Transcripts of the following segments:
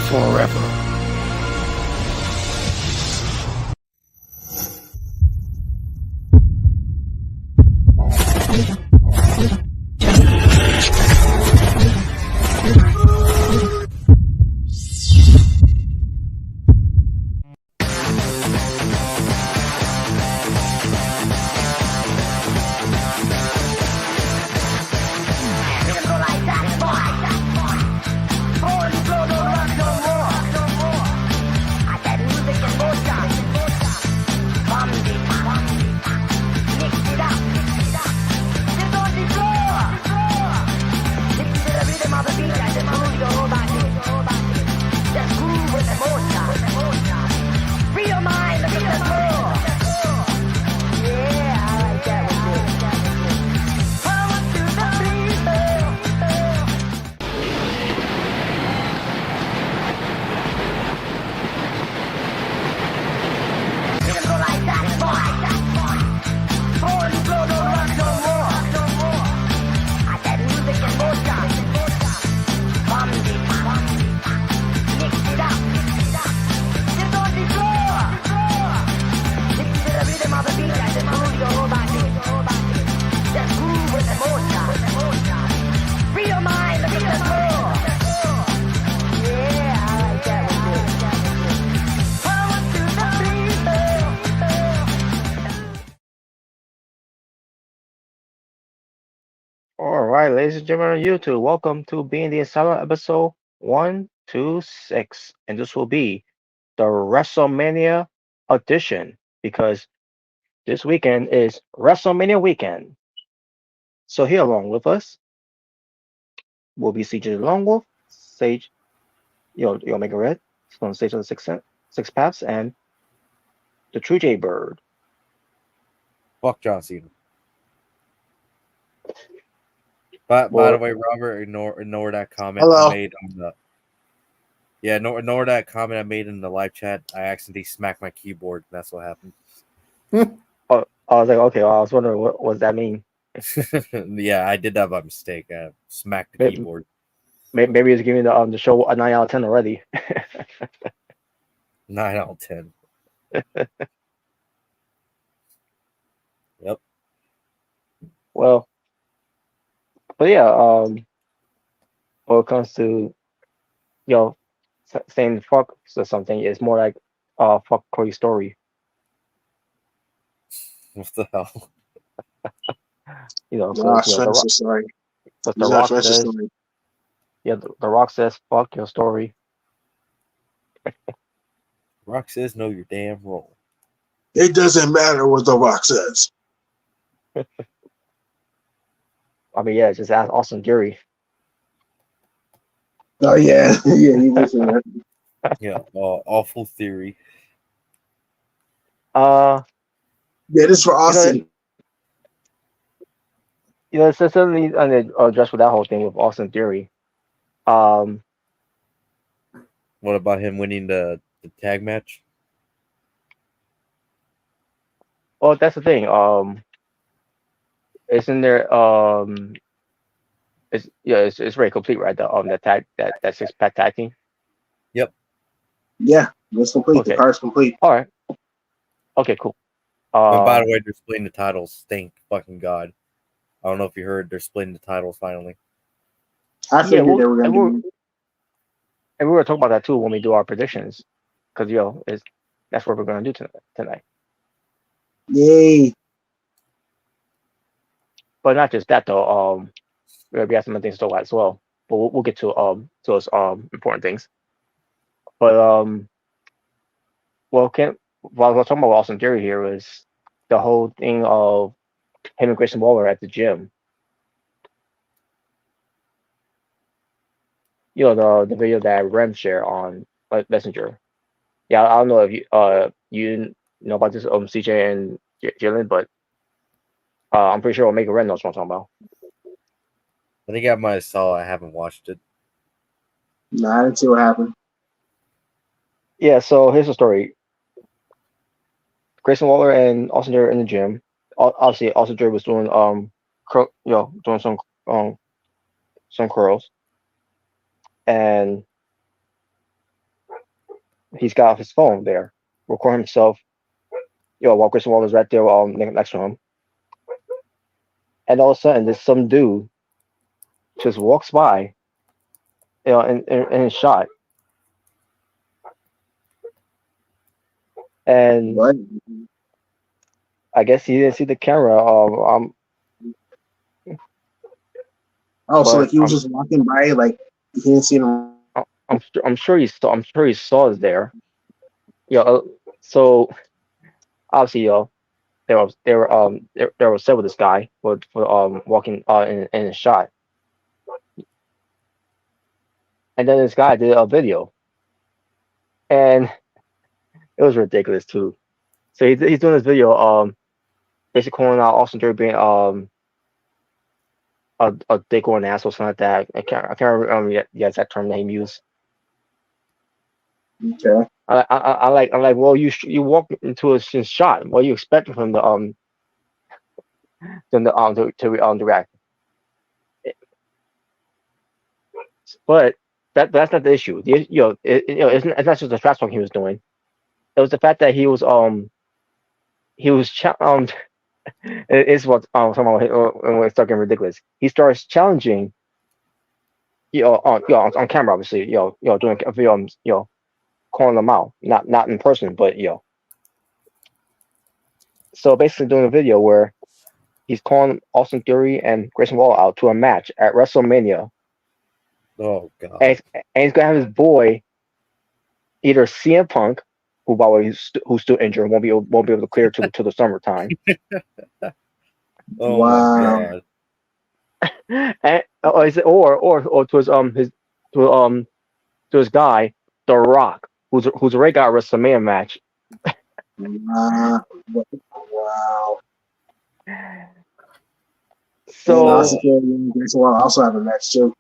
forever. All right, ladies and gentlemen on YouTube, welcome to Being the Asylum episode 126. And this will be the WrestleMania edition because this weekend is WrestleMania Weekend. So here along with us will be CJ Longwolf, Sage, you'll make a red, from Sage of the Six Paths, and the True J Bird. Fuck John Cena. But by the way, Robert, ignore that comment Hello. I made on the. Yeah, ignore that comment I made in the live chat. I accidentally smacked my keyboard. That's what happened. I was like, okay, I was wondering what does that mean? Yeah, I did that by mistake. I smacked the keyboard. Maybe it's giving the show a 9 out of 10 already. 9 out of 10. Yep. Well, but yeah, when it comes to saying fuck or something, it's more like fuck Corey Story. What the hell? The Rock says, the Rock says fuck your story. Rock says know your damn role. It doesn't matter what the Rock says. I mean, yeah, just ask Austin Theory. Oh yeah, yeah, he was in that. Yeah, awful theory. Yeah, this is for Austin. It's certainly addressed with that whole thing with Austin Theory. What about him winning the tag match? Oh, that's the thing. Isn't there it's very complete, right? The tag that 6-pack tag team. Yep. Yeah, it's complete. Okay. The card's complete. All right. Okay, cool. By the way, they're splitting the titles. Thank fucking God. I don't know if you heard, they're splitting the titles finally. I figured they were going to. And we were talking about that too when we do our predictions, because that's what we're going to do tonight. Yay! But not just that though. We have some other things to talk about as well. But we'll get to those important things. But while we're talking about Austin Theory here is the whole thing of him and Grayson Waller at the gym. The video that Rem shared on Messenger. Yeah, I don't know if you know about this CJ and Jalen, but I'm pretty sure Omega Red knows what I'm talking about. I think I might have saw it. I haven't watched it. No, I didn't see what happened. Yeah, so here's the story. Grayson Waller and Austin Theory in the gym. Obviously, Austin Theory was doing doing some curls, and he's got his phone there, recording himself. While Grayson Waller's right there, next to him, and all of a sudden, there's some dude just walks by, and is shot, and What? I guess he didn't see the camera. Oh, so But like he was just walking by, like he didn't see him. I'm sure he saw it there. So obviously, they were upset with this guy for walking in a shot, and then this guy did a video, and it was ridiculous too. So he's doing this video, basically calling out Austin Theory being a dick or an asshole, something like that. I can't remember the exact term that he used. Okay. I'm like, well, you walk into a shot. What do you expect from to react? But that's not the issue. It's not just the trash talk he was doing. It was the fact that he was it's what somehow when it's talking ridiculous. He starts challenging on camera, obviously, doing a video, calling them out, not in person, but so basically doing a video where he's calling Austin Theory and Grayson Waller out to a match at WrestleMania, Oh god. and he's gonna have his boy either CM Punk, who by the way who's still injured, won't be able to clear to the summertime, Oh my Wow. god. and or to his guy, The Rock, who's already got a WrestleMania match. Wow. Wow. And So Austin Theory and Grayson Waller also have a match too.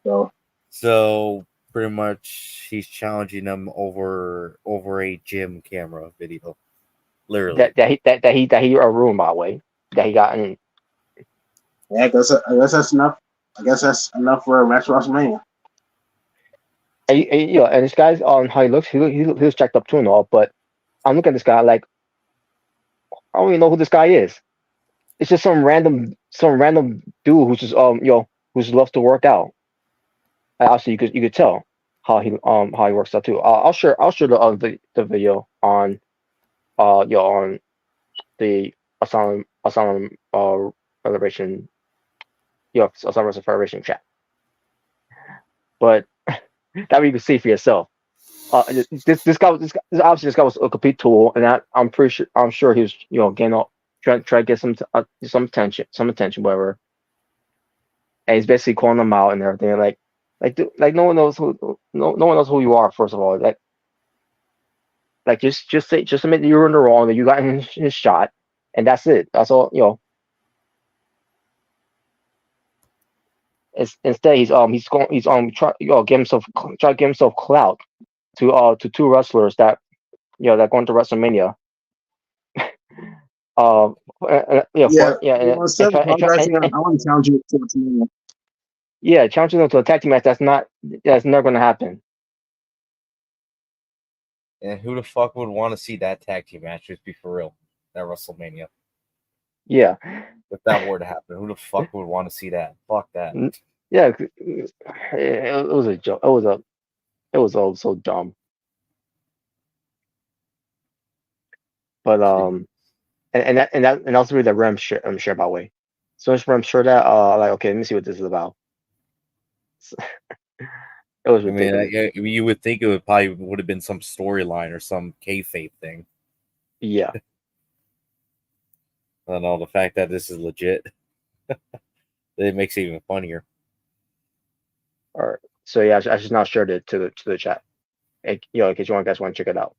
So So pretty much he's challenging them over a gym camera video. Literally. that he a room, by the way, that he got in. yeah, I guess that's enough. I guess that's enough for a match at WrestleMania. And this guy's on how he looks. He looks jacked up too and all, but I'm looking at this guy like I don't even know who this guy is. It's just some random dude who's just who just loves to work out. Obviously, you could tell how he works out too. I'll share the video on on the Asylum Federation Asylum Federation chat. But that way you can see for yourself. This guy obviously this guy was a complete tool, and I'm sure he was getting all trying to get some attention, whatever. And he's basically calling them out and everything, like no one knows no one knows who you are. First of all, just admit that you were in the wrong, that you got in his shot, and that's it. That's all. Instead he's try to give himself clout to two wrestlers that going to WrestleMania. Uh, Yeah. and, Well, instead of apologizing, I want to challenge you to WrestleMania. yeah, challenging them to a tag team match. That's never going to happen. And who the fuck would want to see that tag team match? Just be for real. At WrestleMania. Yeah, If that were to happen, who the fuck would want to see that? Fuck that. yeah. It was a joke. It was all so dumb. But and also really the share, by the way. So as Rem share that, like, okay, let me see what this is about. It was I mean, ridiculous. you would think it would have been some storyline or some kayfabe thing. Yeah. I don't know, the fact that this is legit, it makes it even funnier. All right. So yeah, I just now shared it to the chat. In case you guys want to check it out.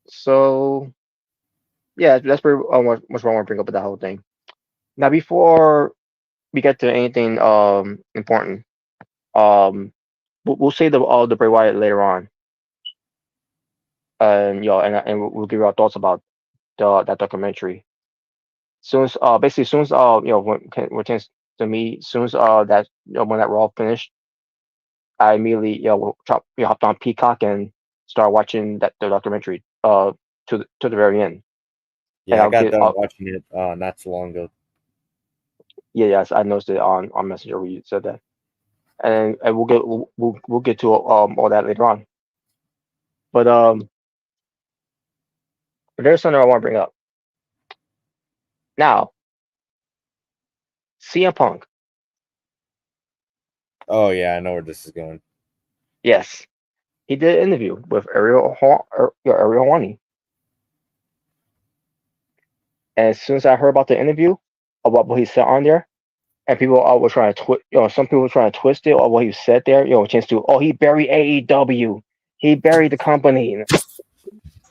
So yeah, that's pretty much what I want to bring up with that whole thing. Now, before we get to anything important, we'll say the Bray Wyatt later on, and we'll give you our thoughts about that documentary. Basically, soon as when it pertains to me, soon as that when that Raw finished, I immediately hopped on Peacock and started watching the documentary to the very end. And Yeah, I I'll got get done watching it not too long ago. yeah, yes, I noticed it on Messenger where you said that. And we'll get to all that later on. But there's something I want to bring up. Now, CM Punk, Oh yeah, I know where this is going. yes, he did an interview with Ariel Hawani. And as soon as I heard about the interview, about what he said on there, and people were trying to twist, some people were trying to twist it or what he said there, chance to, oh, he buried AEW, he buried the company.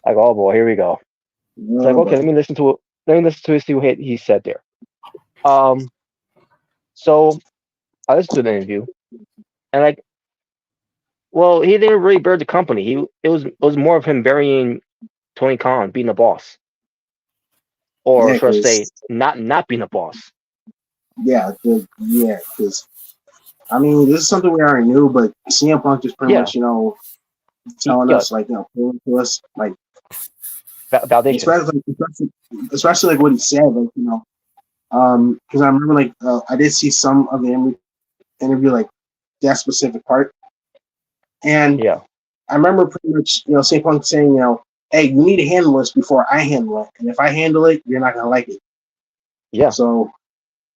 Like, oh boy, here we go. It's like, No, okay, but let me listen to it. Let me listen to it, see what he said there. Um, so I listened to the interview, and like, well, he didn't really bury the company. It was more of him burying Tony Khan being the boss, or yeah, should I say, because not being a boss. because I mean, this is something we already knew, but CM Punk is pretty Yeah, much, telling us, like, proving to us, like, validation. especially like what he said, like, because I remember, like, I did see some of the interview, like, that specific part, and Yeah, I remember pretty much, CM Punk saying, hey, you need to handle this before I handle it, and if I handle it, you're not gonna like it. yeah, So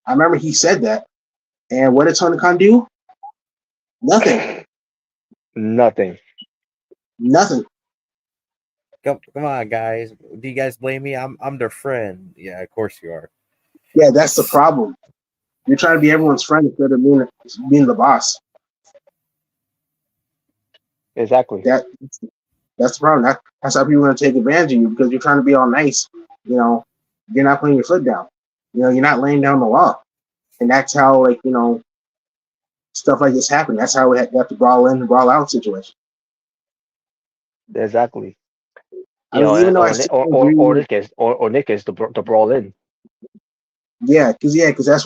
I remember he said that, and what did Tony Khan do? Nothing, nothing. nothing. Come on, guys. Do you guys blame me? I'm their friend. Yeah, of course you are. Yeah, that's the problem. You're trying to be everyone's friend instead of being the boss. Exactly. That that's the problem. That's how people are going to take advantage of you because you're trying to be all nice. You're not putting your foot down. You're not laying down the law, and that's how, like, stuff like this happen. That's how we got the brawl in, brawl out situation. Exactly. I mean, even And, though I still agree or with, this case, or Nick is the brawl in. because that's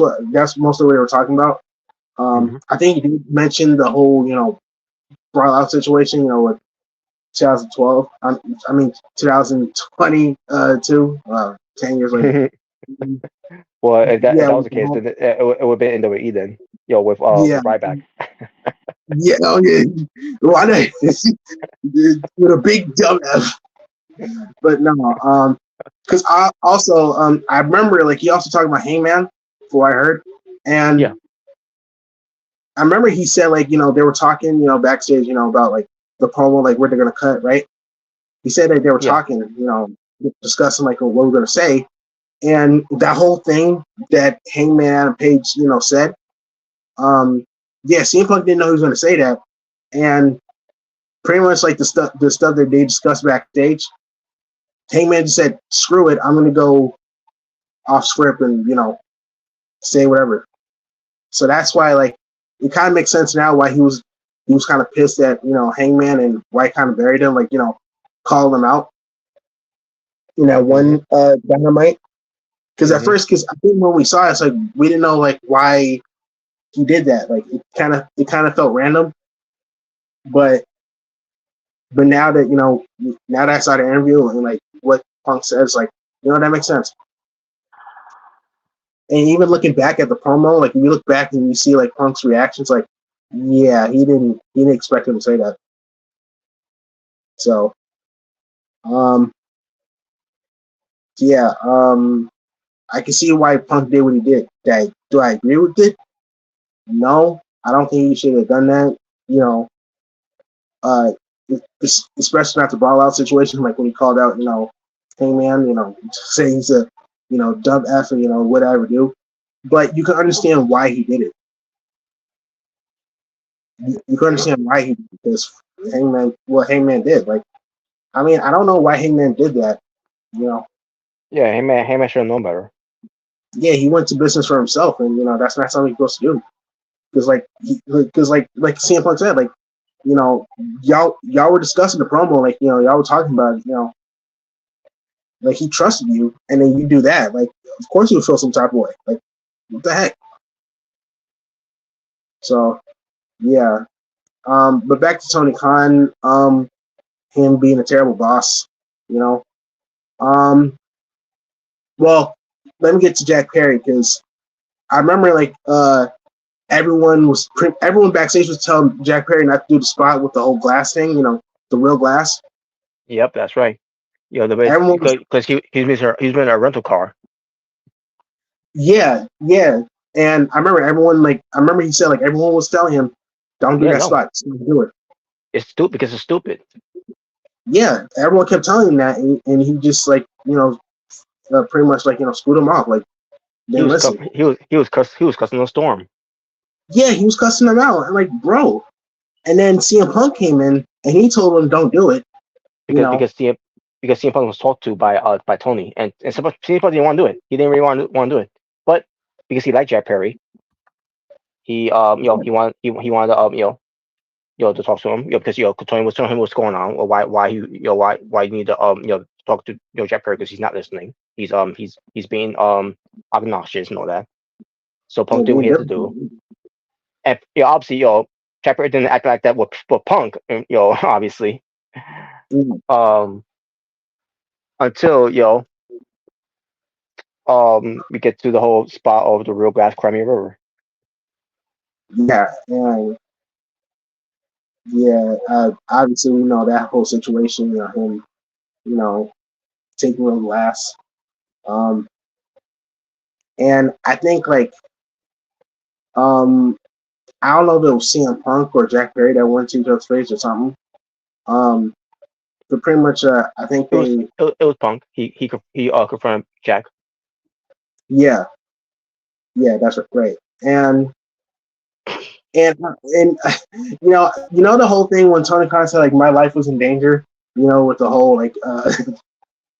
mostly what we were talking about. Hmm. I think you mentioned the whole brawl out situation. With 2012. I mean 2022. 10 years later. Well, if Yeah, that was with the the case, whole, then it would have been NWE then. With yeah, Ryback. yeah, oh yeah. Why not? With a big dumb F. But no, because I also I remember, like, he also talked about Hangman, from what I heard, and Yeah, I remember he said, like, they were talking, backstage, about, like, the promo, like, where they're gonna cut, right? He said that they were yeah, talking, discussing, like, what we're gonna say, and that whole thing that Hangman and Page, said, yeah, CM Punk didn't know he was gonna say that, and pretty much, like, the stuff that they discussed backstage, Hangman just said, "Screw it, I'm gonna go off script and say whatever." So that's why, like, it kind of makes sense now why he was kind of pissed at Hangman, and why he kind of buried him, like, called him out in that hmm, one Dynamite. Because at hmm. first, because I think when we saw it, it's like we didn't know, like, why he did that. Like, it kind of felt random, but now that I saw the interview and, like, what Punk says, like, that makes sense. And even looking back at the promo, like, if you look back and you see, like, Punk's reactions, like, yeah, he didn't expect him to say that. So, um, yeah, I can see why Punk did what he did. Do I agree with it? No, I don't think he should have done that. You know, uh, especially not the brawl out situation, like when he called out, Hangman, saying he's a, dub F and, whatever do. But you can understand why he did it. You can understand why he did it, because what Hangman did. Like, I mean, I don't know why Hangman did that. You know, Yeah, Heyman should have known better. yeah, he went to business for himself, and that's not something you're supposed to do. Because like CM Punk said, like, y'all were discussing the promo, like, y'all were talking about it, like, he trusted you, and then you do that, like, of course you would feel some type of way, like, what the heck. So, yeah, But back to Tony Khan, him being a terrible boss, you know. Um, well, let me get to Jack Perry because I remember like everyone backstage was telling Jack Perry not to do the spot with the old glass thing, the real glass. Yep, that's right. The base Everyone was because he's been a rental car. yeah, yeah. And I remember he said like everyone was telling him, don't do Yeah, that no, spot, just don't do it. it's stupid because it's stupid. Yeah, everyone kept telling him that, and he just like pretty much like screwed him off, like He didn't was cuss, listen. he was cussing the storm Yeah, he was cussing them out, and like bro. And then CM Punk came in, and he told him don't do it. You because know, CM Punk was talked to by Tony and CM Punk didn't want to do it. He didn't really want to do it, but because he liked Jack Perry, he he wanted to to talk to him because Tony was telling him what's going on or why he why you need to talk to Jack Perry because he's not listening. He's being obnoxious and all that. So yeah, Punk did what being he had to do, different. and obviously Jack Perry didn't act like that with Punk, and, obviously Mm, um until we get to the whole spot of the real glass Crimea River. yeah, and yeah, obviously we know that whole situation. Him, you know, taking real glass. Um, and I think like um, I don't know if it was CM Punk or Jack Perry that went to each other's face or something. Um, but pretty much, I think they, It was Punk. He confronted Jack. yeah, yeah, that's right. And the whole thing when Tony Khan said like my life was in danger, with the whole like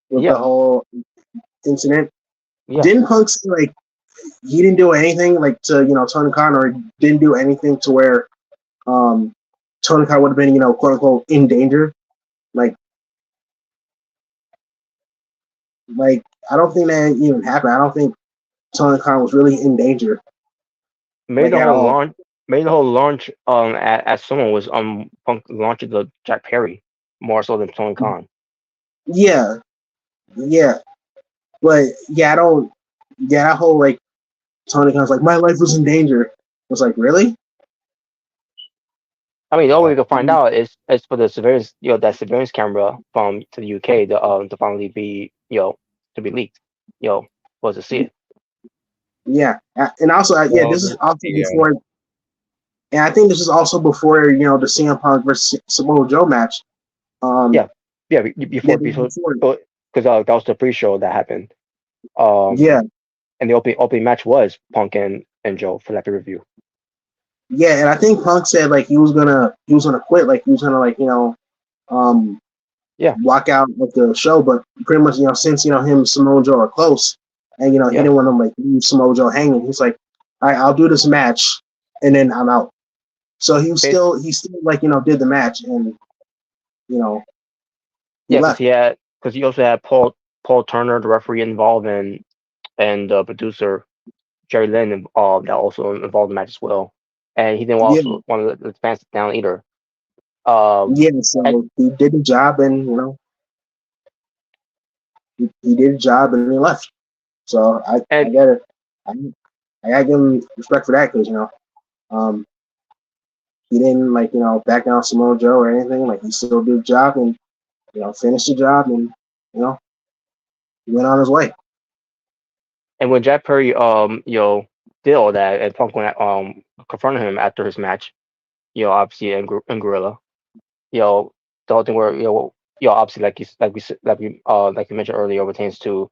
with the Yeah, whole incident. yeah. Didn't Punk say like he didn't do anything like to Tony Khan, or didn't do anything to where um Tony Khan would have been quote unquote in danger? Like like I don't think that even happened. I don't think Tony Khan was really in danger Made like the at whole all. launch. Made the whole launch. As someone was Punk launching the Jack Perry more so than Tony Khan. Yeah, yeah, but yeah, I don't. Yeah, that whole like Tony Khan's like my life was in danger. I was like, really? I mean, the only way Yeah. we can find out is for the surveillance, that surveillance camera from to the UK to finally be to be leaked, was to see it. Yeah, and also yeah, Well, this is also yeah. before, and I think this is also before the CM Punk versus Samoa Joe match. Um, Yeah, yeah. yeah, Before before, because that was the pre-show that happened. yeah, And the opening match was Punk and Joe for that review. yeah, and I think Punk said like he was gonna quit, like he was gonna like um Yeah, walk out of the show, but pretty much since him and Samoa Joe are close, and he yeah. didn't want to like leave Samoa Joe hanging. He's like, all right, I'll do this match, and then I'm out. So Bas- he still like did the match, and you know he yeah, left. because he also had Paul Turner, the referee, involved and the producer Jerry Lynn that also involved in the match as well. And he didn't Yeah, also want the fans to down either. Um, yeah. and, So he did the job, and he did the job, and he left. So I and gotta I, I gotta give him respect for that because um he didn't like back down Samoa Joe or anything. Like he still did the job and finished the job and you know he went on his way. and when Jack Perry did all that and Punk went confronted him after his match, obviously in Gorilla, the whole thing where obviously like you mentioned earlier pertains to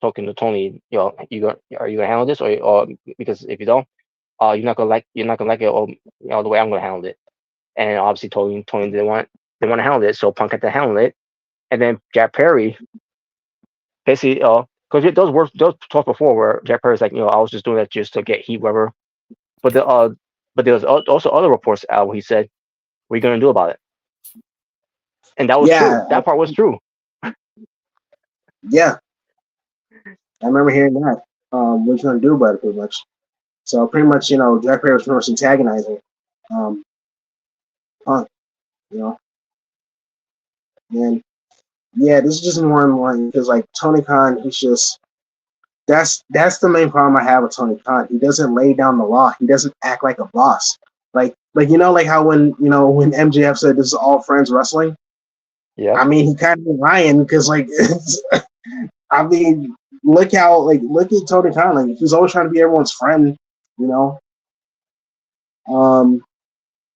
talking to Tony, are you gonna handle this or because if you don't, you're not gonna like it or the way I'm gonna handle it. And obviously Tony didn't want to handle it, so Punk had to handle it. And then Jack Perry basically because those talks before where Jack Perry's like, I was just doing that just to get heat, whatever. But there was also other reports out where he said, "What are you gonna do about it?" And that was true. Yeah, That part was true. yeah. I remember hearing that. What you gonna do about it, pretty much. So pretty much, Jack Perry was pretty much antagonizing. Um, Punk, you know, and yeah, this is just more and more because like Tony Khan, he's just that's the main problem I have with Tony Khan. He doesn't lay down the law. He doesn't act like a boss. Like like how when MJF said this is all friends wrestling. Yep. I mean, he kind of lying because like I mean, look at Tony Khan. Like he's always trying to be everyone's friend. You know, um,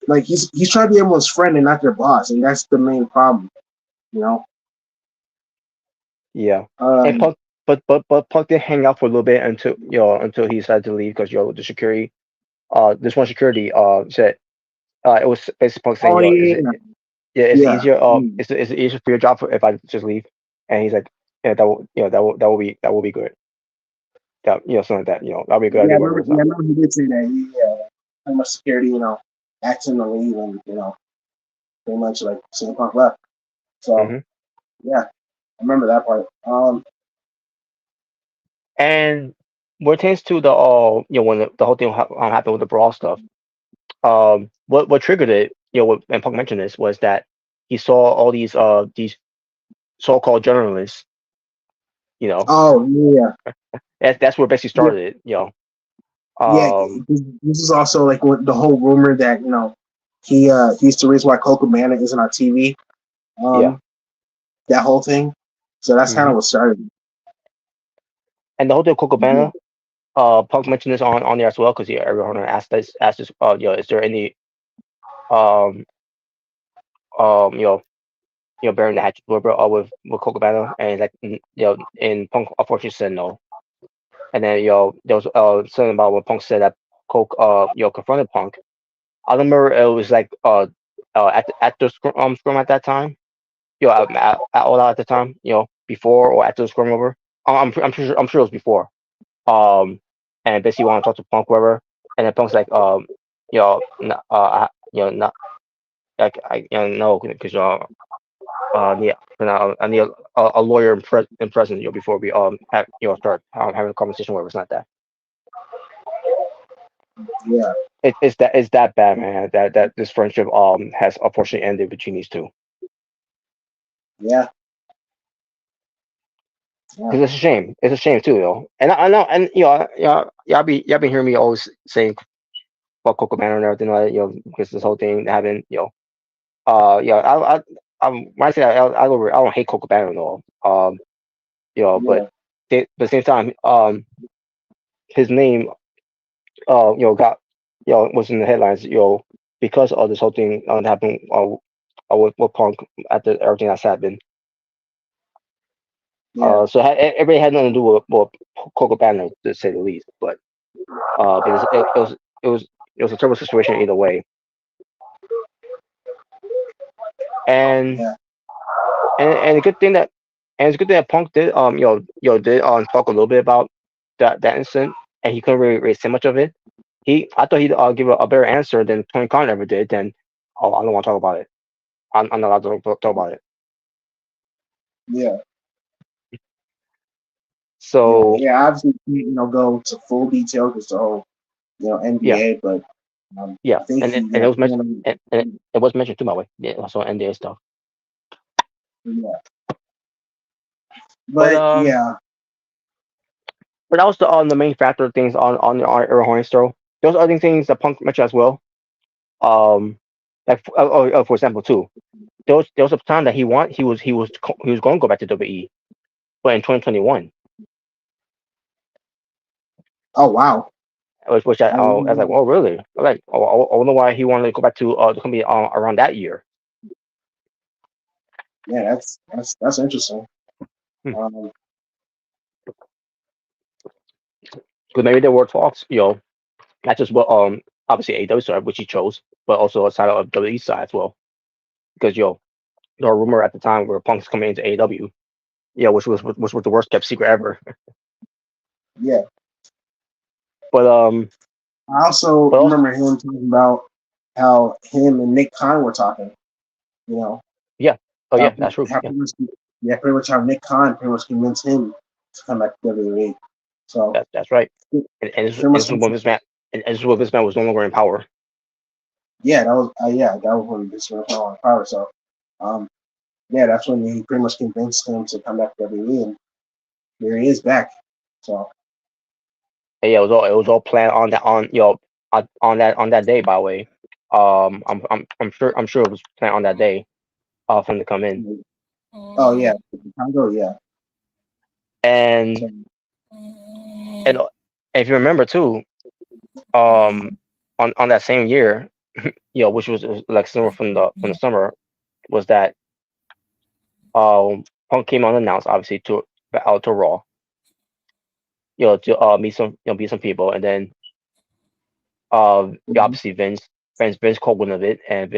like he's trying to be everyone's friend and not their boss, and that's the main problem. You know, Yeah. And um, Punk, but Punk did hang out for a little bit until he decided to leave because the security this one security said it was basically Punk saying oh is yeah, it yeah is it yeah, easier mm, is it easier for your job if I just leave? And he's like, yeah, that will be good. That something like that, that'll be a good yeah. idea, whatever it's I not. remember he did say that. Yeah, pretty much security, asked him to leave, and pretty much like CM Punk left. So Hmm. yeah, I remember that part. And when it comes to the when the whole thing happened with the brawl stuff, what triggered it, and Punk mentioned this was that he saw all these so-called journalists, you know, Oh yeah, that's where it basically yeah, started it, yeah. um, This is also like what the whole rumor that he's the reason why Coca Cabana isn't on TV. yeah. Um, that whole thing. So that's kind Hmm. of what started. And the whole thing with Yeah. Copacabana, Punk mentioned this on there as well because everyone asked this, is there any um bearing the hatchet with Copacabana, and like and Punk unfortunately said no. And then there was something about when Punk said that Coke confronted Punk. I remember it was like at the scrum at that time, at all out at the time, before or after the scrum over. I'm sure it was before. Um, and basically want to talk to Punk, whatever. And then Punk's like, not like no, because yeah, I need a lawyer in present, before we start having a conversation, whatever. It's not that. Yeah. It's that bad, man. That this friendship has unfortunately ended between these two. Yeah. Yeah. Because it's a shame. It's a shame too, though. And I know, and y'all been hearing me always saying about Coco Banner and everything like that, because this whole thing happened, yeah, when I say I don't hate Coco Banner at all. But Yeah. at the same time, his name, got, was in the headlines, because of this whole thing that happened with Punk after everything that's happened. Yeah. So everybody had nothing to do with Coco Banner, to say the least. But it was it was a terrible situation either way. And Yeah. and a good thing that and it's a good thing that Punk did did talk a little bit about that incident, and he couldn't really say much of it. I thought he'd give a better answer than Tony Khan ever did. Then, oh, I don't want to talk about it. I'm not allowed to talk about it. Yeah. Yeah. So Yeah. Obviously, go to full detail because the whole, yeah, NBA, but yeah, I think he, and it was mentioned, and it was mentioned too, by the way. Yeah, also NDA stuff. yeah. But But yeah. but that was the main factor of things on Air Hornets throw. There was other things that Punk mentioned as well. Um, like for example, too, there was a time that he was going to go back to WWE, but in 2021, Oh wow. which I I was like, didn't- oh really? I'm like, oh, I wonder why he wanted to go back to the company around that year. Yeah. That's interesting. Because Um, maybe there were talks, not just what obviously AEW side, which he chose, but also outside of WWE side as well. Because there were rumor at the time where Punk's coming into AEW, which was the worst kept secret ever. yeah. But I also but also remember him talking about how him and Nick Khan were talking. You know, yeah, oh how, yeah, that's true. how Yeah, pretty much, yeah, pretty much how Nick Khan pretty much convinced him to come back to WWE. So that's right. pretty And this much, was when this man was no longer in power. that was when this went on power. So, that's when he pretty much convinced him to come back to WWE, and here he is back. So, Yeah, it was all planned on that on that day. By the way, I'm sure it was planned on that day. For him to come in, oh yeah, Chicago, yeah. and So, and if you remember too, on that same year, which was like summer from the summer, was that Punk came unannounced, obviously to out to Raw, to meet some people, and then obviously Vince called one of it, and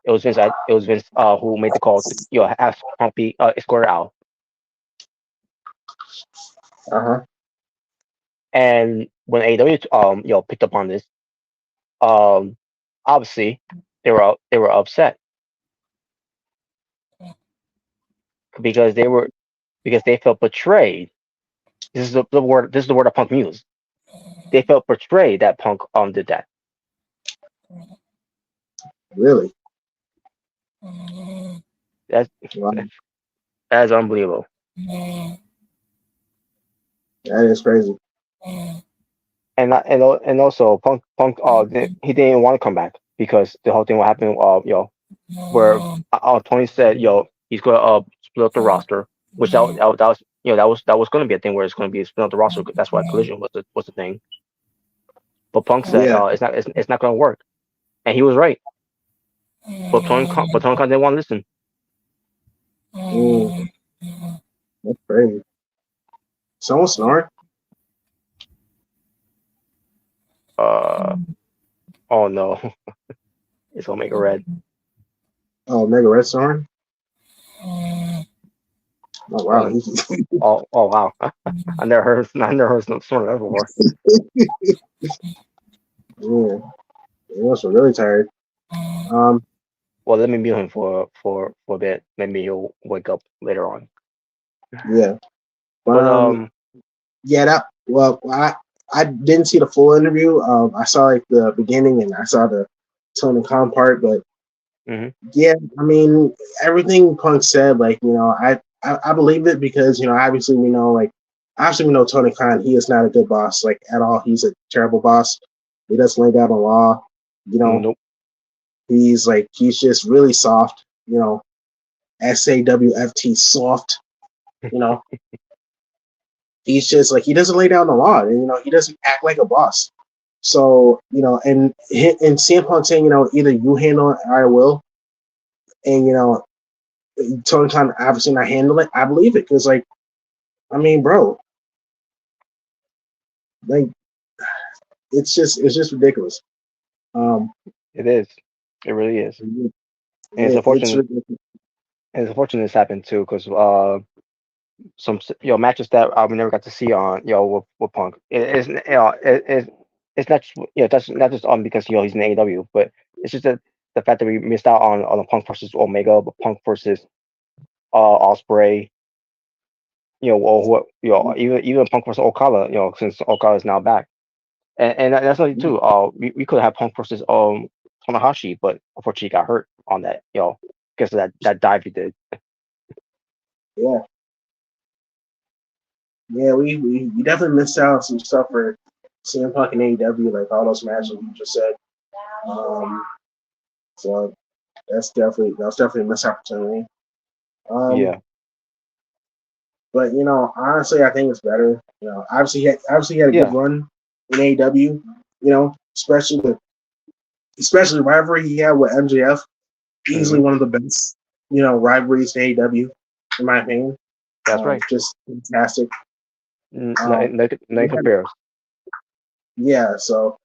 it was Vince who made the call to have Punk be escorted out, and when AEW picked up on this, obviously they were upset because they felt betrayed. This is the word. This is the word that Punk used. They felt betrayed that Punk did that. really, That's wow, that's unbelievable. that is crazy. And also Punk he didn't want to come back because the whole thing what happened where Tony said he's gonna split up the roster, which that was gonna be a thing where it's gonna be split up the roster. That's why Collision was the thing. But Punk said Yeah, it's not gonna work, and he was right. But Tony Khan didn't want to listen. that's crazy. Someone snoring? Oh no, it's Omega Red. Oh, Mega Red snoring? Oh wow, Oh wow, I never heard someone that before. yeah, he must be really tired. Well, let me mute him for a bit. Maybe he'll wake up later on. Yeah, But I didn't see the full interview. I saw like the beginning and I saw the Tony Khan part, but yeah, I mean everything Punk said, like I believe it because obviously we know Tony Khan, he is not a good boss like at all. He's a terrible boss. He doesn't lay down the law. nope. He's just really soft. SAWFT soft. He's just he doesn't lay down the law, and he doesn't act like a boss. So and CM Punk saying either you handle it or I will, and Tony Khan obviously not handle it. I believe it because I mean, bro, like it's just ridiculous. It is. It really is. And it's It's unfortunate. ridiculous. And it's unfortunate this happened too, because some matches that we never got to see on with Punk. It's not just that's not just because he's in AEW, but it's just the fact that we missed out on the Punk versus Omega, but Punk versus Ospreay, or even Punk versus Okada, since Okada is now back, and that's something too. We could have Punk versus Tanahashi, but unfortunately he got hurt on that, because of that dive he did. Yeah, yeah, we definitely missed out on some stuff for CM Punk and AEW, like all those matches you just said. So that's definitely a missed opportunity. Yeah. But honestly, I think it's better. Obviously, he had a good run in AEW. Especially the rivalry he had with MJF. Easily one of the best, rivalries in AEW, in my opinion. That's right. Just fantastic. No compares. Yeah, so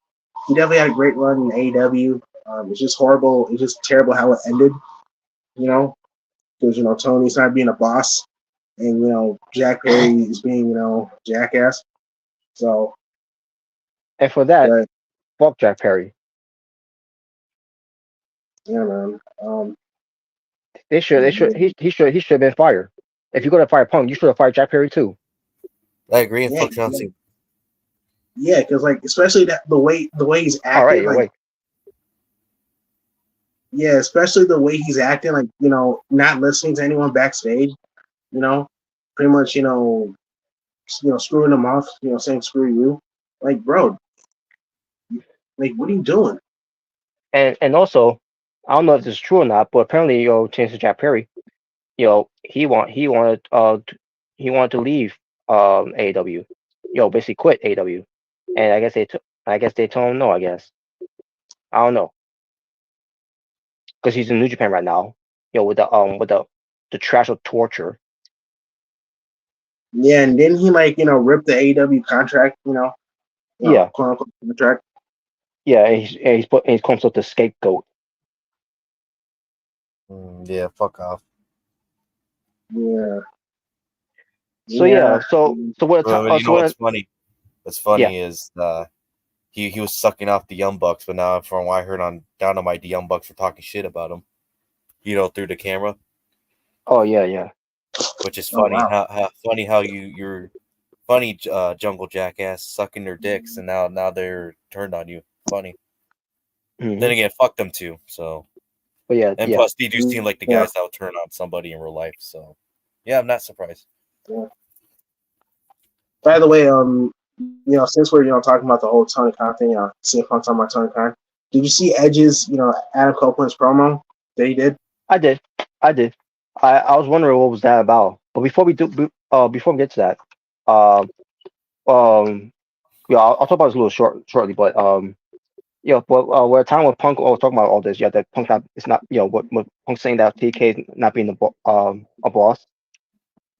he definitely had a great run in AEW. It's just horrible. It's just terrible how it ended. Because Tony's not being a boss, and Jack Perry is being jackass. So. And for that, fuck Jack Perry. Yeah, man. He should have been fired. If you're gonna fire Punk, you should have fired Jack Perry too. I agree. And fuck John Cena. Yeah, because especially the way he's acting, Yeah, especially the way he's acting, like, not listening to anyone backstage, you know, pretty much, screwing them off, saying screw you. Like, bro, like, what are you doing? And also, I don't know if this is true or not, but apparently, Chancellor Jack Perry, he wanted to leave AEW, basically quit AEW, and I guess they told him no. I guess I don't know because he's in New Japan right now, with the trash of torture. Yeah, and then he, like, rip the AEW contract, Yeah, quote unquote contract. yeah, and he's calling himself the scapegoat. Yeah, fuck off. Yeah, So yeah. yeah, so what? Well, you know So what's what? funny? What's Yeah. funny is he was sucking off the Young Bucks, but now from what I heard on Dynamite, the Young Bucks were talking shit about him, through the camera, Oh yeah, yeah. which is Oh funny. wow. How funny how you're funny, jungle jackass, sucking their dicks, and now they're turned on you. Funny. Then Hmm. again, fuck them too. So, But yeah, and yeah. plus, they do seem like the Yeah, guys that will turn on somebody in real life. So, yeah, I'm not surprised. yeah. By the way, since we're talking about the whole Tony Khan thing, CM Punk talking about Tony Khan, did you see Edge's Adam Copeland's promo that he did? I did, I did. I was wondering what was that about. But before we get to that, um, yeah, I'll talk about this a little shortly. But but where time with Punk was talking about all this, yeah, that Punk not it's not what Punk saying that TK is not being a boss.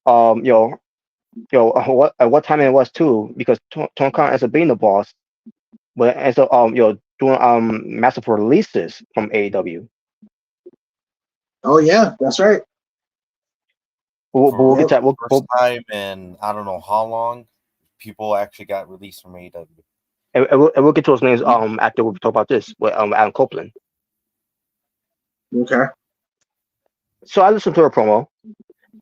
Um, you know, what at what time it was too, because Tony Khan as a being the boss, but as a doing massive releases from AEW. Oh yeah, that's right. But we'll For get Yep. to that. the first time in I don't know how long, people actually got released from AEW. And we'll get to those names after we talk about this with Adam Copeland. Okay. So I listened to her promo,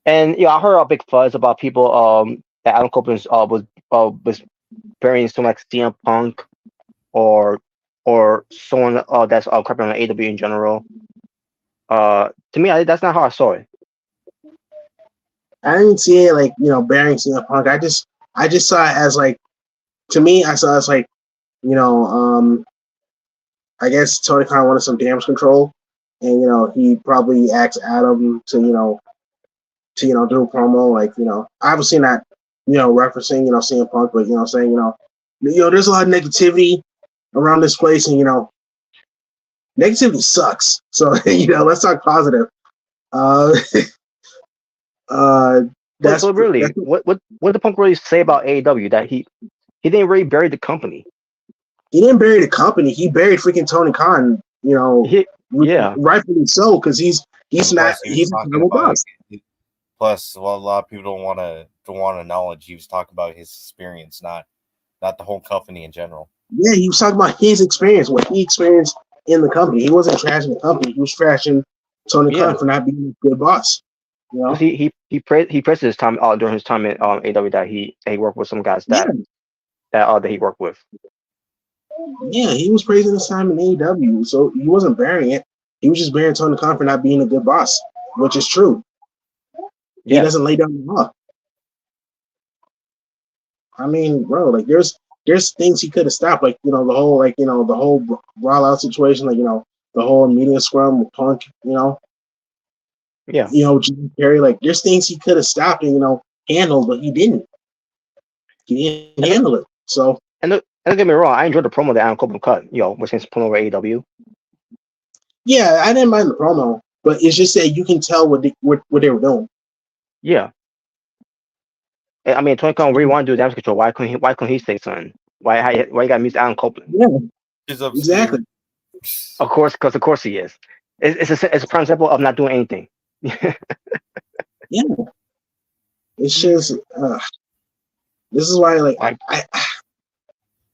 and I heard a big fuzz about people that Adam Copeland was burying someone like CM Punk or someone that's crapping on AEW in general. To me, that's not how I saw it. I didn't see it like bearing CM Punk. I just saw it as like, to me, I saw it as like, you know um I guess Tony Khan wanted some damage control, and he probably asked Adam to do a promo, like, obviously not referencing CM Punk, but saying there's a lot of negativity around this place, and negativity sucks. So let's talk positive. Uh, uh, that's But really, that's what did Punk really say about AEW that he didn't really bury the company? He didn't bury the company. He buried freaking Tony Khan. He yeah. Rightfully so, because he's And not plus, he was he's a talking terrible about boss. plus, well, a lot of people don't want to acknowledge he was talking about his experience, not the whole company in general. Yeah, he was talking about his experience, what he experienced in the company. He wasn't trashing the company. He was trashing Tony Yeah. Khan for not being a good boss. Because he praised his time during his time in AEW that he worked with some guys Yeah, that he worked with. yeah, he was praising his time in AEW, so he wasn't burying it. He was just burying Tony Khan for not being a good boss, which is true. He Yeah. doesn't lay down the law. I mean, bro, like there's things he could have stopped, like the whole brawl out situation, like the whole media scrum with Punk, Yeah. Jim Perry, like there's things he could have stopped and handled, but he didn't. He didn't And don't, handle it. So don't get me wrong, I enjoyed the promo that Adam Copeland cut, with his promo over AEW. yeah, I didn't mind the promo, but it's just that you can tell what they were doing. Yeah. I mean, Tony Khan really want to do damage control. Why couldn't he say something? Why you got to meet Adam Copeland? Yeah, He's obscure. exactly. Of course he is. It's a prime example of not doing anything. Yeah, it's just this is why, like, Like, I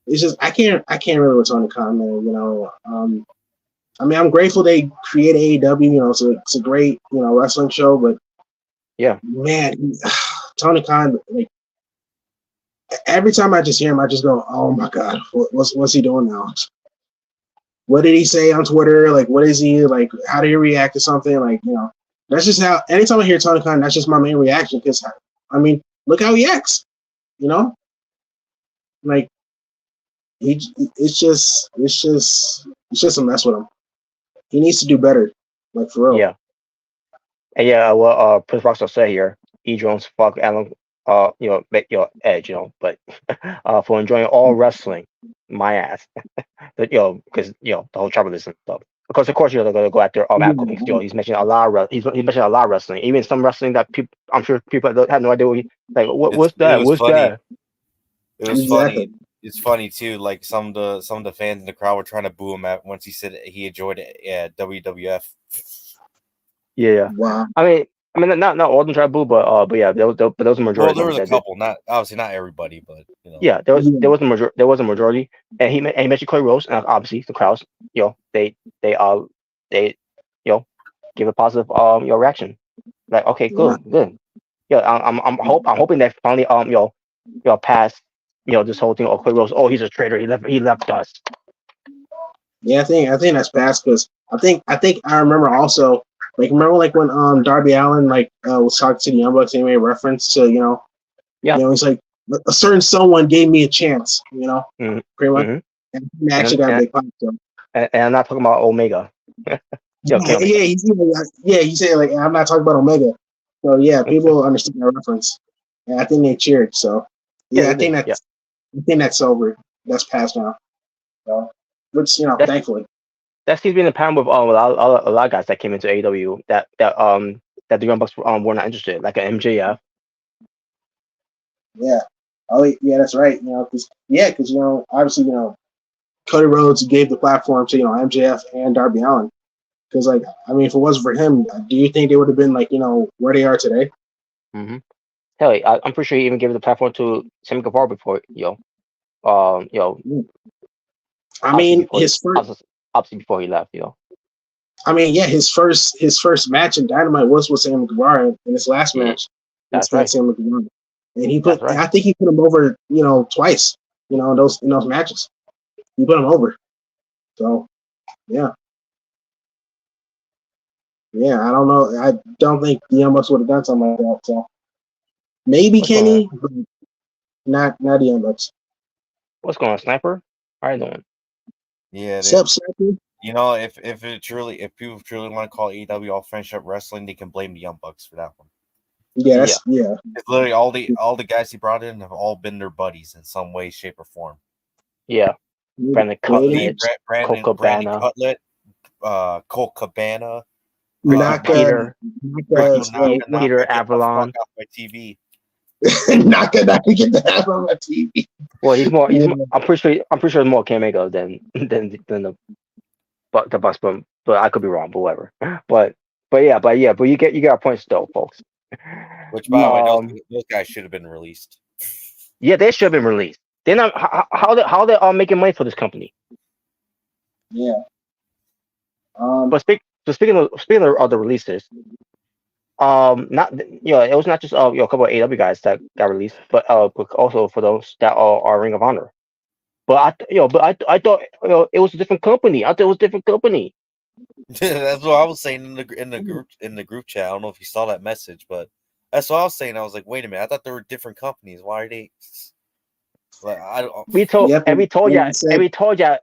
it's just I can't really with Tony Khan, man. I mean, I'm grateful they created AEW. It's a great wrestling show, but yeah. man, Tony Khan, like every time I just hear him, I just go, oh my god, what's he doing now? what did he say on Twitter? Like, what is he like? How did he react to something? Like, that's just how. Anytime I hear Tony Khan, that's just my main reaction. Because I mean, look how he acts. Like it's just a mess with him. He needs to do better. Like for real. Yeah. And yeah, well, Prince Rockstar said here, E. Jones, fuck Alan, make your edge, but for enjoying all wrestling, my ass, but because the whole tribalism stuff. Of course, they're gonna go after Al because he's mentioned a lot of he's mentioned a lot of wrestling, even some wrestling that people, I'm sure people have no idea what like. What's It that? was What's funny. that? It was Exactly. funny. It's funny too. Like some of the fans in the crowd were trying to boo him at once he said he enjoyed it at WWF. Yeah. Wow. I mean, not all of them try to boo, but yeah, there was a majority Well, of there them was a that did. couple, not obviously not everybody, but Yeah, there was a majority, and he mentioned Cody Rhodes, and obviously the crowds, they they uh they give a positive reaction, like okay, Yeah. good. Yeah, I'm hoping that finally past this whole thing. Oh, Cody Rhodes, oh, he's a traitor, he left us. Yeah, I think that's past because I remember also remember when Darby Allin was talking to the Young Bucks and he made reference to Yeah. he's like a certain someone gave me a chance Mm-hmm. pretty much Mm-hmm. and he actually got a big pop so. And I'm not talking about Omega. Yeah, he said like I'm not talking about Omega, so yeah, people understand that reference, and I think they cheered. So yeah, Yeah, I think yeah. that's over. That's past now. So, which That's thankfully. that seems to be in the pattern with a lot of guys that came into AEW that the Young Bucks were not interested, like an MJF. Yeah. Oh yeah, that's right. Because obviously Cody Rhodes gave the platform to MJF and Darby Allin. Because I mean, if it wasn't for him, do you think they would have been where they are today? Mm-hmm. Hell, I'm pretty sure he even gave the platform to Sammy Guevara before, I obviously mean, before obviously before he left, I mean, yeah, his first match in Dynamite was with Sam Guevara, and his last Yeah, match was that's right. Sam Guevara, and That's right. I think he put him over, twice, in those matches, he put him over. So yeah, I don't know, I don't think the Young Bucks would have done something like that. So maybe What's going on? Kenny, but not the Young Bucks. What's going on, Sniper? How you doing? yeah. Sup, Sniper? If people truly want to call AEW all friendship wrestling, they can blame the Young Bucks for that one. Yeah, Yeah. It's literally all the guys he brought in have all been their buddies in some way, shape, or form. Yeah. Brandon Cutlet, Brandon Cocabana, Cutlet, Cole Cabana, Naka, Peter get the fuck Avalon. off my TV. Naka, get the half on my TV. Well, he's more. I'm pretty sure he's more K-Mega than the Bucks, but I could be wrong. But whatever. But you get our points though, folks. Which, by the way, Um, those guys should have been released. yeah, they should have been released. They're not. How they are making money for this company? Yeah. Speaking of the releases, not it was not just a couple of AW guys that got released, but also for those that are Ring of Honor. But I thought it was a different company. I thought it was a different company. That's what I was saying in the group chat. I don't know if you saw that message, but that's what I was saying. I was like, wait a minute, I thought there were different companies. Why are they? Like I don't. We told Yep, every told ya was the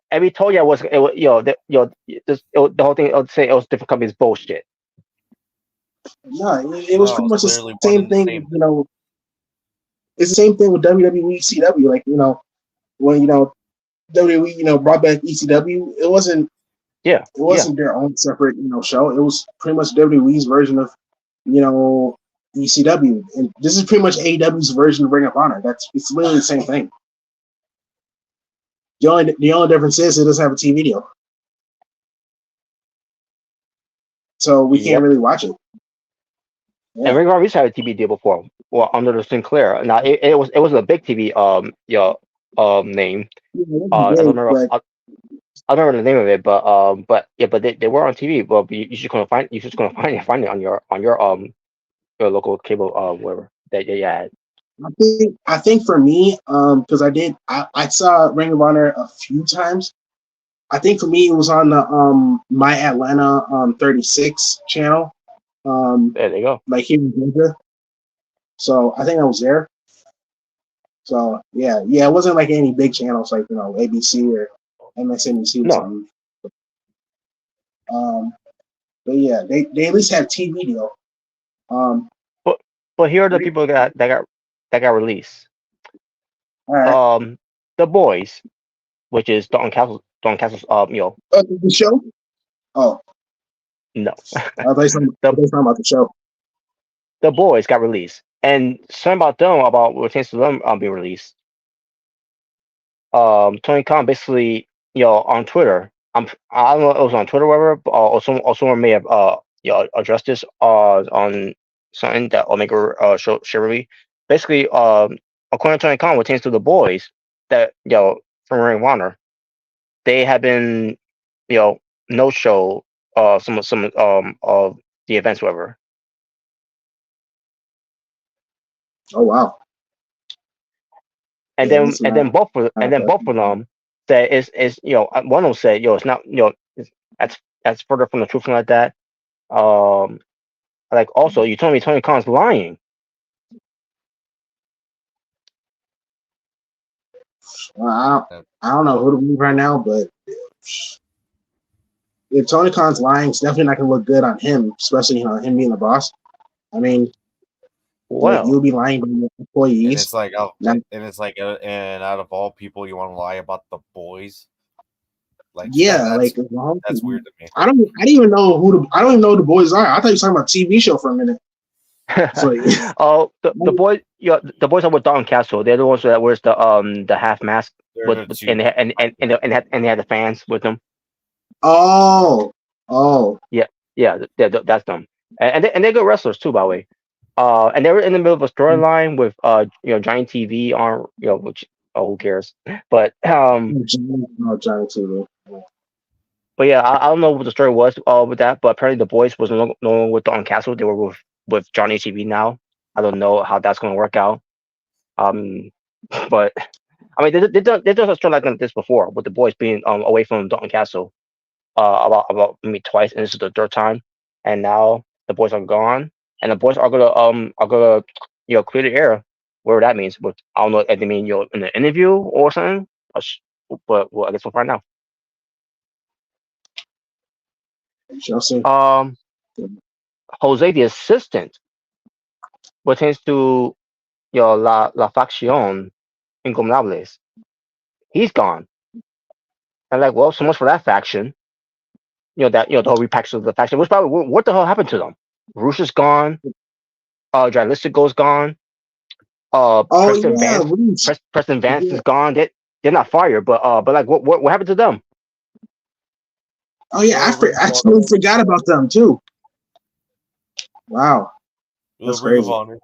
whole thing of saying it was different companies bullshit. No, it was No, pretty it's much the literally one same and the thing. same. It's the same thing with WWE, CW. When WWE, brought back ECW, it wasn't Yeah, their own separate, show. It was pretty much WWE's version of, ECW, and this is pretty much AEW's version of Ring of Honor. It's literally the same thing. The only difference is it doesn't have a TV deal, so we can't yep. really watch it. And Ring of Honor used to have a TV deal before, well, under the Sinclair. Now it wasn't a big TV name. I don't remember. I don't remember the name of it, but they were on TV. But you just gonna find it on your local cable whatever that you had. I think for me, because I saw Ring of Honor a few times, I think for me it was on the My Atlanta 36 channel. There they go. Like here in Georgia. So I think I was there. So yeah, it wasn't like any big channels like ABC or MSNBC or No, something. But yeah, they at least have TV deal. but here are the people that got released. All right. The boys, which is Don Castle's The show? Oh, no, I thought you the were talking about the show. the boys got released, and something about them about what pertains to them being released. Tony Khan basically, on Twitter. I don't know if it was on Twitter or whatever, or someone may have addressed this on something that Omega shared with me. Basically, according to Tony Khan, what pertains to the boys that from Ring of Honor, they have been no show some of the events, whatever. Oh wow. And Yeah, then this is not, both of them said is one of them said it's not that's further from the truth and like that. Like also you told me Tony Khan's lying. I don't know who to believe right now, but if Tony Khan's lying, it's definitely not gonna look good on him, especially him being the boss. I mean, you'll Well, be lying to your And employees. it's like, Now, and out of all people, you want to lie about the boys? Like, yeah, that's that's weird to me. I didn't even know I don't even know who the boys are. I thought you were talking about a TV show for a minute. So oh the boys the boys are with Don Castle. They're the ones that wears the half mask They're with the two. and they had the fans with them. oh, Yeah, that's them. And they're good wrestlers too, by the way. And they were in the middle of a storyline with Giant TV on which who cares? But Johnny TV. but yeah, I don't know what the story was with that. But apparently the boys was no longer with Don Castle. They were with Johnny TV now. I don't know how that's going to work out. But I mean they done a story like this before with the boys being away from Don Castle about maybe twice, and this is the third time. And now the boys are gone, and the boys are gonna clear the air. Whatever that means, but I don't know if they mean in an interview or something. But well, I guess we'll find out. Chelsea. Jose, the assistant, pertains to la facción ingobernables. He's gone. And like, well, so much for that faction. The whole repackage of the faction. Which probably what the hell happened to them? Rush gone. Drylistico's gone. Preston Yeah, Vance. Reach. Preston Vance Yeah. is gone. They're not fired, but like what happened to them? Oh yeah, I actually forgot about them too. Wow, that's Ring of crazy. Honor.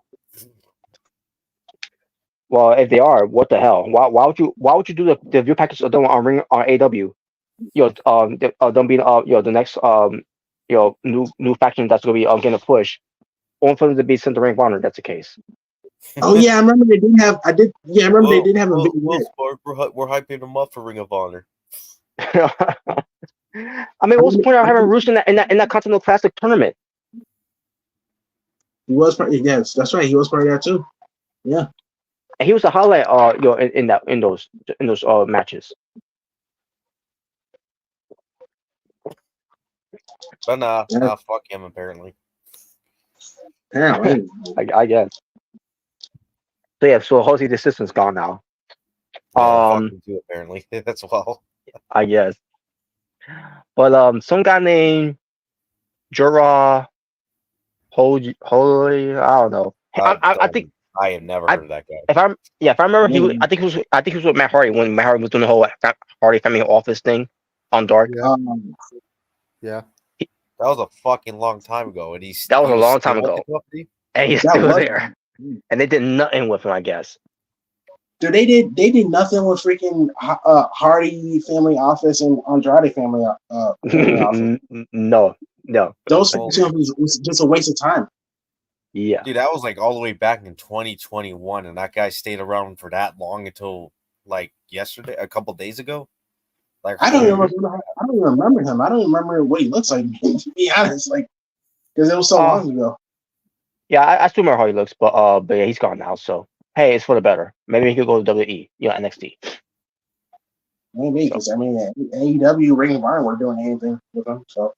Well, if they are, what the hell? Why would you do the view package of them on AW? Them being the next new faction that's gonna be getting a push. Only for them to be sent to Ring of Honor. That's the case. Oh yeah, I remember they did have. I remember they did have a big event. Spark, we're hyping them up for Ring of Honor. I mean, what's the point of having Rush in that Continental Classic tournament? He was part. Yes, that's right. He was part of that too. Yeah. And he was a highlight, in those matches. But fuck him apparently. Apparently. I guess. So yeah, so Jose the assistant's gone now. Yeah, fuck him too apparently. That's well. I guess. But some guy named Jura Holy, I don't know. I think I have never heard of that guy. if I remember, I think he was with Matt Hardy when Matt Hardy was doing the whole Hardy Family Office thing on Dark. Yeah. That was a fucking long time ago, and that was a long time ago, and he's still there, and they did nothing with him, I guess. Dude, they did nothing with freaking Hardy Family Office and Andrade Family Office. No. Those was just a waste of time. Yeah, dude, that was like all the way back in 2021, and that guy stayed around for that long until like yesterday, a couple days ago. Like I don't even holy remember. I don't even remember him. I don't remember what he looks like. To be honest, like because it was so long ago. Yeah, I still remember how he looks, but yeah, he's gone now. So hey, it's for the better. Maybe he could go to WWE, NXT. Maybe because I mean, AEW, Ring of Honor weren't doing anything with him. So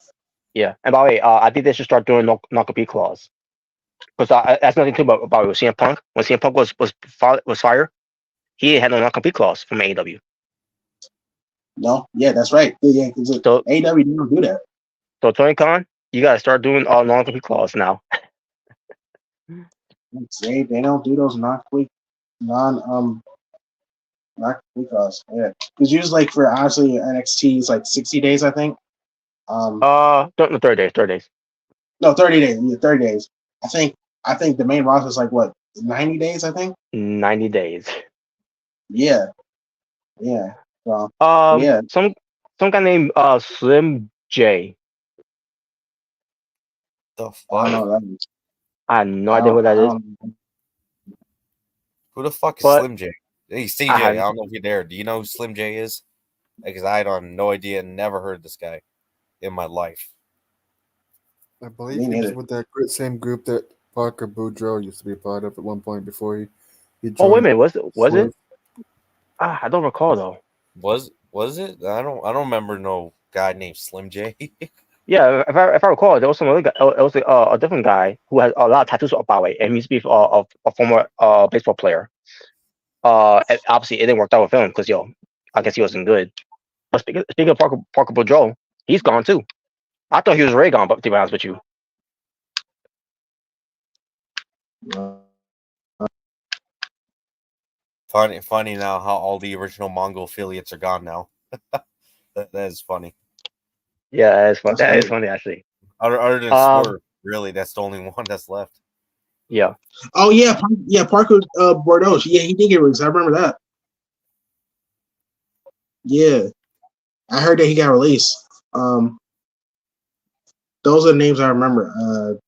Yeah, and by the way, I think they should start doing non compete clause because that's nothing too about it with CM Punk. When CM Punk was fired, he had no non compete clause from AEW. no, yeah, that's right. Yeah, because So AEW don't do that. so Tony Khan, you gotta start doing non compete clause now. They don't do those non not because yeah, because usually like for honestly NXT is like 60 days I think. No, 30 days, 30 days. No, 30 days. Yeah, 30 days. I think the main roster is like what 90 days. I think. 90 days. Yeah, yeah. So yeah, Some guy named Slim J. the I don't fuck. know that. I have no idea who I that is, don't, Who the fuck is but Slim J? Hey CJ, I I have don't know if you're there. Do you know who Slim J is? Because I don't no idea. Never heard this guy in my life. I believe Me he was neither. with that same group that Parker Boudreaux used to be a part of at one point before he Oh wait a joined minute, was it? Swerve. I don't recall though. Was it? I don't remember no guy named Slim J. Yeah, if I recall, there was some other guy. It was a different guy who had a lot of tattoos by the way, and he used to be a former baseball player. And obviously it didn't work out with him because I guess he wasn't good. But speaking of Parker Boudreaux, he's gone too. I thought he was already gone, but to be honest with you, Uh, Funny now how all the original Mongol affiliates are gone now. that is funny. yeah, that is fun. that's That is crazy. funny actually. Other than Um, Swerve, really, that's the only one that's left. yeah, Oh yeah, Parker Bordeaux. Yeah, he did get released. I remember that. Yeah, I heard that he got released. Those are the names I remember.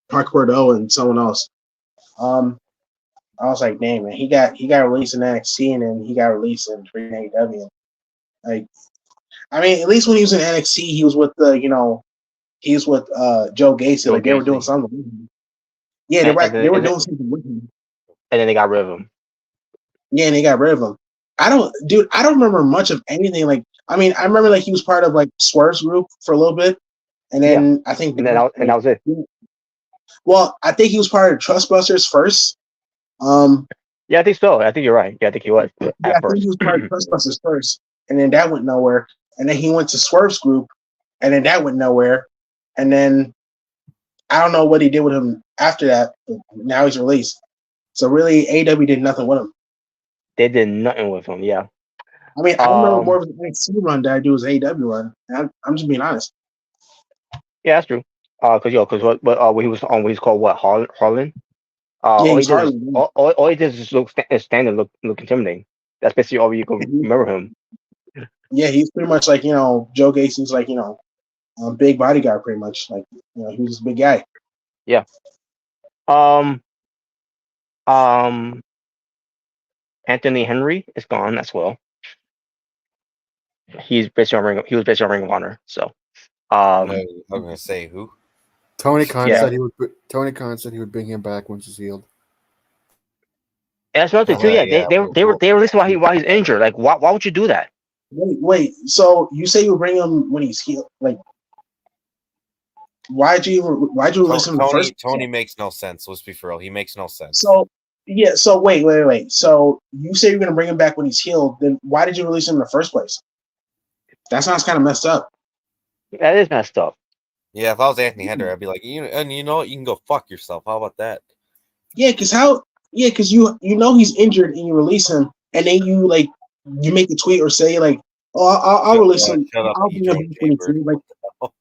Parker Bordeaux and someone else. I was like, damn man, he got released in NXT and then he got released in freaking AEW. Like, I mean, at least when he was in NXT, he was with he was with Joe Gacy. Joe Like they were doing Gacy, something with him. Yeah, and then they were doing something with him. and then they got rid of him. Yeah, and they got rid of him. I don't remember much of anything. Like, I mean, I remember like he was part of like Swerve's group for a little bit, and Yeah, then I think and that was it. well, I think he was part of Trustbusters first. Um, Yeah, I think so. I think you're right. Yeah, I think he was yeah, at I think he first. was part of Trustbusters first, and then that went nowhere. And then he went to Swerve's group, and then that went nowhere. And then I don't know what he did with him after that, but now he's released. So really, AW did nothing with him. They did nothing with him. Yeah. I mean, I remember more Um. of the NXT run that I do as AW run. And I'm just being honest. Yeah, that's true. Because what he was on, what he's called what Harlan. Yeah, All he he's did is hardly. all he did is just stand and look intimidating. That's basically all you can remember him. Yeah, he's pretty much like Joe Gacy's like big bodyguard pretty much like he was a big guy. Yeah. Um. Um. Anthony Henry is gone as well. He was based on Ring of Honor. So. No, Um. I'm gonna say who? Tony Khan Yeah. said he would bring him back once he's healed. And that's another thing too. Yeah. They Yeah, they they released why he's injured. Like why would you do that? Wait. So you say you bring him when he's healed? Like, why'd you release him in the first? Tony makes no sense. Let's be for real. He makes no sense. So yeah. So wait. So you say you're gonna bring him back when he's healed? Then why did you release him in the first place? That sounds kind of messed up. That is messed up. Yeah, if I was Anthony Hendry, I'd be like, you know what? You can go fuck yourself. How about that? Yeah, because you know he's injured and you release him, and then you make a tweet or say like, oh, I'll release him. Shut up, I'll bring him Adrian back when he's Jaybird. healed.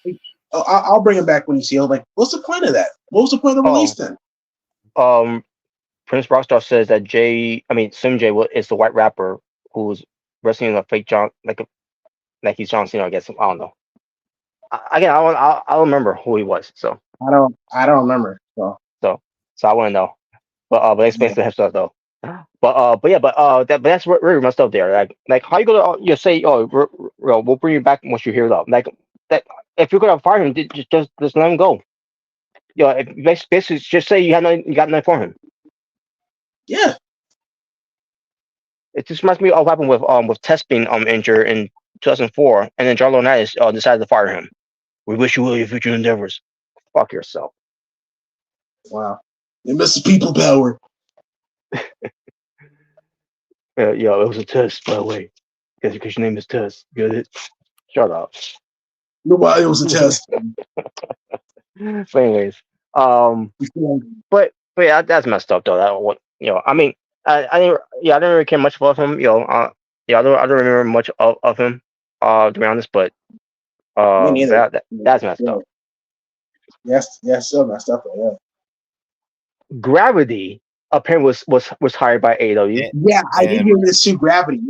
Like, I'll bring him back when he's healed. Like, what's the point of that? What was the point of the release then? Prince Rockstar says that Slim J is the white rapper who's wrestling a fake John, like he's John Cena. I guess I don't know. Again, I don't remember who he was. So I don't remember. So so I want to know. But explain to himself though. but that's really messed up there. Like how you gonna you say, oh, we'll bring you back once you heal up. Like that, if you're gonna fire him, just let him go. Basically just say you got nothing for him. Yeah, It just reminds me of what happened with Tess being injured in 2004, and then John Laurinaitis decided to fire him. We wish you well your future endeavors. Fuck yourself. wow. It misses people power. It was a test, by the way, because your name is Tess. Get it? Shut up. Nobody was a test. So, anyways, but yeah, that's messed up though. That what I mean, I didn't really care much about him. I don't remember much of him. To be honest, but Me neither. that's messed up. Yes, still messed up. Yeah. Gravity apparently was hired by AEW. Yeah, Yeah, I did and, hear this too. Gravity.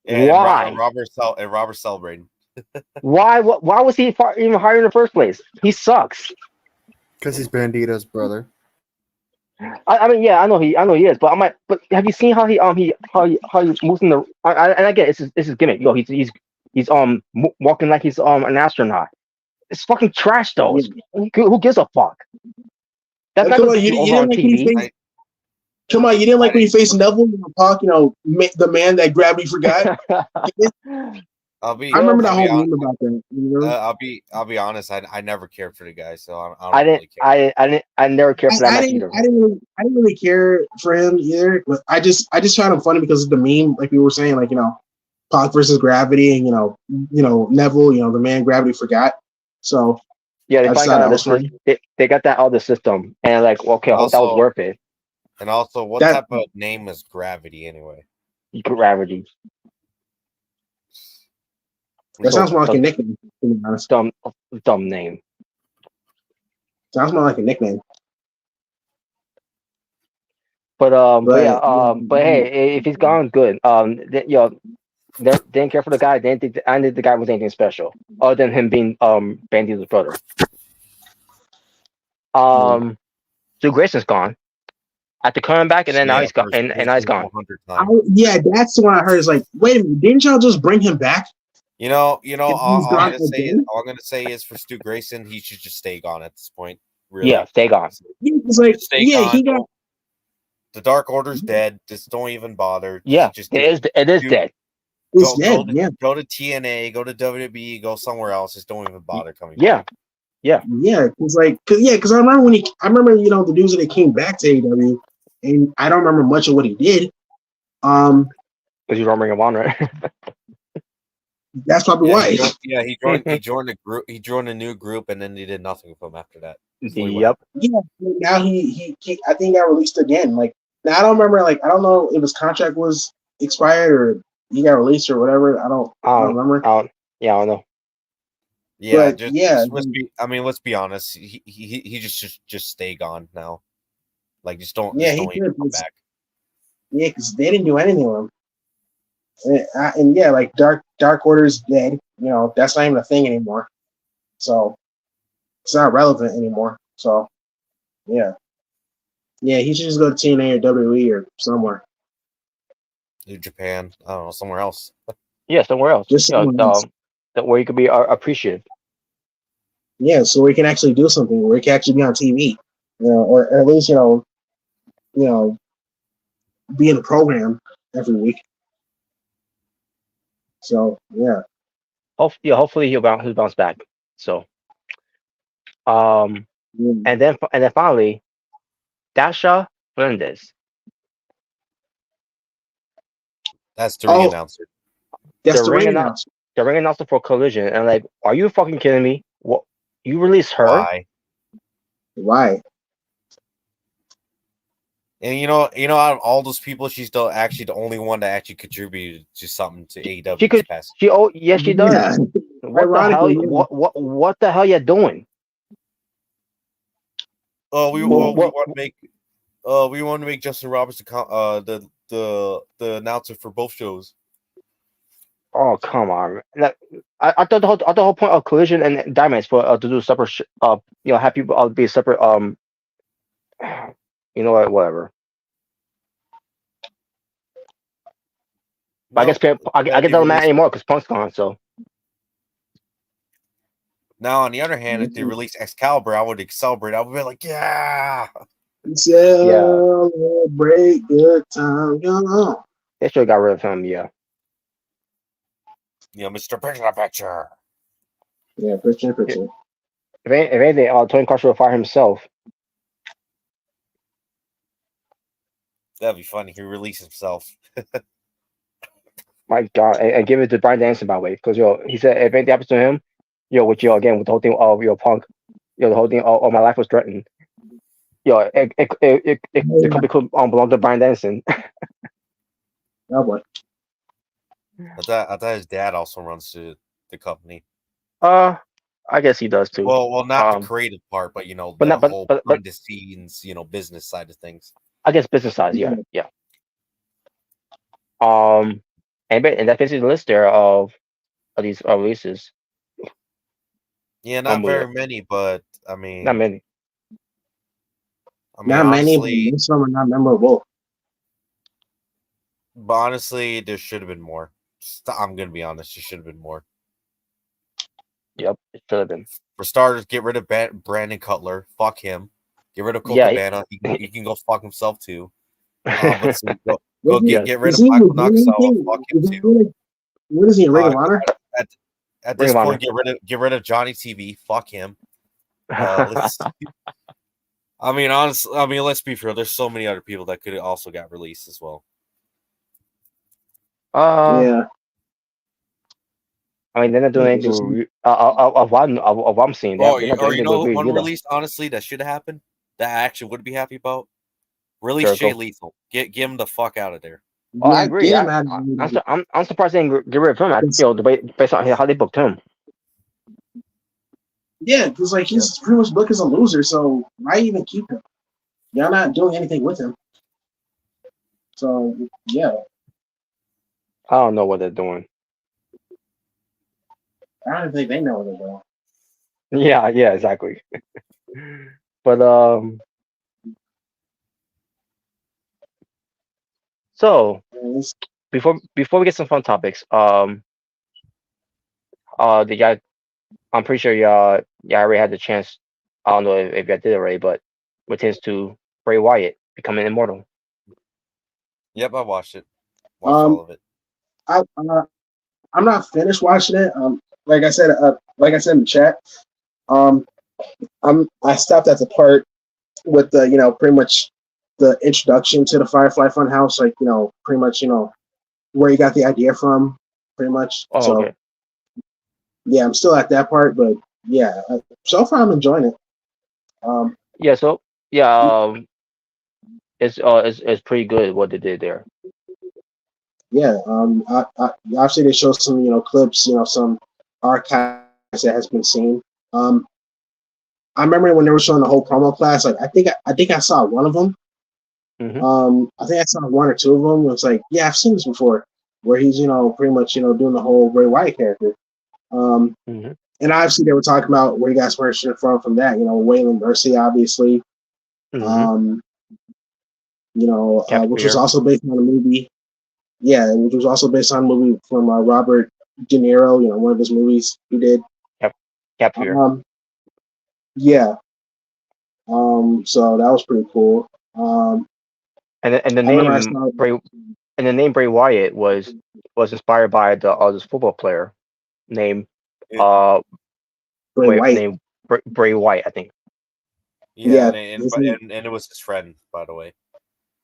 Yeah. Why? And Robert celebrating. Why was he even hired in the first place? He sucks. Because he's Bandito's brother. I mean, yeah, I know he is, but but have you seen how he moves in the? And I get it's his gimmick. He's walking like he's an astronaut. It's fucking trash though. Who gives a fuck? That's not Come gonna on, get you you over didn't on like when you TV. faced. Come on, you didn't like when you faced Neville and Pac. The man that Gravity forgot. I I remember that whole meme about that. I'll be honest. I never cared for the guy, so I don't really care. I never cared for that match either. I didn't really care for him either. But I just found him funny because of the meme, like we were saying, like Pac versus Gravity, and Neville, the man Gravity forgot. So Yeah, they finally got out of this. They got that out of the system, and like, okay, I hope that was worth it. And also, what type of name is Gravity anyway? Gravity. That sounds more like a nickname. To be honest. Dumb name. Sounds more like a nickname. But hey, if he's gone, good. They didn't care for the guy. They didn't think the guy was anything special, other than him being Bandito's brother. Stu Grayson's gone. After coming back, and then now he's gone. And now he's gone. Yeah, that's the one I heard. Is like, wait a minute, didn't y'all just bring him back? All I'm gonna say is for Stu Grayson, he should just stay gone at this point. Really. Yeah, stay gone. Yeah, it's like, he got the Dark Order's dead. Just don't even bother. Yeah, it is dead. It's dead. Yeah. Go to TNA, go to WWE, go somewhere else. Just don't even bother coming. Yeah. Yeah. Because I remember the dudes that came back to AEW, and I don't remember much of what he did. Because you don't bring him on, right? That's probably why. He joined a group. He joined a new group, and then he did nothing with them after that. Yep. Yeah. Now he I think got released again. Like now I don't remember. Like I don't know if his contract was expired or he got released or whatever. I don't remember. I don't know. Yeah, let's be honest. He just stay gone now. Like just don't even come back. Yeah, because they didn't do anything with him. And like Dark Order's dead. That's not even a thing anymore. So it's not relevant anymore. So yeah, he should just go to TNA or WWE or somewhere. New Japan, I don't know, somewhere else. Yeah, somewhere else. Just else. Where you could be appreciative. Yeah, so we can actually do something. Where we can actually be on TV, or at least be in the program every week. So yeah. Hopefully he'll bounce back. So, and then finally, Dasha Fernandez. That's the ring announcer. That's the ring announcer. The ring announcer for Collision, and like, are you fucking kidding me? What? You release her? Why? And out of all those people, she's actually the only one that actually contributed to something to AEW. She does. Yeah. What the hell you doing? We want to make Justin Roberts the announcer for both shows. Oh come on! I thought the whole point of Collision and Diamonds for to do separate have people be separate. You know what? Whatever. But I guess Nope. I guess it They doesn't matter released. anymore because Punk's gone. So Now, on the other hand, if they release Excalibur, I would celebrate. I would be like, yeah. yeah, Celebrate good time, they should have got rid of him. Yeah, Mr. Picture. Yeah, picture. if anything, Tony Khan should have fired himself. That'd be funny. He released himself. My God, and give it to Brian Danielson by the way, because he said if anything happens to him, with again with the whole thing of Punk, the whole thing of my life was threatened. The company could belong to Brian Danielson. Oh boy. I thought his dad also runs the company. I guess he does too. Well, not the creative part, but the whole behind the scenes, business side of things. I guess business side, yeah. And that fits in the list there of these releases. Yeah, not very many, but I mean, not many. Not honestly, many, but most of them are not memorable. But honestly, there should have been more. I'm gonna be honest, there should have been more. Yep, it should have been. For starters, get rid of Brandon Cutler. Fuck him. Get rid of Copeland. He can go fuck himself too. But get rid of Michael Nakazawa. Fuck him too. What is he, Ring of Honor? At this point, get rid of Johnny TV. Fuck him. Honestly, let's be fair. There's so many other people that could have also got released as well. Yeah. I mean, they're not doing anything of what I'm seeing. Or one release, honestly, that should have happened, that I actually would be happy about. Release Jay Lethal. Get him the fuck out of there. Oh, I agree. I'm surprised they didn't get rid of him. Based on how they booked him. Yeah, because he's pretty much booked as a loser, so why even keep him? Y'all not doing anything with him. So yeah. I don't know what they're doing. I don't think they know what they're doing. Yeah, exactly. But so before we get some fun topics, I'm pretty sure y'all already had the chance. I don't know if y'all did already, but pertains to Bray Wyatt becoming immortal. Yep, I watched it. All of it. I'm not finished watching it. Like I said in the chat, I stopped at the part with the pretty much the introduction to the Firefly Funhouse, pretty much where you got the idea from, pretty much. Oh, so okay. Yeah, I'm still at that part, but yeah, so far I'm enjoying it. It's pretty good what they did there. Yeah, obviously they show some clips, some archives that has been seen. I remember when they were showing the whole promo class. I think I saw one of them. Mm-hmm. I think I saw one or two of them. It was yeah, I've seen this before, where he's pretty much doing the whole Bray Wyatt character. Mm-hmm. And obviously they were talking about where you guys were from that. Waylon Mercy, obviously. Mm-hmm. Which was also based on a movie. Yeah, which was also based on a movie from Robert De Niro. One of his movies he did. Cap Fear. Yeah. So that was pretty cool. And the name Bray Wyatt was inspired by this football player named Bray Wyatt, I think. Yeah. And it was his friend, by the way.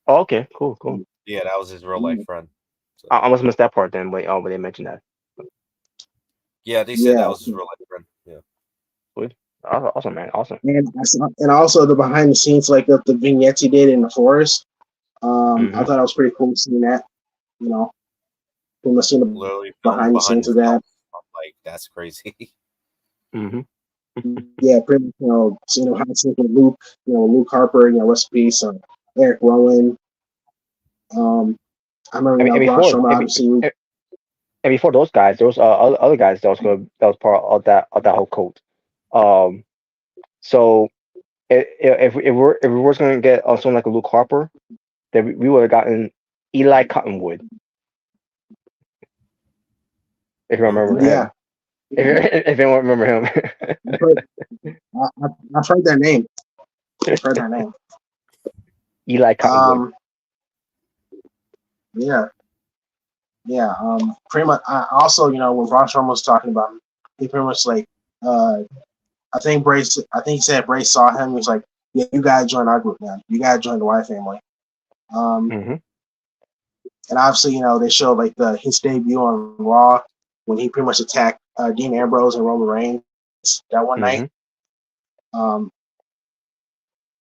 Oh, okay, cool. Yeah, that was his real life friend. So. I must have missed that part then. When they mentioned that. Yeah, they said that was his real life friend. Yeah. Good. Awesome, man. Awesome. And also the behind the scenes, of the vignettes he did in the forest. I thought it was pretty cool seeing that. Pretty much seeing the behind the scenes of that. That's crazy. Mm-hmm. Yeah, pretty much. Seeing how it's with Luke. Luke Harper. Rest in peace. Eric Rowan. I remember obviously. And before those guys, there was other guys that was part of that whole cult. So if we were going to get someone like a Luke Harper, then we would have gotten Eli Cottonwood. If you remember Yeah, him, if you don't remember him, I've heard that name. I've heard that name. Eli Cottonwood. Yeah, yeah. Pretty much. I also, when Braun Strowman was talking about him, he pretty much like, I think he said Bray saw him. He was like, "Yeah, you gotta join our group now. You gotta join the Wyatt family." Mm-hmm. And obviously, they showed like his debut on Raw when he pretty much attacked Dean Ambrose and Roman Reigns that one Mm-hmm. night.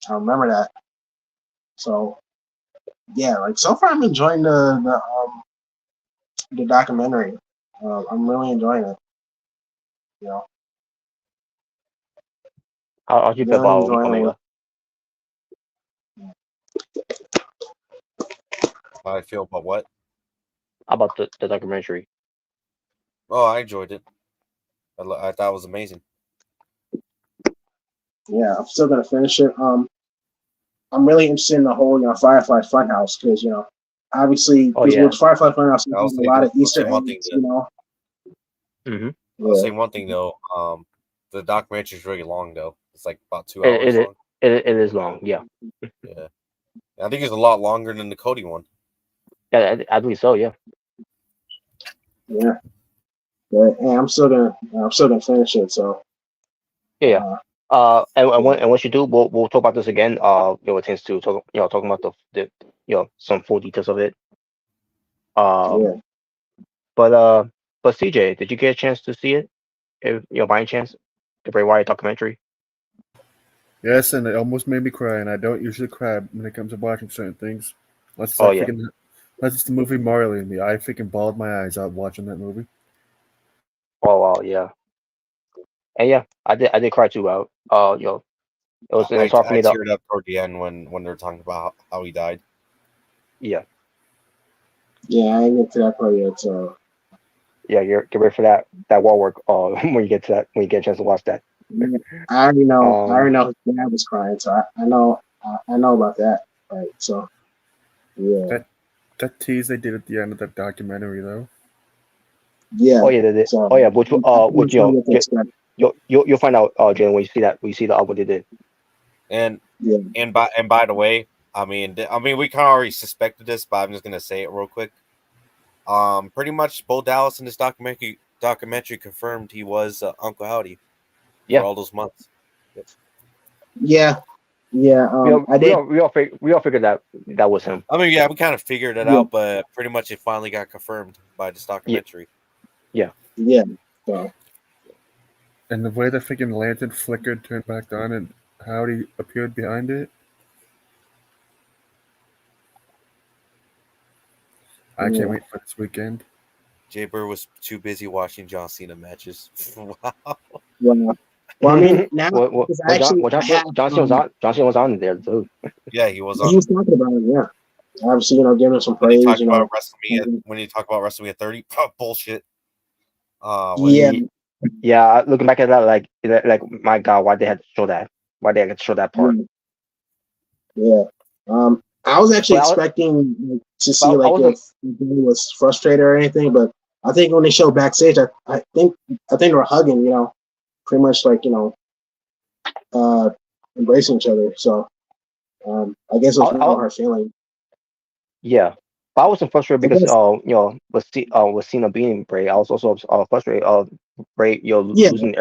I remember that. So yeah, like so far I'm enjoying the documentary. I'm really enjoying it. You know, How do you feel really about enjoying Omega? How I feel about what? About the documentary? Oh, I enjoyed it. I thought it was amazing. Yeah, I'm still gonna finish it. I'm really interested in the whole Firefly Funhouse because obviously Oh yeah. with Firefly Funhouse I'll there's a say lot of I'll Easter say one thing. eggs. Mm-hmm. I'll Yeah. say one thing though. The documentary is really long though. It's like about 2 It, hours it long. it is long. Yeah. Yeah, I think it's a lot longer than the Cody one. Yeah, I believe so. Yeah. Yeah. But I'm still gonna finish it. So Yeah. And once you do, we'll talk about this again. It tends to talk, talking about the some full details of it. Um, yeah. but CJ, did you get a chance to see it? If by any chance, the Bray Wyatt documentary? Yes, and it almost made me cry, and I don't usually cry when it comes to watching certain things. Oh yeah. Unless it's the movie Marley and me. I freaking bawled my eyes out watching that movie. Oh wow, yeah. And yeah, I did cry too. It was hard for I me to. teared up toward the end when they were talking about how he died. Yeah. Yeah, I ain't get to that part yet. So Yeah, get ready for that wall work. When you get to that, when you get a chance to watch that. yeah, I already know. I Um, already know his dad was crying. So I know. I know about that. Right. So yeah. That tease they did at the end of that documentary, though. Yeah. oh yeah, So oh yeah, which I'm which trying to get that started. you'll find out, Jalen, when you see the what they did. And Yeah. by the way, I mean we kind of already suspected this, but I'm just gonna say it real quick. Pretty much Bo Dallas in this documentary confirmed he was Uncle Howdy for Yeah, all those months. Yep. Yeah. Yeah. I did. we all figured that was him. I mean, yeah, we kind of figured it Yeah. out, but pretty much it finally got confirmed by this Yeah, documentary. yeah. Yeah. So And the way the freaking lantern flickered, turned back on, and Howdy appeared behind it. I yeah. can't wait for this weekend. Jay Burr was too busy watching John Cena matches. Wow. Well, I mean now because I actually Well, I have John Cena was on there too. Yeah, he was he on. was talking about it. Yeah. Obviously, giving him some When they praise. talked about WrestleMania 30, bullshit. What? Yeah. Yeah, looking back at that, like my God, why they had to show that? Why they had to show that part? Yeah. Yeah. I was actually But expecting to see I like wasn't. if he was frustrated or anything, but I think when they showed backstage, I think they were hugging, pretty much like uh, embracing each other. So I guess it was more her feeling. Yeah, but I wasn't frustrated I because guess, with Cena beating Bray, I was also frustrated. Bray, yeah, losing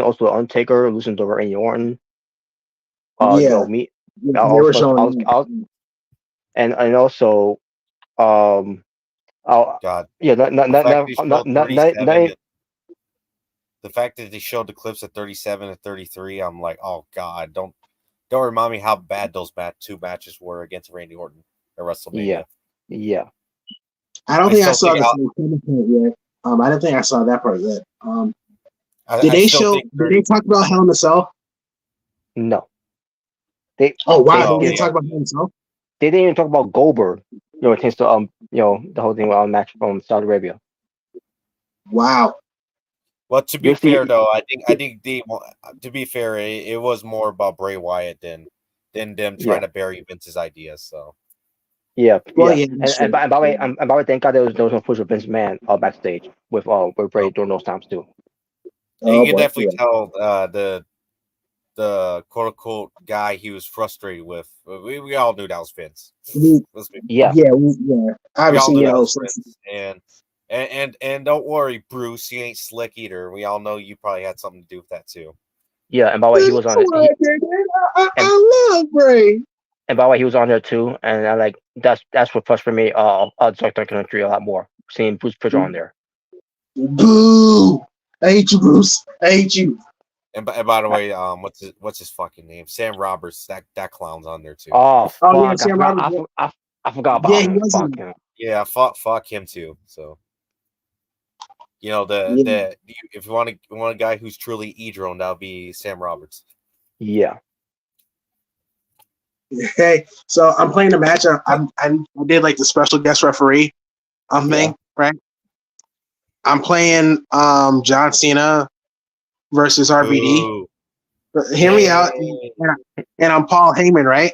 also Undertaker, losing to Randy Orton. yeah, Me, yeah, I they was were frust- showing. I was, and also I, God. yeah, The fact they showed 37, not the fact that they showed the clips at 37 and 33, I'm like, oh God, don't remind me how bad those two matches were against Randy Orton at WrestleMania. yeah. I don't I think I still saw think the Santana part yet. I don't think I saw that part yet. Did I they still show? think Did they talk about Hell in a Cell? No, they Oh they wow, they they, didn't talk about Hell in a Cell. they didn't even talk about Goldberg. It tends to the whole thing about match from Saudi Arabia. Wow. Well, to be You'll fair see. though, I think to be fair, it was more about Bray Wyatt than them trying Yeah, to bury Vince's ideas. So Yeah, Well, yeah. yeah, And by the way, and by the way, thank God there was no push with Vince McMahon backstage with Bray during those times too. And you oh can boy, definitely tell the quote unquote guy he was frustrated with. We all knew that was Vince. We, Let's be Yeah, yeah, yeah. We all Obviously, knew you that know, was Prince, and don't worry, Bruce, you ain't slick either. We all know you probably had something to do with that too. yeah. And by the way, he was on it. And I love Bray. and by the way, he was on there too. And I like that's what frustrated me. Dark Country a lot more. Seeing Bruce Pritchard on there. Boo! I hate you, Bruce. I hate you. And by the way, what's his fucking name? Sam Roberts. That clown's on there too. Oh Oh yeah, fuck! Sam Roberts. I forgot Yeah, about he him. Fuck wasn't. him. Yeah, fuck him too. So you know Yeah. if you want a guy who's truly e-drone, that'll be Sam Roberts. Yeah. Hey, so I'm playing a match. I did like the special guest referee thing, right? I'm playing John Cena versus RVD. Ooh. Hear me out. Yay. And I'm Paul Heyman, right?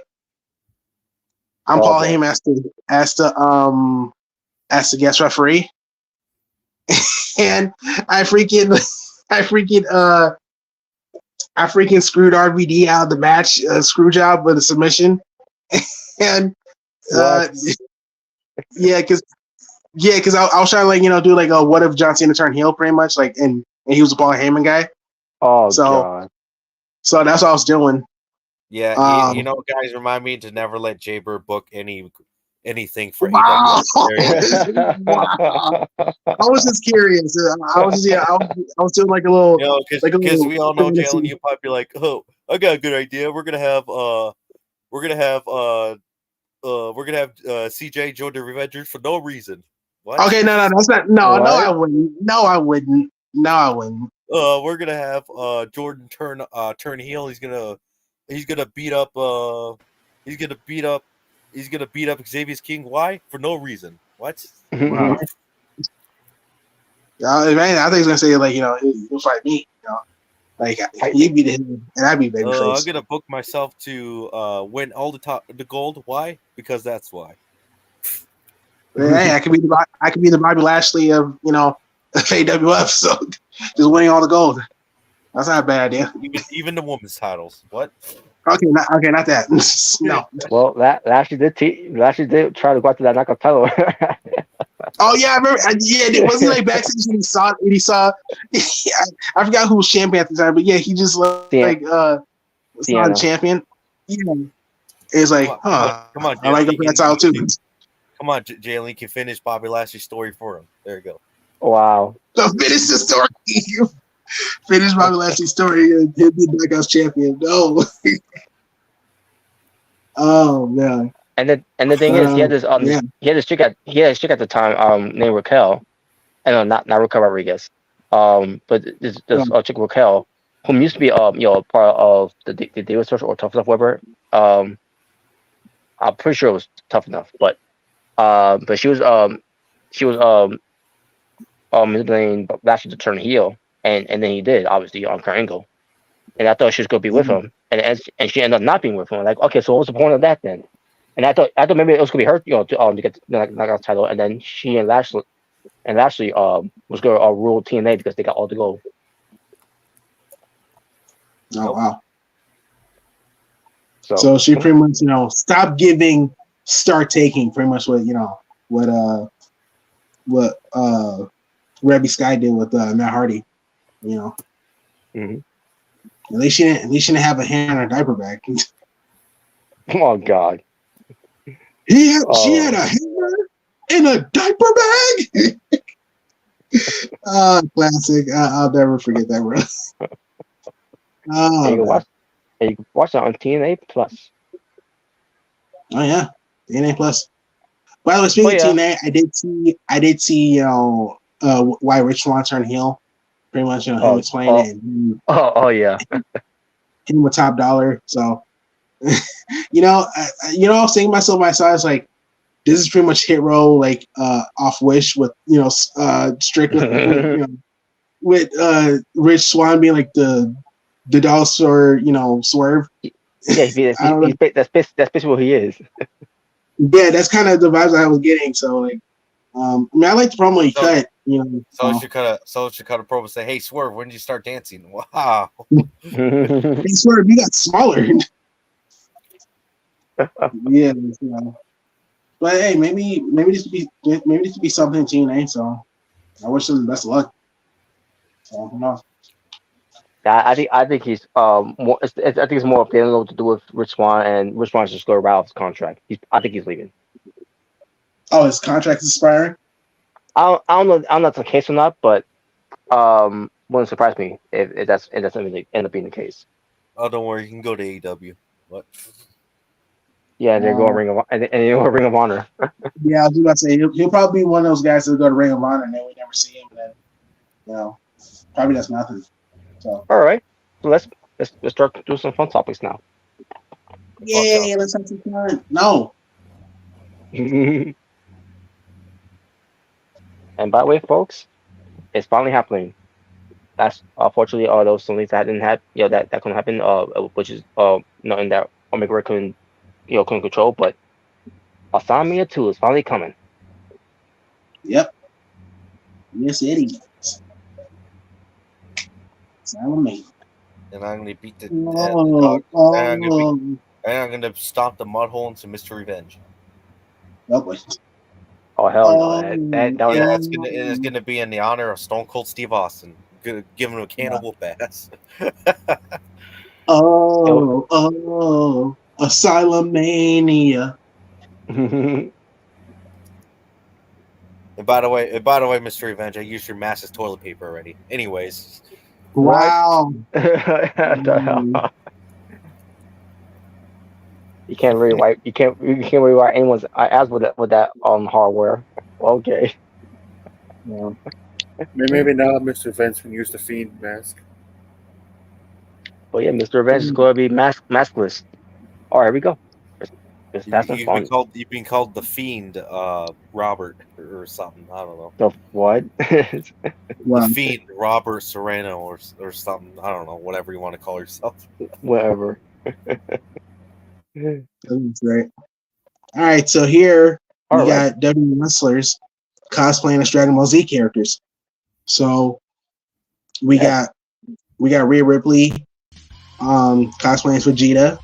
I'm Oh, Paul boy. Heyman as the guest referee. And I freaking screwed RVD out of the match, screw job with a submission. And yeah, because I was trying to do like a what if John Cena turned heel, pretty much, like, and he was a Paul Heyman guy. Oh So god. so that's what I was doing. Yeah, you know, guys, remind me to never let Jay Bird book anything for Wow. AEW. Wow. I was just curious. I was doing like a little, You know, because we all know Jalen, you probably be like, oh, I got a good idea. We're gonna have CJ join the Revengers for no reason. What? Okay, no, that's not. No, What? I wouldn't. No, I wouldn't. No, I wouldn't. We're gonna have Jordan turn heel. He's gonna beat up Xavier's King. Why? For no reason. What? Wow. Man, I think he's gonna say like he'll fight me. Like he'd be the heel and I'd be babyface. I'm gonna book myself to win all the gold. Why? Because that's why. Hey, I could be the Bobby Lashley of AWF. So just winning all the gold. That's not a bad idea. Even the women's titles. What? Okay, not that. No. Well, Lashley did try to go after that knockout title. Oh yeah, I remember. Yeah, wasn't he like backstage and he saw I forgot who was champion at the time, but yeah, he just saw the champion. Yeah, it's like, come on, I like him for that title too. Come on, Jalen can finish Bobby Lashley's story for him. There you go. Wow. So finish the story. Finish Bobby Lashley's story and he'll be Knockouts champion. No. Oh man. And the thing is, he had this chick at the time named Raquel, and not Raquel Rodriguez, but this chick Raquel, whom used to be part of the Davis Social or Tough Enough whatever. I'm pretty sure it was Tough Enough, but she was manipulating Lashley to turn heel, and then he did, obviously, on Kurt Angle, and I thought she was gonna be with him, and she ended up not being with him. Like, okay, so what was the point of that then? And I thought maybe it was gonna be her, to get the knockout title, and then she and Lashley was gonna rule TNA because they got all the gold. Oh wow! So she pretty much stopped giving, start taking. Pretty much what Rebby Sky did with Matt Hardy. Mm-hmm. At least she didn't have a hand in her diaper bag. Oh God. She had a hammer in a diaper bag. Classic. I'll never forget that, bro. And you can watch that on TNA Plus. Oh yeah, TNA Plus. By the way, speaking of TNA, I did see why Rich Swann turned heel. Pretty much, him explaining it. Yeah. Him with Top Dollar. So, I was thinking to myself, I was like, this is pretty much Hit Row, like off Wish with Strickland, with Rich Swann being like the dollar store, Swerve. Yeah, that's basically what he is. Yeah, that's kind of the vibes I was getting. So like, I mean, I like the promo he cut. So it should cut a promo and say, "Hey, Swerve, when did you start dancing?" Wow. Hey, Swerve, you got smaller. Yeah, but hey, maybe this could be something in TNA. So I wish him the best of luck. So who knows? I think he's more. I think it's more of anything to do with Rich Swann, and Rich Swann's just going to out his contract. I think he's leaving. Oh, his contract is expiring. I don't know. I don't know if that's the case or not, but wouldn't surprise me if that's end up being the case. Oh, don't worry, you can go to AEW. What? Yeah, they're going and they're going Ring of Honor. Yeah, I was about to say he'll probably be one of those guys that go to Ring of Honor and then we never see him. And then probably does nothing. So all right, so let's start doing some fun topics now. yay, let's have some fun. No. And by the way, folks, it's finally happening. That's unfortunately all those things that didn't happen. That couldn't happen. Which is nothing that Omega Red couldn't control. But WrestleMania 2 is finally coming. Yep. Yes, it is. Salamander. And I'm gonna beat the dog. and I'm gonna stomp the mud hole into Mr. Revenge. Oh hell no! Yeah, it's gonna be in the honor of Stone Cold Steve Austin. Gonna give him a can of whoop ass. Asylumania. And by the way, Mr. Revenge, I used your mass as toilet paper already. Anyways. Wow. You can't really wipe. You can't really wipe anyone's ass with that hardware. Okay. Yeah. Maybe now Mr. Vince can use the Fiend mask. Well, yeah, Mr. Revenge is going to be maskless. All right, here we go. You've been called the Fiend, Robert or something. I don't know. The what? The Fiend, Robert Serrano or something. I don't know. Whatever you want to call yourself. Whatever. That's great. All right, so here we got WWE wrestlers cosplaying as Dragon Ball Z characters. So we got Rhea Ripley cosplaying as Vegeta.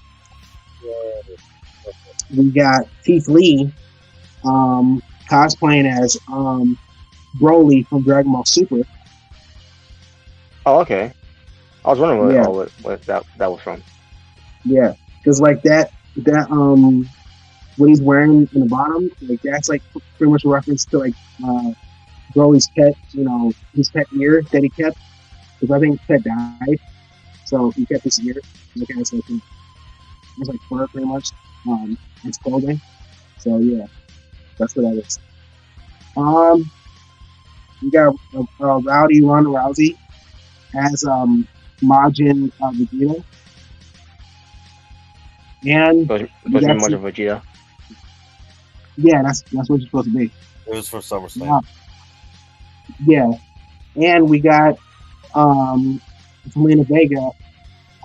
We got Keith Lee cosplaying as Broly from Dragon Ball Super. Oh, okay. I was wondering what that was from. Yeah, because like that what he's wearing in the bottom, like that's like pretty much a reference to like Broly's pet, his pet ear that he kept. Because I think his pet died, so he kept his ear. It's like fur pretty much. It's clothing. So yeah, that's what that is. We got Rowdy Ronda Rousey as Majin Vegeta. And much of Vegeta. Yeah, that's what you're supposed to be. It was for SummerSlam. Yeah, and we got Zelina Vega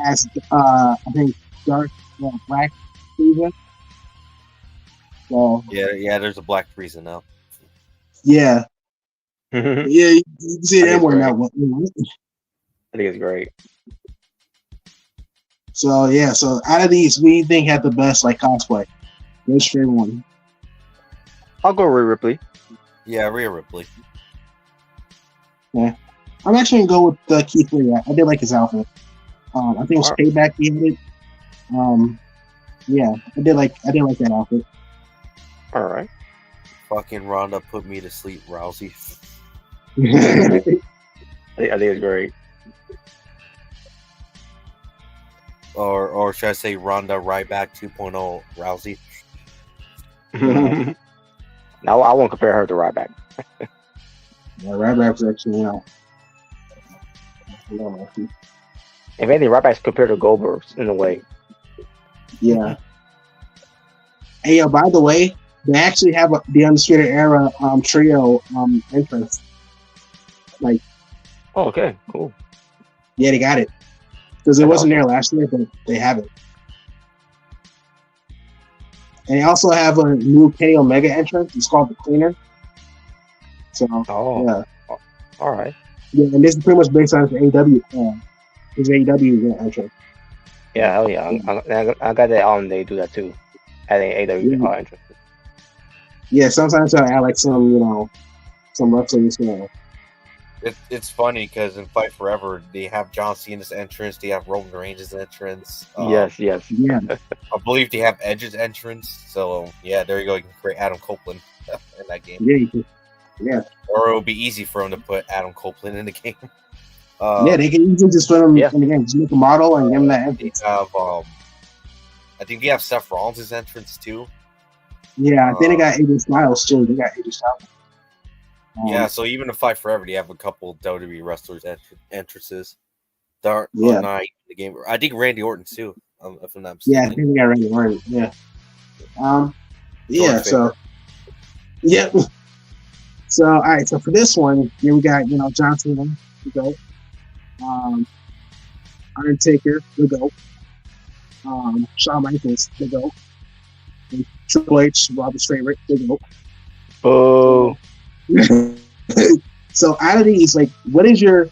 as I think Dark Black Frieza. So yeah, there's a Black Frieza now. Yeah, yeah, you can see them wearing that one. I think it's great. So yeah, so out of these, we think had the best like cosplay. Which favorite one? I'll go Rhea Ripley. Yeah, Rhea Ripley. Yeah, I'm actually gonna go with Keith Lee. I did like his outfit. I think it was Payback he had it. Yeah, I did like that outfit. All right. Fucking Ronda put me to sleep, Rousey. I think it's great. Or should I say Ronda Ryback 2.0 Rousey? Now I won't compare her to Ryback. Yeah, Ryback's actually, If anything, Ryback's compared to Goldberg in a way. Yeah. Hey, by the way, they actually have the Undisputed Era trio entrance. Like. Oh, okay, cool. Yeah, they got it. Because it wasn't there last year, but they have it. And they also have a new Kenny Omega entrance. It's called the Cleaner. So Oh, yeah, all right. yeah, and this is pretty much based on his AEW, his AEW entrance. Yeah, hell yeah. I got that on. They do that too. Adding AW Yeah, entrance. yeah. Sometimes I add like some some wrestlers. It's funny because in Fight Forever they have John Cena's entrance, they have Roman Reigns' entrance. Yes, yes. Yeah, I believe they have Edge's entrance. So yeah, there you go. You can create Adam Copeland in that game, yeah. or it'll be easy for him to put Adam Copeland in the game. Yeah, they can easily just put him Yeah. in the game, just make a model and give him that They entrance. have I think they have Seth Rollins' entrance too. Yeah, I think they got AJ Styles too. They got AJ Styles. Yeah, so even in Fight Forever, they have a couple WWE wrestlers entrances. That are Yeah. not in the game. I think Randy Orton too, if I'm not Yeah, I mistaken. think they got Randy Orton. Yeah. Yeah. George So. Yeah. So all right. So for this one, here we got John Cena. We go. Undertaker. We go. Shawn Michaels. We go. And Triple H, Robert's favorite. We go. Oh, So out of these, like, what is your?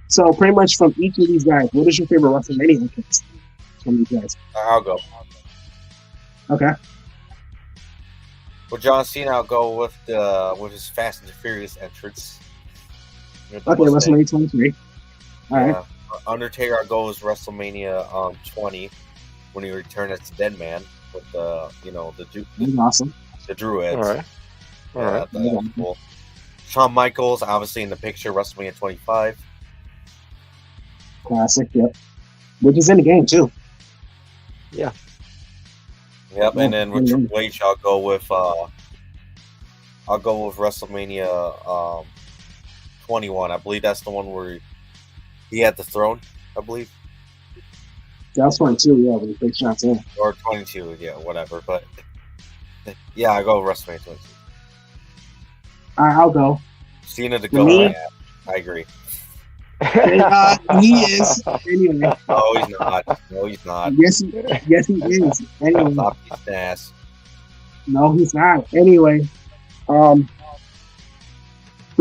So pretty much from each of these guys, what is your favorite WrestleMania entrance from these guys? I'll go. Okay. Well, John Cena, I'll go with his Fast and the Furious entrance. Okay, WrestleMania 23. All right. Undertaker, I'll go with WrestleMania 20 when he returned as the Dead Man with the That's awesome. the Druids. all right. All Yeah, right. that was cool. Shawn Michaels, obviously in the picture, WrestleMania 25. Classic. Yep. Which is in the game too. Yep, Yeah, and then with yeah. Triple H, I'll go with WrestleMania 21. I believe that's the one where he had the throne. I believe, That was 22. Yeah, when he faced John Cena. or 22. Yeah, whatever. But yeah, I go with WrestleMania 22. All right, I'll go. Cena to For go. me- Yeah, I agree. He is. Anyway, No, he's not. No, he's not. yes, he is. Anyway, Stop his ass. no, he's not. Anyway, for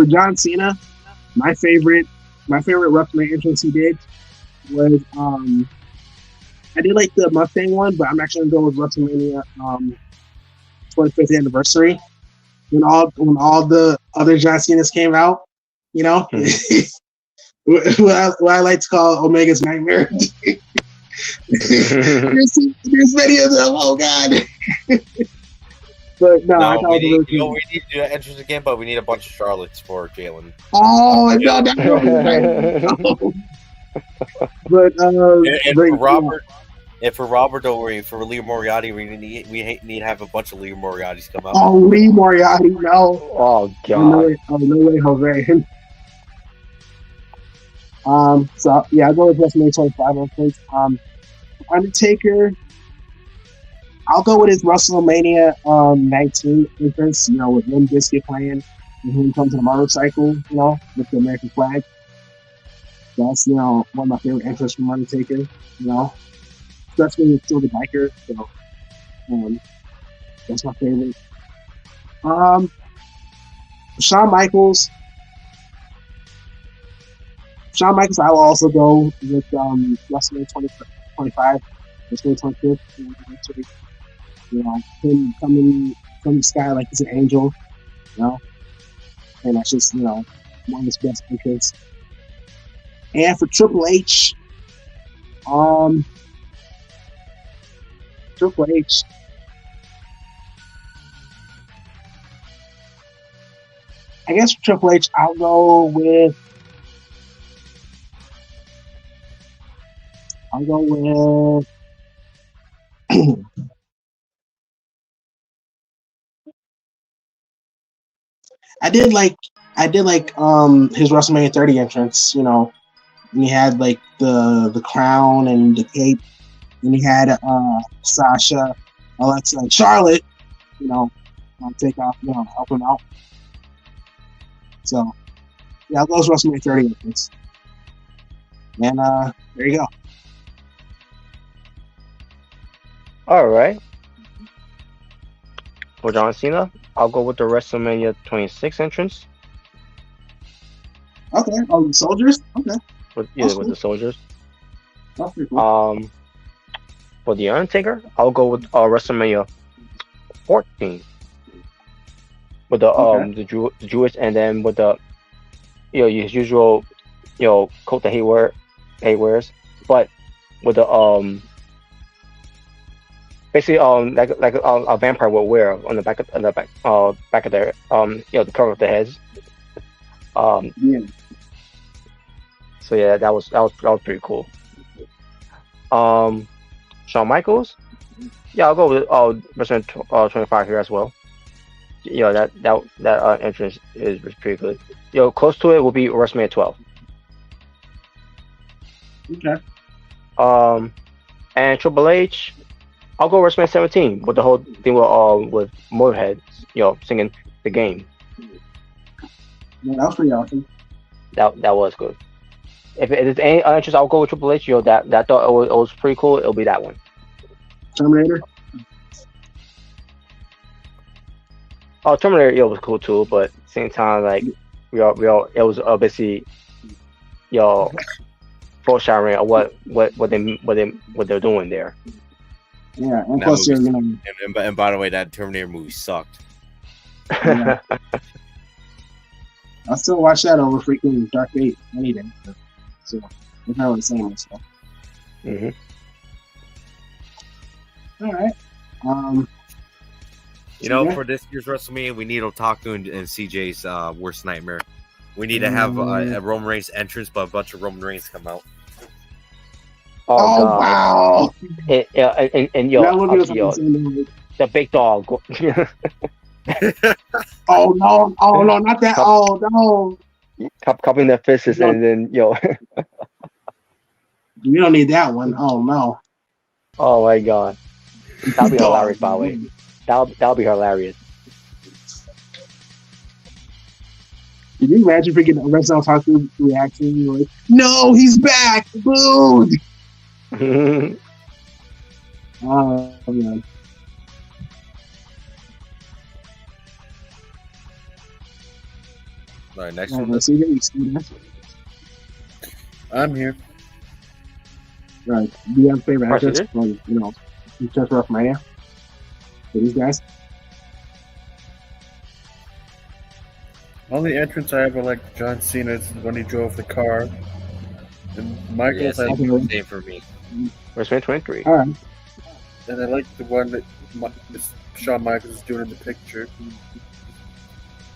John Cena, my favorite WrestleMania entrance he did was I did like the Mustang one, but I'm actually gonna go with WrestleMania 25th anniversary when all the other John Cena's came out. What I like to call Omega's Nightmare. there's many of them. Oh God. But no, I No, thought we it need, was we need to do that entrance again, but we need a bunch of Charlottes for Jalen. Oh no, that's no. But And but, for Robert, for Robert, don't worry. For Lee Moriarty, we need to have a bunch of Lee Moriartys come out. oh, Lee Moriarty, no. Oh No God. way, Jose. So yeah, I'll go with WrestleMania 25 on place. Undertaker, I'll go with his WrestleMania 19 entrance, with Limp Bizkit playing and him comes on a motorcycle, with the American flag. That's, one of my favorite entrances from Undertaker, especially with still the biker. So that's my favorite. Shawn Michaels, I will also go with WrestleMania 25, WrestleMania 25th. Him coming from the sky like he's an angel, and that's just one of his best entrants. And for Triple H, I guess for Triple H, I'll go with. I did like his WrestleMania 30 entrance, and he had like the crown and the cape, and he had Sasha, Alexa, and Charlotte, take off, help him out. So yeah, I'll go with WrestleMania 30 entrance. And there you go. All right. For John Cena, I'll go with the WrestleMania 26 entrance Okay. Oh, the soldiers. Okay. with That's with cool. the soldiers. That's pretty cool. For the Undertaker, I'll go with WrestleMania 14 with the Okay. the Jewish, and then with the his usual coat that he wears, but with the basically like a vampire would wear on the back of their the cover of the heads. Yeah. So yeah, that was pretty cool. Um, Shawn Michaels, yeah, I'll go with WrestleMania 25 here as well. That entrance is pretty good. Close to it will be WrestleMania 12. Okay. And Triple H, I'll go WrestleMania 17 with the whole thing with Motorhead, singing the game. Yeah, that was pretty awesome. That was good. If there's any other interest, I'll go with Triple H. That thought it was pretty cool. It'll be that one. Terminator. Oh, Terminator, was cool too, but at the same time, like it was basically, foreshadowing of what they're doing there. Yeah, and That plus movie you're sucked. And by the way, that Terminator movie sucked. Yeah. I still watch that over freaking Dark Fate any day. So it's not the same and stuff. hmm All right. For this year's WrestleMania, we need Otaku and CJ's worst nightmare. We need to have a Roman Reigns entrance, but a bunch of Roman Reigns come out. Oh, God. Wow! And That would be obviously, the big dog. Oh no! Oh no! Not that! Oh no! Cupping their fists, and then We don't need that one. Oh no! oh my God, that'll be Dog. hilarious. By the way, that'll be hilarious. Can you imagine freaking Resident Otaku reaction? Like, no, he's back! Booed! Oh man. All right, next All right, one. let's see here. You see that? I'm here. Right. Do you have a favorite Of course actress you from, just WrestleMania? For these guys? Only entrance I ever liked John Cena's when he drove the car. And Michael's, Yeah, I, same for me. WrestleMania 23. All right. and I like the one that Shawn Michaels is doing in the picture.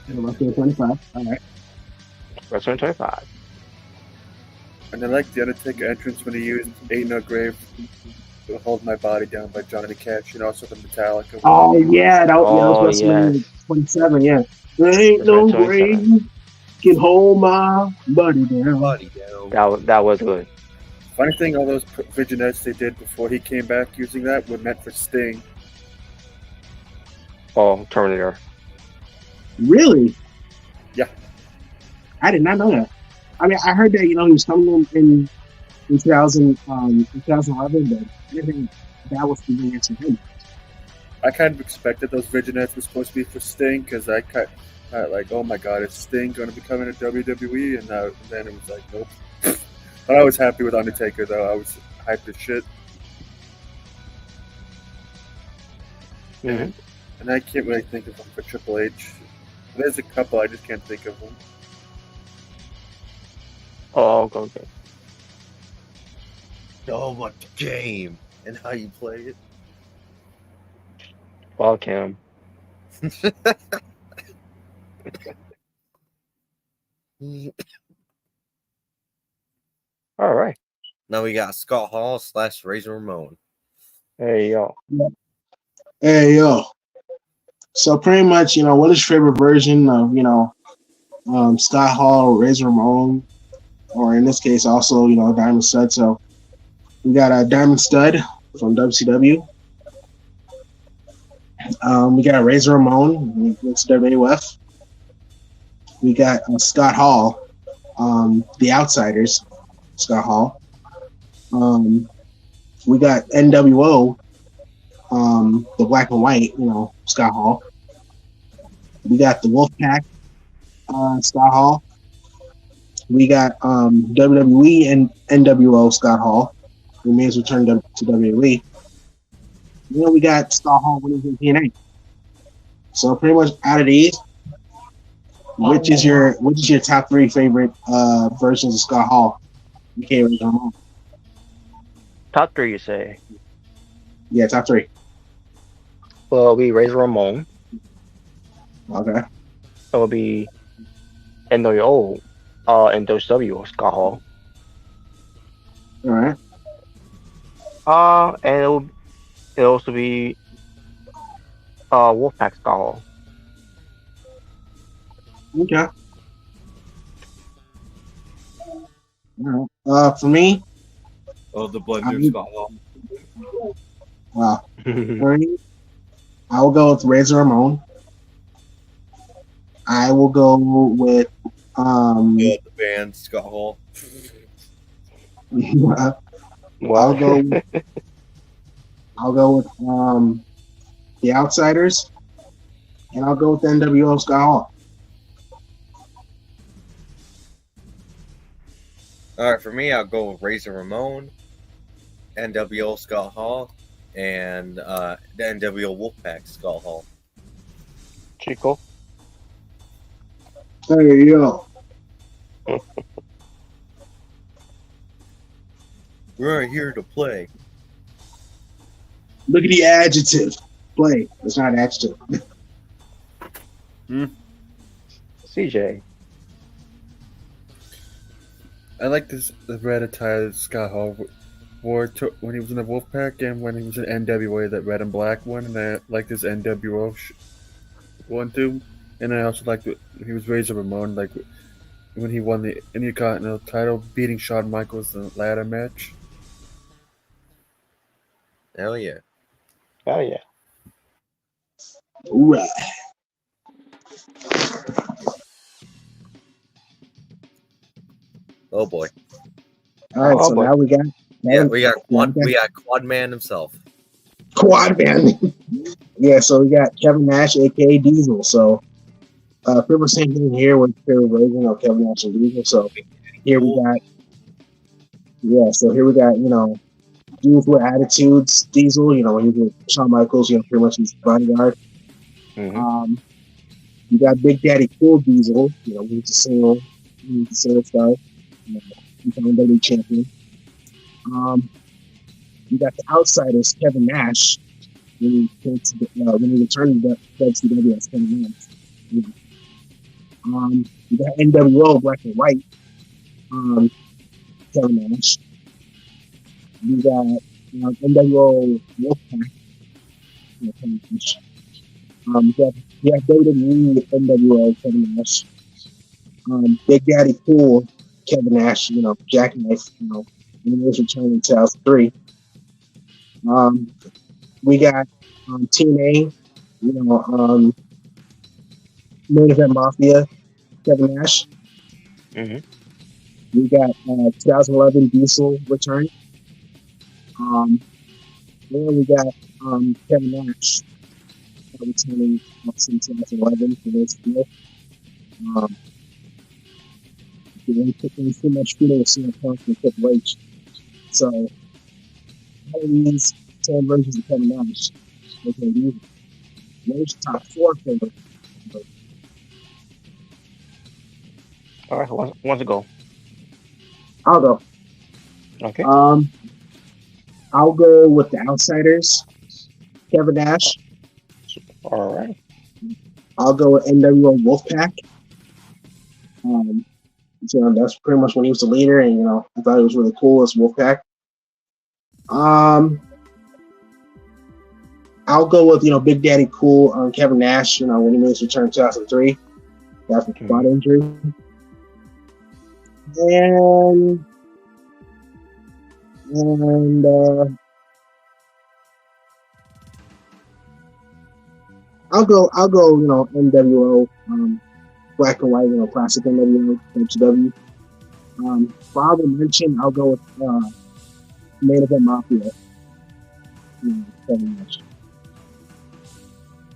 WrestleMania 25. All right. WrestleMania 25. And I like the Undertaker entrance when he used Ain't No Grave to Hold My Body Down by Johnny Cash, also the Metallica one. Oh, yeah. That was Oh, WrestleMania yes. 27. Yeah. There ain't no WrestleMania 27. grave can hold my buddy down. That was good. Funny thing, all those vignettes they did before he came back using that were meant for Sting. Oh, Terminator. Really? Yeah. I did not know that. I mean, I heard that, he was coming in 2011, but I didn't think that was the beginning to him. I kind of expected those vignettes were supposed to be for Sting because I like, oh my god, is Sting going to be coming to WWE? And then it was like, nope. But I was happy with Undertaker, though. I was hyped as shit. Mm-hmm. And I can't really think of them for Triple H. There's a couple, I just can't think of them. Oh, okay. Oh, what the game and how you play it. Fuck him. All right. Now we got Scott Hall / Razor Ramon. There you go. Hey, yo. So pretty much, what is your favorite version of, Scott Hall, Razor Ramon, or in this case also, Diamond Stud. So we got a Diamond Stud from WCW. We got Razor Ramon, it's WWF. We got Scott Hall, The Outsiders, Scott Hall. We got NWO, the Black and White, Scott Hall. We got the Wolfpack, Scott Hall. We got WWE and NWO Scott Hall, who may has returned to WWE. Then we got Scott Hall winning in TNA. So pretty much out of these, which is your top three favorite versions of Scott Hall? You can't really come on. Top three, you say? Yeah, top three. Well, we Razor Ramon. Okay. It will be NWO, and WCW Scott Hall. All right. And it'll also be Wolfpack Scott Hall. Okay. All right. For me, Oh, the Blood Dude Scott Hall. Wow. For me, I will go with Razor Ramon. I will go with Yeah, the band Scott Hall. I'll go with the Outsiders, and I'll go with NWO Scott Hall. All right, for me, I'll go with Razor Ramon, NWO Scott Hall, and the NWO Wolfpack Scott Hall. Chico. There you go. We're here to play. Look at the adjective. Play. It's not adjective. CJ. I like the red attire that Scott Hall wore when he was in the Wolfpack and when he was in NWA, that red and black one. And I like this NWO one too. And I also liked he was Razor Ramon, like when he won the Intercontinental title, beating Shawn Michaels in the ladder match. Hell yeah. Oh yeah. All right. Oh boy. All right. Oh, So boy. now we got. We got Quad Man himself. Quad Man. Yeah. So we got Kevin Nash, aka Diesel. So pretty much same thing here with Perry Raven or Kevin Nash and Diesel. So here we got. Yeah. So here we got dudes with attitudes. Diesel. When he was with Shawn Michaels, pretty much his bodyguard. Mm-hmm. You got Big Daddy Cool Diesel. He's a single star. He's an WWE champion. You got the Outsiders, Kevin Nash, when he returned to WCW as Kevin Nash. You got NWO, Black and White, Kevin Nash. You got NWO Wolfpack, Kevin Nash. You have WWE with NWO, Kevin Nash. Big Daddy Cool, Kevin Nash, Jackknife, when he was returning in 2003. We got TNA, Main Event Mafia, Kevin Nash. Mm-hmm. We got 2011 Diesel return. Then we got Kevin Nash returning in 2011 for this deal. There's too much feeling with CM Punk and Triple H. So, all of these 10 versions of Kevin Nash, they can be those top 4 favorite. All right. Who wants to go? I'll go. Okay. I'll go with the Outsiders, Kevin Nash. All right. I'll go with NWO Wolfpack. So that's pretty much when he was the leader, and I thought it was really cool as Wolfpack. I'll go with Big Daddy Cool, Kevin Nash. When he made his return in 2003, after quad injury, and I'll go. NWO. Black and White, classic NWO, WCW. For honorable mention, I'll go with Main Event Mafia. Kevin Nash.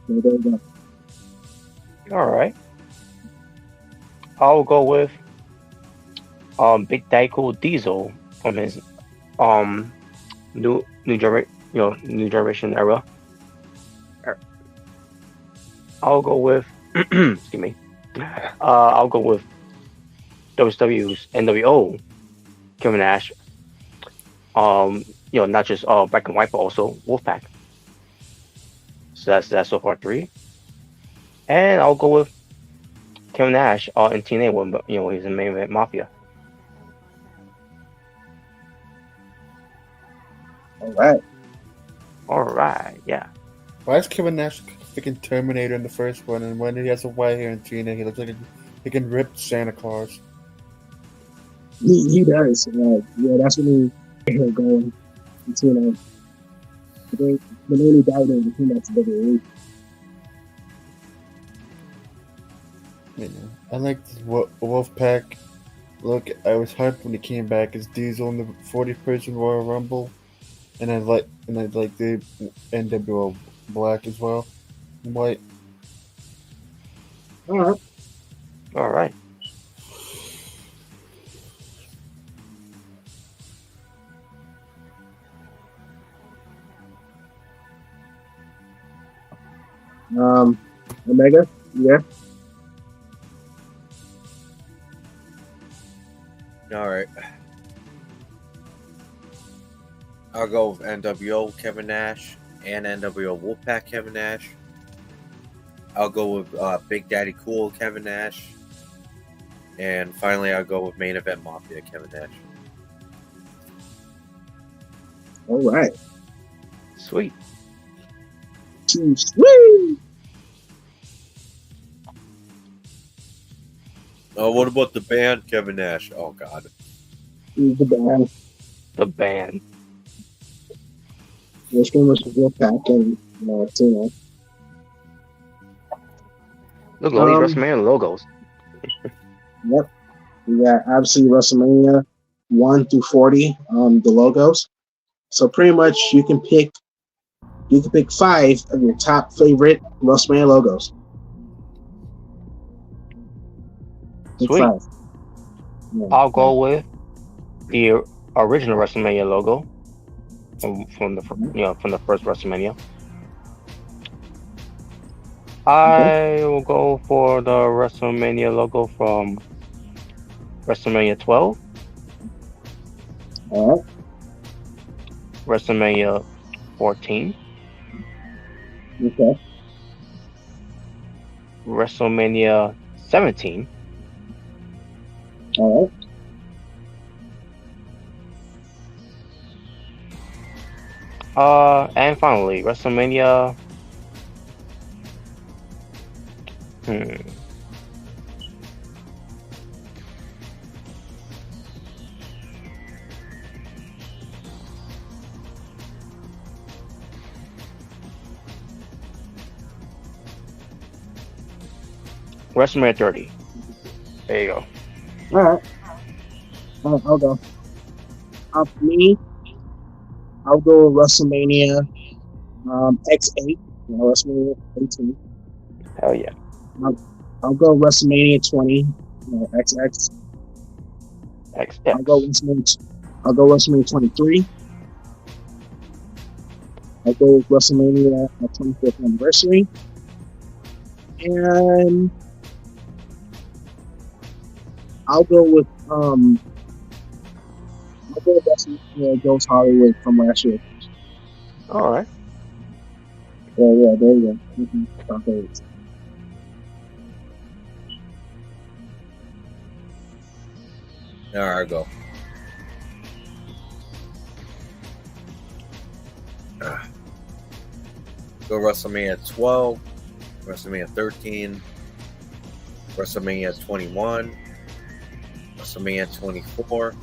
So there you go. All right. I'll go with Big Dyko Diesel from his um new generation era. Er, I'll go with excuse me. I'll go with WW's NWO Kevin Nash. Not just black and white, but also Wolfpack. So that's so far three. And I'll go with Kevin Nash in TNA when he's in main event Mafia. All right. All right, yeah. Why is Kevin Nash freaking Terminator in the first one, and when he has a white hair in Tina, he looks like he can rip Santa Claus. He does. Yeah, that's when he going. You know, the name he died in between that WWE. You know, I like the Wolfpack look. I was hyped when he came back as Diesel in the 40-person Royal Rumble, and I like the NWO black as well, white. All right. All right. Omega, yeah. All right. I'll go with NWO Kevin Nash and NWO Wolfpack Kevin Nash. I'll go with Big Daddy Cool Kevin Nash. And finally, I'll go with Main Event Mafia Kevin Nash. All right. Sweet. Too sweet. Oh, what about the band Kevin Nash? Oh God. He's the band. The band. This one was Wolfpack and Tina. Look, all these WrestleMania logos. Yep. We got obviously WrestleMania 1 through 40, the logos. So pretty much you can pick 5 of your top favorite WrestleMania logos. Pick Sweet. 5. Yeah. I'll go with the original WrestleMania logo from the first WrestleMania. I will go for the WrestleMania logo from WrestleMania 12, All right. WrestleMania 14, Okay. WrestleMania 17, All right. and finally WrestleMania. WrestleMania 30. There you go. All right. I'll go. For me, I'll go with WrestleMania X8, WrestleMania 18. Hell yeah. I'll go WrestleMania 20, XX. XX. I'll go WrestleMania 23. I'll go with WrestleMania 25th anniversary. And I'll go with WrestleMania Ghost Hollywood from last year. All right. Yeah, there you go. Okay. There I go. Go WrestleMania 12, WrestleMania 13, WrestleMania 21, WrestleMania 24,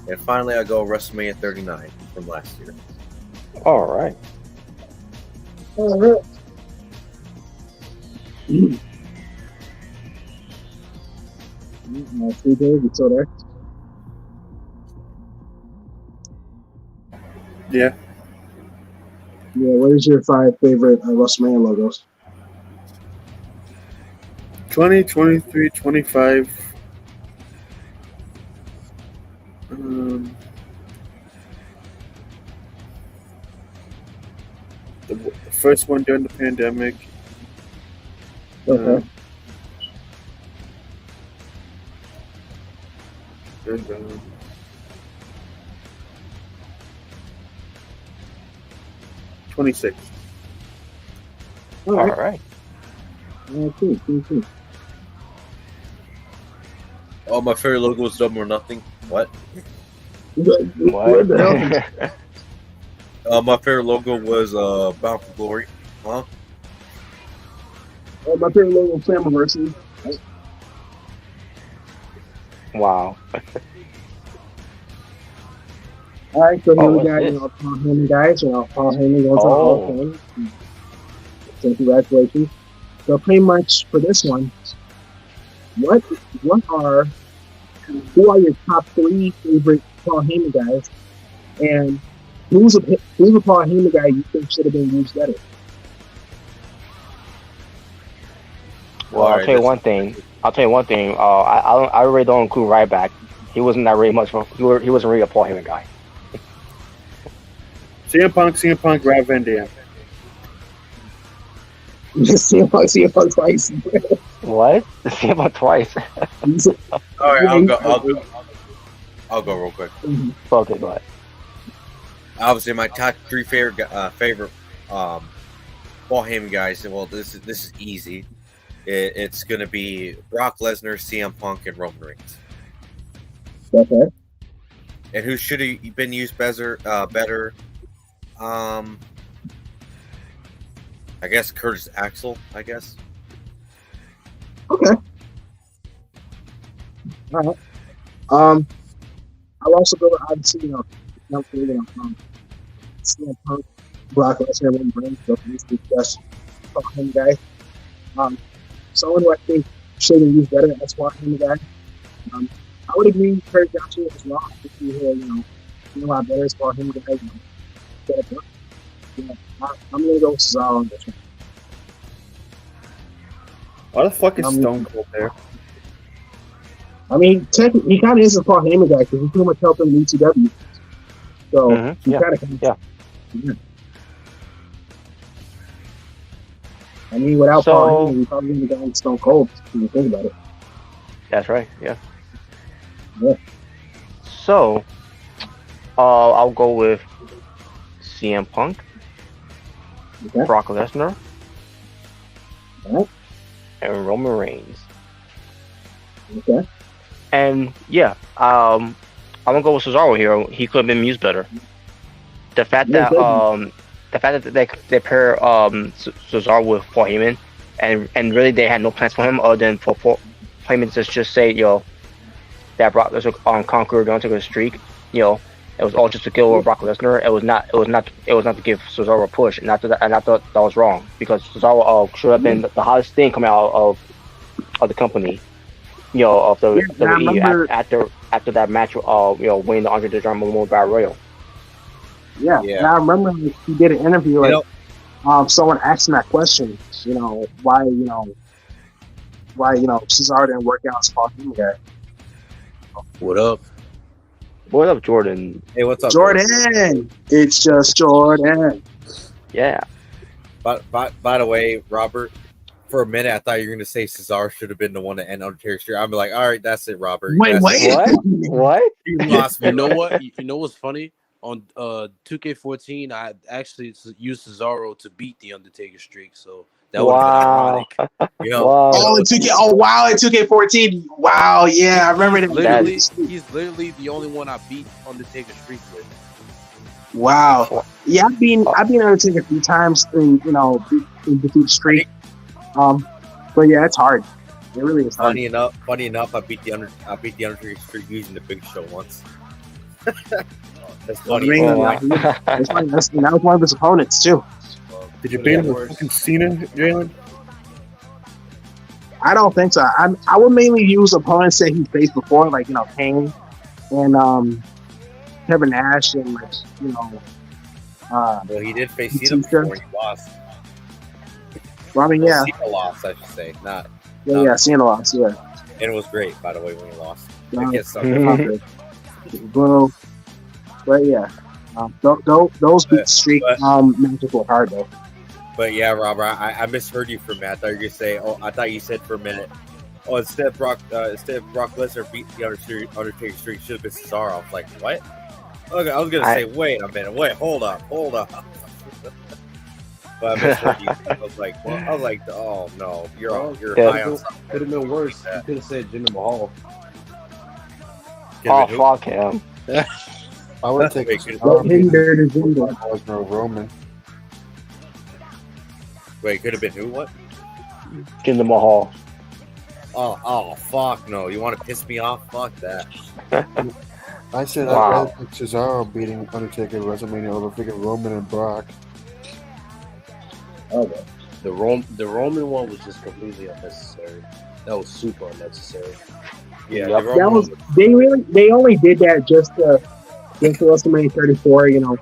and finally I go WrestleMania 39 from last year. All right. All right. Three days, it's still there. Yeah. Yeah, what is your 5 favorite WrestleMania logos? 20, 23, 25. The first one during the pandemic. Okay. And, 26. All All right. right. Cool. Oh, my favorite logo was Double or Nothing. What? What the hell? My favorite logo was Bound for Glory. Huh? My favorite logo was Slammiversary. Wow. All right, so here we what's got this? Paul Heyman guys. Paul Heyman goes to the Hall of Fame. So congratulations. So pretty much for this one, who are your top 3 favorite Paul Heyman guys, and who's a Paul Heyman guy you think should have been used better? Well, I'll tell you one thing. I really don't include Ryback. He wasn't that really much. He wasn't really a Paul Heyman guy. CM Punk, Rob Van Dam. CM Punk twice. What? CM Punk twice. All right, I'll go real quick. Okay, go ahead. Obviously, my top 3 favorite Paul Heyman guys. Well, this is easy. It's gonna be Brock Lesnar, CM Punk, and Roman Reigns. Okay. And who should have been used better? I guess Curtis Axel. I guess. Okay. All right. I'll also go with obviously CM Punk, Brock Lesnar, Roman Reigns. Those are the best Paul Heyman guys. Someone who I think should have used better as Paul Heyman guy. I would agree with Kurt Johnson as well. I think he a lot better as Paul Heyman guy. I'm gonna go with Cesaro on this one. Why the fuck is Stone Cold there? I mean, technically, he kind of is a Paul Heyman guy because he pretty much helped him in ECW. So he kind of yeah. I mean, without Paul Heyman, he probably wouldn't have gone Stone Cold. If you think about it. That's right. Yeah. Yeah. So, I'll go with CM Punk, Brock Lesnar, and Roman Reigns. Okay. And yeah, I'm gonna go with Cesaro here. He could have been used better. The fact that they pair Cesaro with Paul Heyman, and really they had no plans for him other than for Paul Heyman to just say, that Brock Lesnar conquered the Undertaker's streak. It was all just to kill over Brock Lesnar. It was not to give Cesaro a push, and I thought that was wrong because Cesaro should have been the hottest thing coming out of the company, of the WWE after that match, winning the Andre the Giant Memorial Battle Royal. Yeah. And I remember he did an interview. Someone asked him that question. Why Cesaro didn't work out as Paul Heyman guy. What up? What up, Jordan? Hey, what's up, Jordan? Bro? It's just Jordan. Yeah. By the way, Robert, for a minute I thought you were going to say Cesaro should have been the one to end Undertaker's streak. I'm like, all right, that's it, Robert. Wait. What? You lost me. You know what? You know what's funny? On 2K14, I actually used Cesaro to beat the Undertaker streak, so that would have been ironic. Wow. Oh, in 2K. Oh, wow! In 2K14. Wow. Yeah, I remember that. He's literally the only one I beat Undertaker streak with. Wow. Yeah, I've been Undertaker a few times in defeat streak. But yeah, it's hard. It really is hard. Funny enough, I beat the Undertaker streak using the Big Show once. That's funny. That was one of his opponents too. Did you beat him with fucking Cena, Jalen? I don't think so. I would mainly use opponents that he faced before, like Kane and Kevin Nash and well, he did face Cena before when he lost. Well, I mean, yeah. Cena lost, I should say, not Yeah, Cena lost. Yeah, And it was great, by the way, when he lost. Yeah. Against bro. But yeah, those beat streak matches were hard though. But yeah, Robert, I misheard you for a minute. I thought you were gonna say, I thought you said for a minute, instead of Brock Lesnar beat the Undertaker streak, should have been Cesaro. I was like, what? Okay, I was gonna say, wait a minute, hold up. But I misheard you. I was like, oh no, you're high on something. Could have been worse. You could have said Jinder Mahal. Oh, fuck him. I would take Roman. Wait, could have been who? What? Jinder Mahal. Oh, fuck no! You want to piss me off? Fuck that. I said Wow. I'd rather pick Cesaro beating Undertaker at WrestleMania over picking Roman and Brock. Okay. The Roman one was just completely unnecessary. That was super unnecessary. Yeah, Yep. That was they only did that just for WrestleMania 34. You know,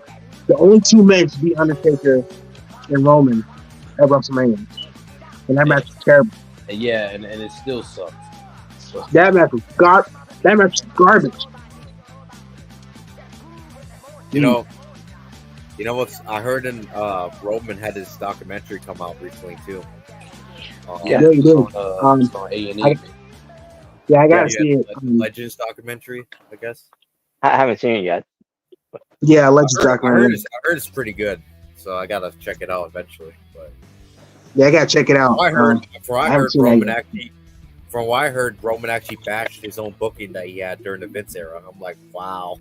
the only two men to beat Undertaker and Roman at WrestleMania, and that match was terrible. And and it still sucked. So, That match was garbage. You know what's I heard Roman had his documentary come out recently too. Yeah. Yeah, you did. it's on A&E. I gotta see it. Legends documentary, I guess. I haven't seen it yet. Yeah, Legends I documentary. heard it's pretty good, so I gotta check it out eventually. But Yeah, I gotta check it out. From what I heard, Roman actually bashed his own booking that he had during the Vince era. I'm like, wow.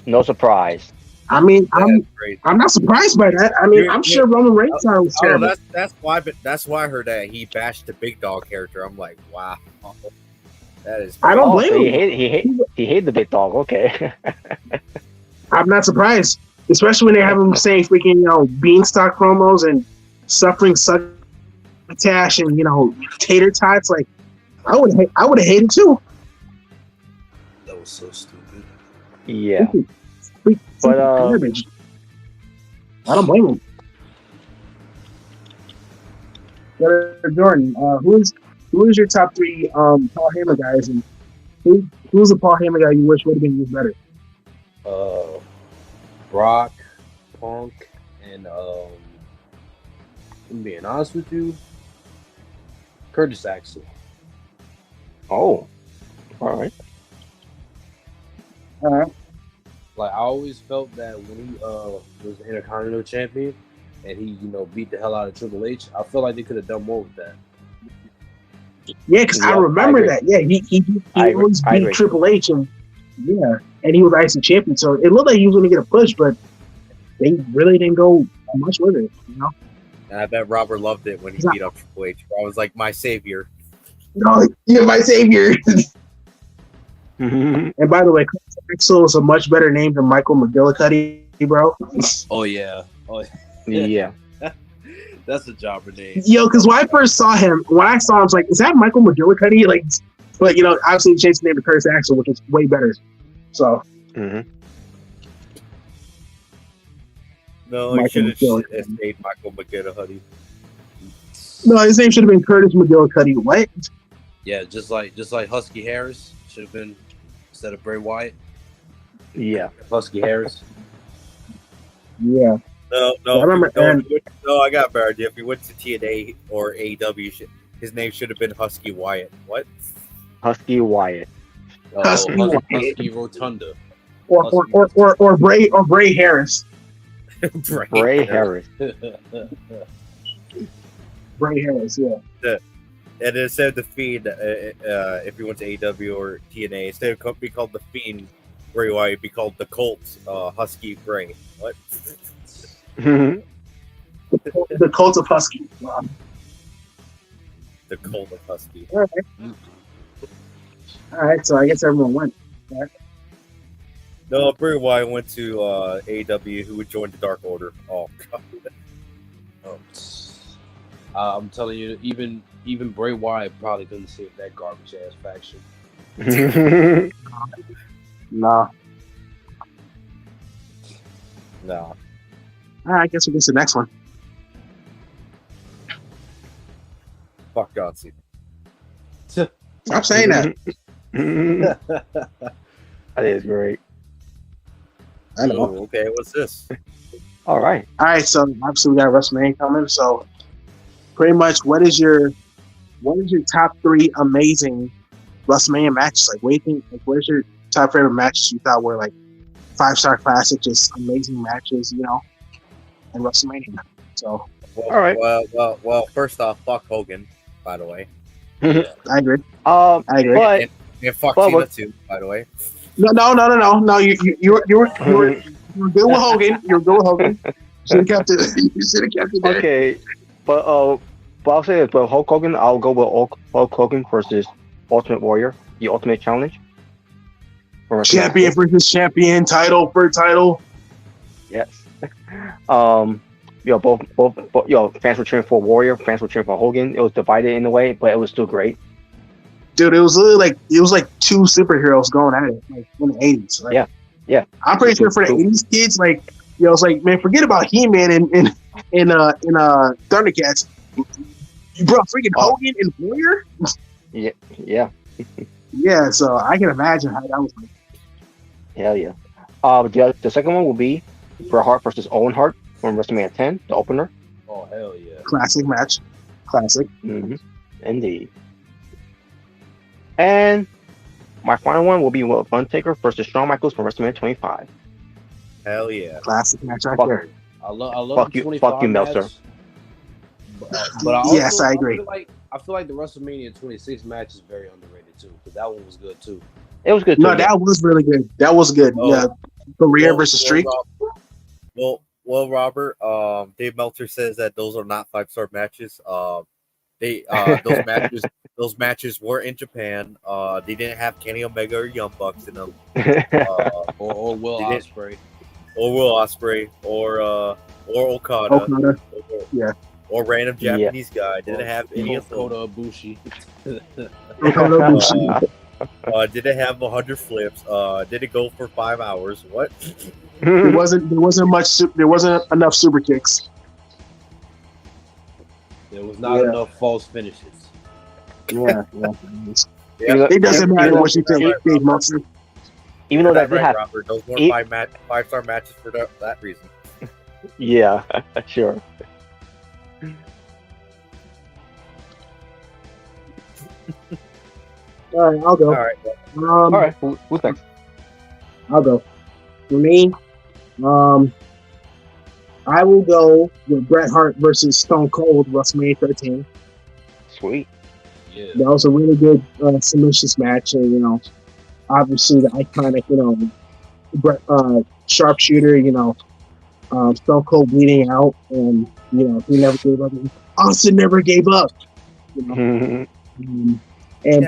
No surprise. I mean, That's crazy. I'm not surprised by that. I mean, I'm sure Roman Reigns was terrible. That's why I heard that he bashed the big dog character. I'm like, wow. That is I don't blame so him. He hated the big dog. Okay. I'm not surprised, especially when they have him saying freaking beanstalk promos and suffering succotash and tater tots. Like, I would have hated too. That was so stupid. Yeah. But But I don't blame him. Jordan, who is your top three Paul Heyman guys, and who's the Paul Heyman guy you wish would have been used better? Brock, Punk, and I'm being honest with you, Curtis Axel. all right. Like, I always felt that when he was the Intercontinental Champion and he, beat the hell out of Triple H, I feel like they could have done more with that. Yeah, because I remember that. Yeah, he always beat Triple H, and he was IC champion. So it looked like he was going to get a push, but they really didn't go much with it. And I bet Robert loved it when he beat up Triple H. I was like, my savior. No, you're my savior. And by the way, Axel is a much better name than Michael McGillicuddy, bro. Oh yeah. Yeah. That's a jobber name. Yo, because when I first saw him, I was like, is that Michael McGillicuddy? Like, but obviously he changed the name to Curtis Axel, which is way better. So. Mm-hmm. No, he should have stayed Michael McGillicuddy. No, his name should have been Curtis McGillicuddy. What? Yeah, just like Husky Harris should have been instead of Bray Wyatt. Yeah. Husky Harris. Yeah. No. I remember. I got a better idea. If he went to TNA or AEW, his name should have been Husky Wyatt. What? Husky Wyatt. Husky Rotunda. Or Bray Harris. Bray Harris. Bray Harris, yeah. And instead of the Fiend, if he went to AEW or TNA, instead of be called the Fiend Bray Wyatt, it'd be called the Colt Husky Bray. What? The Cult of Husky. Wow. The Cult of Husky. All right, so I guess everyone went. Right? No, Bray Wyatt went to AEW, who would join the Dark Order. Oh, God. I'm telling you, even Bray Wyatt probably couldn't save that garbage ass faction. Nah. No. All right, I guess we'll get to the next one. Fuck John Cena. Stop saying that. That is great. I know. Oh, okay, what's this? All right. All right, so obviously we got WrestleMania coming. So pretty much, what is your top 3 amazing WrestleMania matches? Like, what do you think? Like, what is your top favorite matches you thought were like 5-star classic, just amazing matches? You know, in WrestleMania. So Well, All right. Well. First off, fuck Hogan, by the way. I agree. Um, I agree. but And fuck But Cena what- too, by the way. No. You were good with Hogan. You were good with Hogan. Should have kept it. You should have kept it there. okay, but I'll say this. But Hulk Hogan, I'll go with Hulk Hogan versus Ultimate Warrior, the Ultimate Challenge. For Champion versus champion, title for title. Yes. Both fans were cheering for Warrior, fans were cheering for Hogan. It was divided in a way, but it was still great. Dude, it was literally like two superheroes going at it, like in the 80s. Like, yeah. I'm pretty sure for the 80s kids, like, it's like, man, forget about He-Man and Thundercats. You brought freaking Hogan and Warrior? Yeah. Yeah, so I can imagine how that was like. Hell yeah. The second one will be Bret Hart versus Owen Hart from WrestleMania 10, the opener. Oh hell yeah! Classic match. Classic. Mm-hmm. Indeed. And my final one will be Undertaker versus Shawn Michaels from WrestleMania 25. Hell yeah. Classic match right Fuck. there. I love Fuck the you- 25 fuck you, match, Meltzer. Yes, But I also, I agree. I feel like the WrestleMania 26 match is very underrated too, because that one was good too. It was good. No, too, that was really good. That was good. Oh. Yeah. Career versus streak. Robert. Dave Meltzer says that those are not 5-star matches. Those matches were in Japan. They didn't have Kenny Omega or Young Bucks in them. Or Will They did- Ospreay. Or Will Ospreay, or Okada, Okada. Yeah. or random Japanese guy. Didn't have any of them. Kota Ibushi. Okada Ibushi. Did it have 100 flips? Did it go for 5 hours? What? There wasn't enough super kicks. There was not Yeah. enough false finishes. Yeah. Yeah, It doesn't matter what you think, Right, Dave Meltzer. Even though that did right, have, Robert. Those weren't Eight- 5-star matches for that reason. yeah, sure. All right, I'll go. All right. All right, who's next? I'll go. For me, I will go with Bret Hart versus Stone Cold WrestleMania 13. Sweet. Yeah. That was a really good submissions match, and obviously the iconic, Bret sharpshooter, Stone Cold bleeding out, and he never gave up. Austin never gave up. And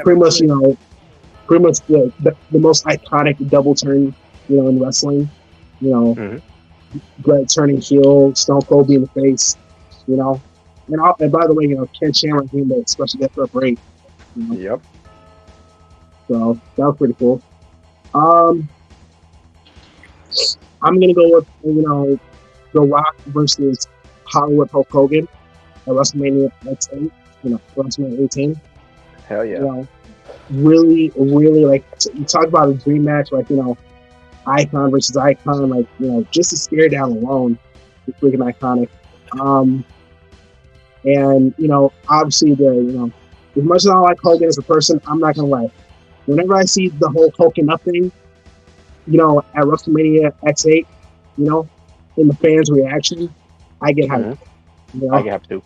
pretty much the most iconic double turn, in wrestling. Bret turning heel, Stone Cold being the face, And by the way, Ken Shamrock being the special guest referee. Yep. So that was pretty cool. I'm gonna go with The Rock versus Hollywood Hulk Hogan at WrestleMania X8, WrestleMania 18. Hell yeah. Really, really you talk about a dream match, icon versus icon, just to stare down alone, it's freaking iconic. And obviously as much as I like Hogan as a person, I'm not gonna lie. Whenever I see the whole Hogan up thing, at WrestleMania X8, in the fans' reaction, I get hyped. I get to.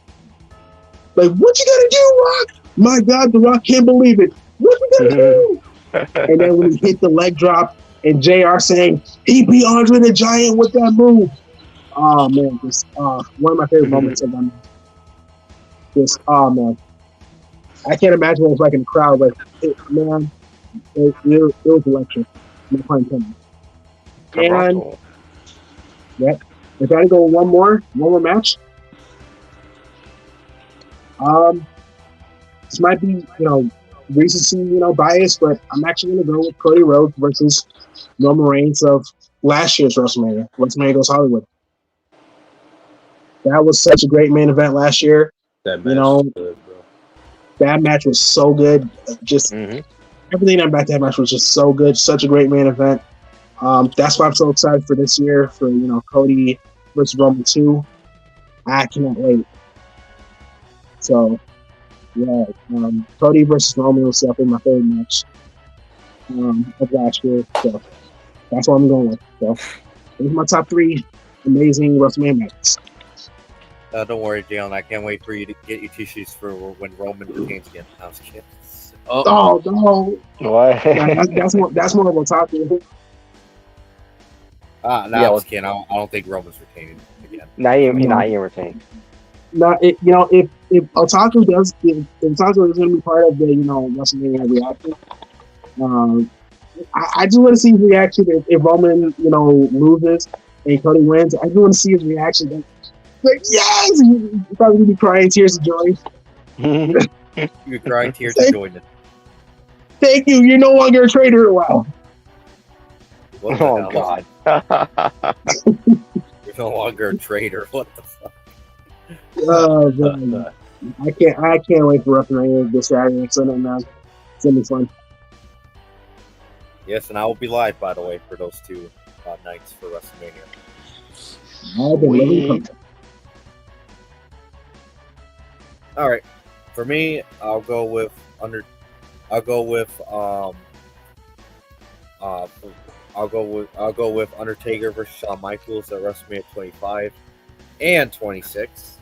Like, what you gotta do, Rock? My God, The Rock can't believe it. What you gotta do? And then when he hit the leg drop, and JR saying he beat Andre the Giant with that move. Oh man, just one of my favorite moments of that. Just man, I can't imagine what it was like in the crowd. Like, it was electric. No pun intended. And if I had to go with one more match, this might be recency bias, but I'm actually gonna go with Cody Rhodes versus Roman Reigns of last year's WrestleMania Goes Hollywood. That was such a great main event last year. That match was good, bro. That match was so good. Just everything about that match was just so good. Such a great main event. That's why I'm so excited for this year for Cody versus Roman 2. I cannot wait. So yeah, Cody versus Roman was definitely my favorite match of last year. So that's what I'm going with. So these are my top 3 amazing WrestleMania matches. Don't worry, Jalen. I can't wait for you to get your tissues for when Roman retains again. I was kidding. Oh no! What? That's more of a top 3. I was kidding. I don't think Roman's retaining again. Not even retained. No, if Otaku does, if Otaku is going to be part of the WrestleMania reaction, I just want to see his reaction if Roman loses and Cody wins. I just want to see his reaction. Like yes, he's probably going to be crying tears of joy. You're crying tears of joy. Thank you. You're no longer a traitor. Wow. Oh God. You're no longer a traitor. What the fuck? Man. I can't wait for WrestleMania this Saturday and Sunday, man. It's gonna be fun. Yes, and I will be live, by the way, for those 2 nights for WrestleMania. All right, for me, I'll go with Undertaker versus Shawn Michaels at WrestleMania 25 and 26.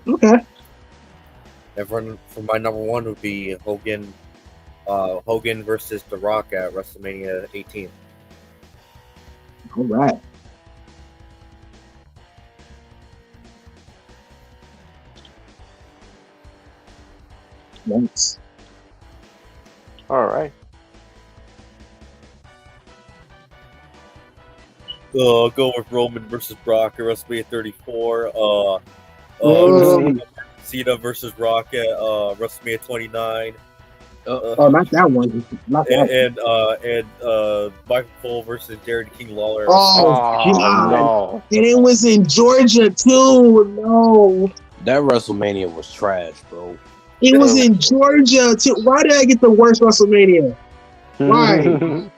Okay. And for my number 1 would be Hogan versus The Rock at WrestleMania 18. All right. Nice. All right. I'll go with Roman versus Brock at WrestleMania 34. Cena versus Rock at WrestleMania 29. Not that one. Not that one. And Michael Cole versus Jared King Lawler. Oh God! No. And it was in Georgia too. No. That WrestleMania was trash, bro. It was in Georgia too. Why did I get the worst WrestleMania? Why? You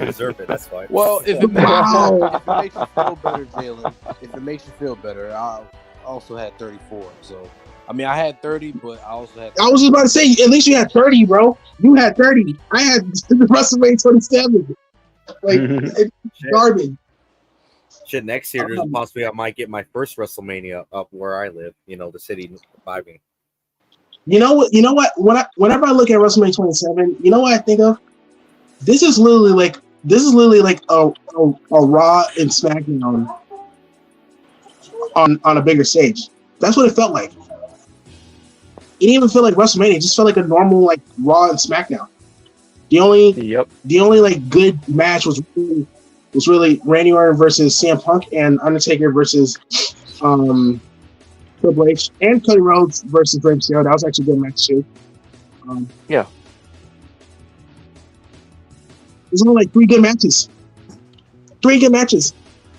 deserve it. That's fine. Well, if it, Wow. if it makes you feel better, Jalen, if it makes you feel better, I also had 34. So, I mean, I had 30, but I also had 30. I was just about to say, at least you had 30, bro. You had 30. I had WrestleMania 27. Like, it's garbage. Shit, next year there's a possibility I might get my first WrestleMania up where I live. The city by me. You know what? Whenever I look at WrestleMania 27, you know what I think of? This is literally like a Raw and SmackDown on a bigger stage. That's what it felt like. It didn't even feel like WrestleMania. It just felt like a normal like Raw and SmackDown. The only like good match was really Randy Orton versus CM Punk and Undertaker versus Triple H and Cody Rhodes versus Rey Mysterio. That was actually a good match too. Yeah. There's only like 3 good matches. 3 good matches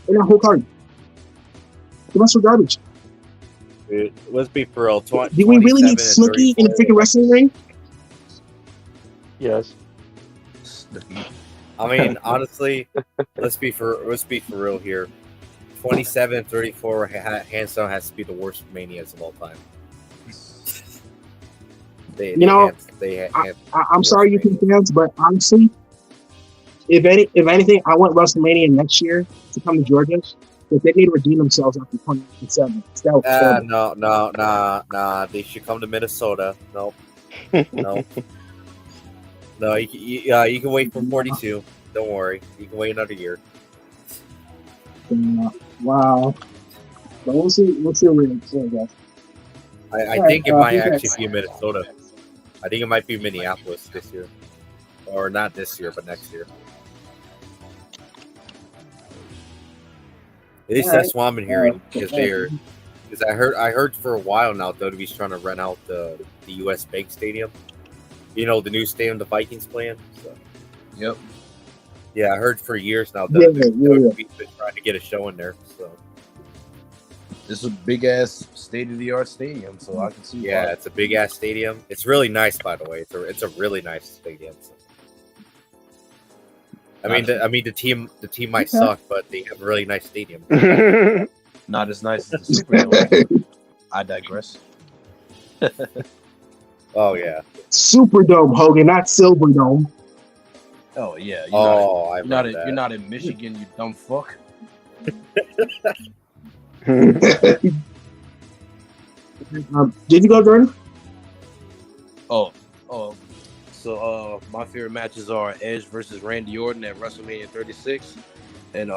in that whole card. The rest were garbage. Dude, let's be for real. Did we really need Snooki in the freaking wrestling ring? Yes. I mean, honestly, let's be for real here. 27 and 34 hands down has to be the worst manias of all time. I'm sorry, you can fans, but honestly, if anything, I want WrestleMania next year to come to Georgia. But they need to redeem themselves after 27. No. They should come to Minnesota. Nope. No. No, you can wait for 42. Don't worry. You can wait another year. Wow. But we'll see what we say, guys. I think it might actually be in Minnesota. I think it might be Minneapolis this year. Or not this year, but next year. At least that's what I've been hearing. Because I heard for a while now WWE's trying to rent out the US Bank Stadium. The new stadium the Vikings playing. So. Yep. Yeah, I heard for years now that WWE's been trying to get a show in there. So It's a big ass state of the art stadium, so I can see. Yeah, why. it's a big ass stadium. It's really nice, by the way. It's a really nice stadium. I mean, the team might suck, but they have a really nice stadium. Not as nice as the Superdome. I digress. Oh yeah. Superdome, Hogan, not Silverdome. Oh yeah. You're You're not in Michigan, you dumb fuck. Did you go, Jordan? Oh. So my favorite matches are Edge versus Randy Orton at WrestleMania 36, and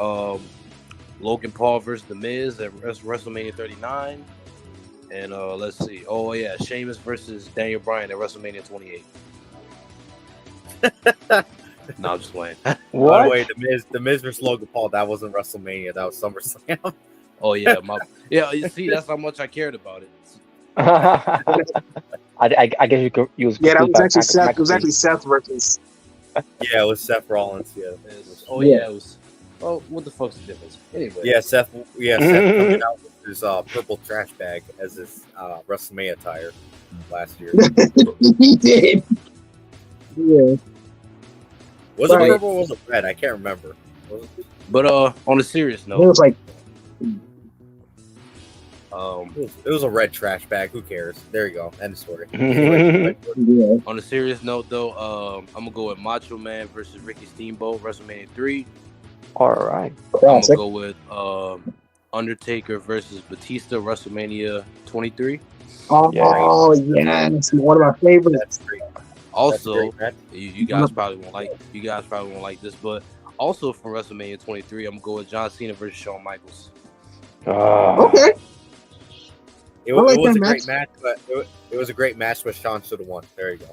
Logan Paul versus The Miz at WrestleMania 39, and let's see. Oh yeah, Sheamus versus Daniel Bryan at WrestleMania 28. No, I'm just playing. By the way, the Miz versus Logan Paul, that wasn't WrestleMania, that was SummerSlam. Oh yeah, you see, that's how much I cared about it. I guess you could use. Yeah, that was actually Seth. It was actually Seth versus. Yeah, it was Seth Rollins. Yeah. It was. Oh, what the fuck's the difference? Anyway. Yeah, Seth coming out with his purple trash bag as his WrestleMania attire last year. He did. Yeah. Was it purple or was it red? I can't remember. But on a serious note, It was like. It was a red trash bag. Who cares? There you go. End of story. Yeah. On a serious note, though, I'm gonna go with Macho Man versus Ricky Steamboat, WrestleMania 3. All right. I'm gonna go with Undertaker versus Batista, WrestleMania 23. Oh yes, one of my favorites. That's great. Also, you guys probably won't like this, but also from WrestleMania 23, I'm gonna go with John Cena versus Shawn Michaels. Okay. It was a great match, but it was a great match, but Shawn should have won. There you go.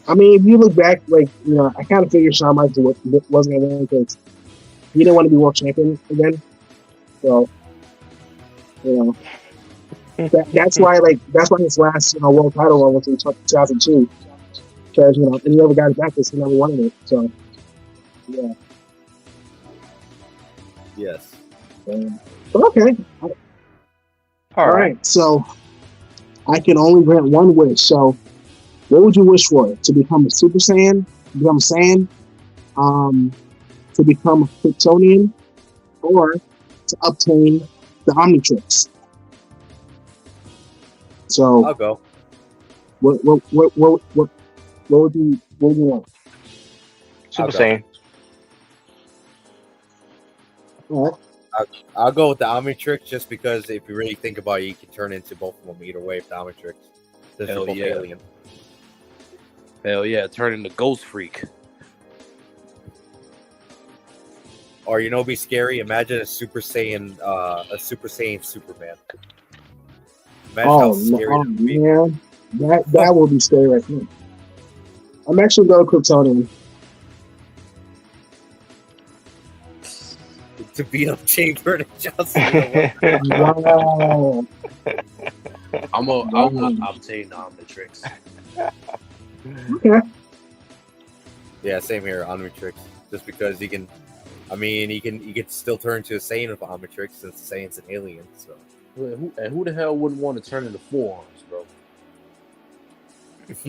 I mean, if you look back, I kind of figured Shawn Michaels wasn't going to win because he didn't want to be world champion again. So, that's why his last world title run was in 2002 because and he never got it back because he never wanted it. So, yeah. Yes. But okay. All right. So, I can only grant one wish. So, what would you wish for? To become a Super Saiyan? To become a Saiyan? To become a Kryptonian? Or to obtain the Omnitrix? So, I'll go. What would you want? Super Saiyan. All right. I'll go with the Omnitrix just because if you really think about it, you can turn into both of them either way with the Omnitrix. Hell yeah. Alien. Hell yeah, turn into Ghost Freak. Or be scary. Imagine a Super Saiyan Superman. Imagine how scary that would be. Man. That will be scary right now. I'm actually going to Kryptonian. To beat up Chamber and Johnson. Wow. I'll obtain the Omnitrix. Okay. Yeah, same here, Omnitrix. Just because he can still turn into a Saiyan with Omnitrix since Saiyan's an alien. So. Who the hell wouldn't want to turn into forearms, bro?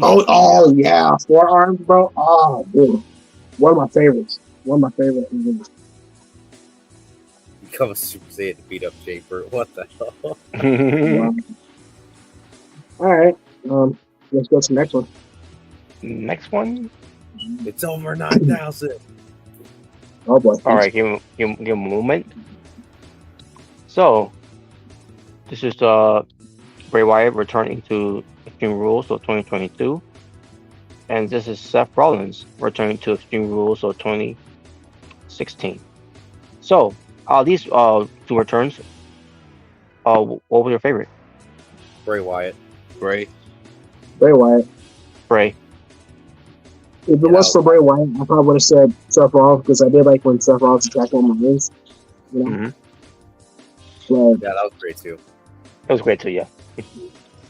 Oh yeah, forearms, bro. Oh, dude, one of my favorites. One of my favorite movies. Become a Super Saiyan to beat up Chamber. What the hell? Wow. All right, let's go to the next one. Next one. It's over 9,000. Oh boy. All right, give him a moment. So, this is Bray Wyatt returning to Extreme Rules of 2022, and this is Seth Rollins returning to Extreme Rules of 2016. So, these two returns, what was your favorite? Bray Wyatt. Bray Wyatt. Bray. If it was for Bray Wyatt, I probably would have said Seth Rollins because I did like when Seth Rollins attacked on my wings. Mm-hmm. But, yeah, that was great too. It was great too, yeah.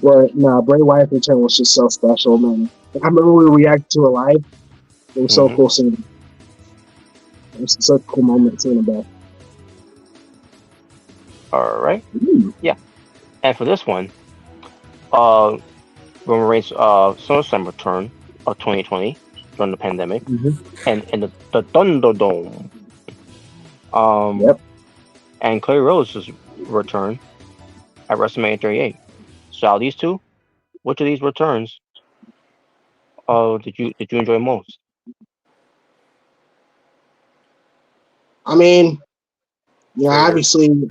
But Bray Wyatt's return was just so special, man. I remember we reacted to it live. It was so cool seeing it. It was such a cool moment seeing it back. All right. Ooh. Yeah. And for this one, Roman Reigns SummerSlam return of 2020 during the pandemic, Mhm. and in the Thunderdome. Yep. And Cody Rhodes' return at WrestleMania 38. So out of these two, which of these returns did you enjoy most? I mean, yeah, Trader. obviously,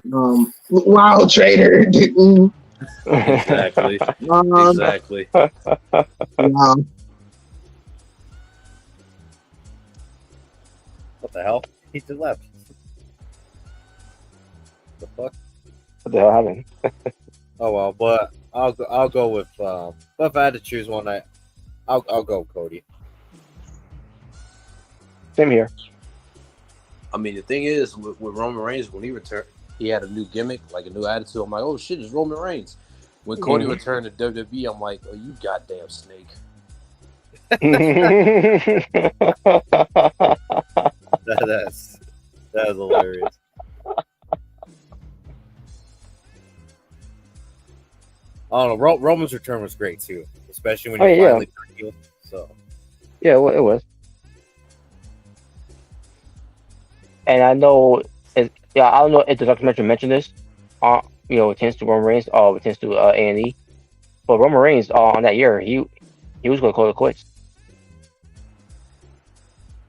Wild Trader. Exactly. Exactly. Yeah, What the hell? He just left. The fuck? What the hell happened? Oh well, but I'll go with. But if I had to choose one, I'll go Cody. Same here. I mean, the thing is, with Roman Reigns, when he returned, he had a new gimmick, like a new attitude. I'm like, oh shit, it's Roman Reigns. When Cody returned to WWE, I'm like, oh, you goddamn snake. That's hilarious. I don't know. Roman's return was great too, especially when Oh, he yeah. finally turned heel. So Yeah, well, it was. And I know, I don't know if the documentary mentioned this. It tends to Roman Reigns, it tends to A&E. But Roman Reigns, on that year, he was going to call it quits.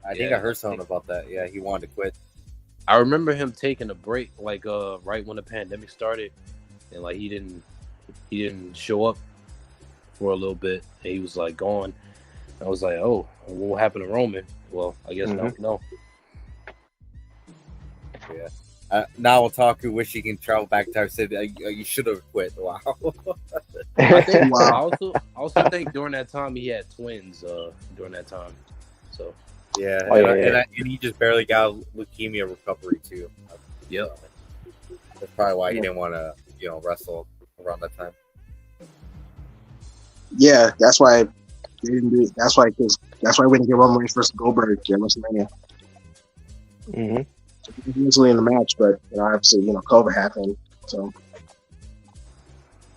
I think I heard something about that. Yeah, he wanted to quit. I remember him taking a break, like right when the pandemic started, and like he didn't show up for a little bit, and he was like gone. I was like, oh, what happened to Roman? Well, I guess no. Yeah. Now Otaku wish he can travel back to time. Said you should have quit. Wow. I think Wow. I also think during that time he had twins. During that time, so Yeah, Oh, yeah. And he just barely got leukemia recovery too. yep. That's probably why he didn't want to, wrestle around that time. yeah, that's why they didn't do it. That's why we didn't get Roman Reigns versus Goldberg at WrestleMania. Mm-hmm. Easily in the match, but obviously, COVID happened. So,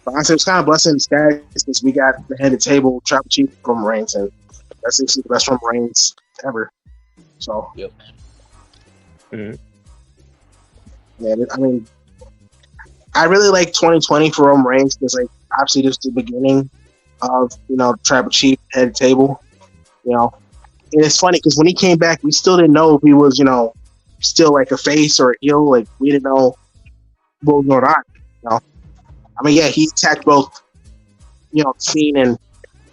but honestly, it's kind of blessing in disguise because we got the head of table tribal chief from Reigns, and that's actually the best Roman Reigns ever. So, Yep. Mhm. Yeah, I mean, I really like 2020 for Roman Reigns because, like, obviously, this is the beginning of tribal chief head of table. And it's funny because when he came back, we still didn't know if he was still like a face or a heel. Like, we didn't know what was going on. I mean, yeah, he attacked both Cena and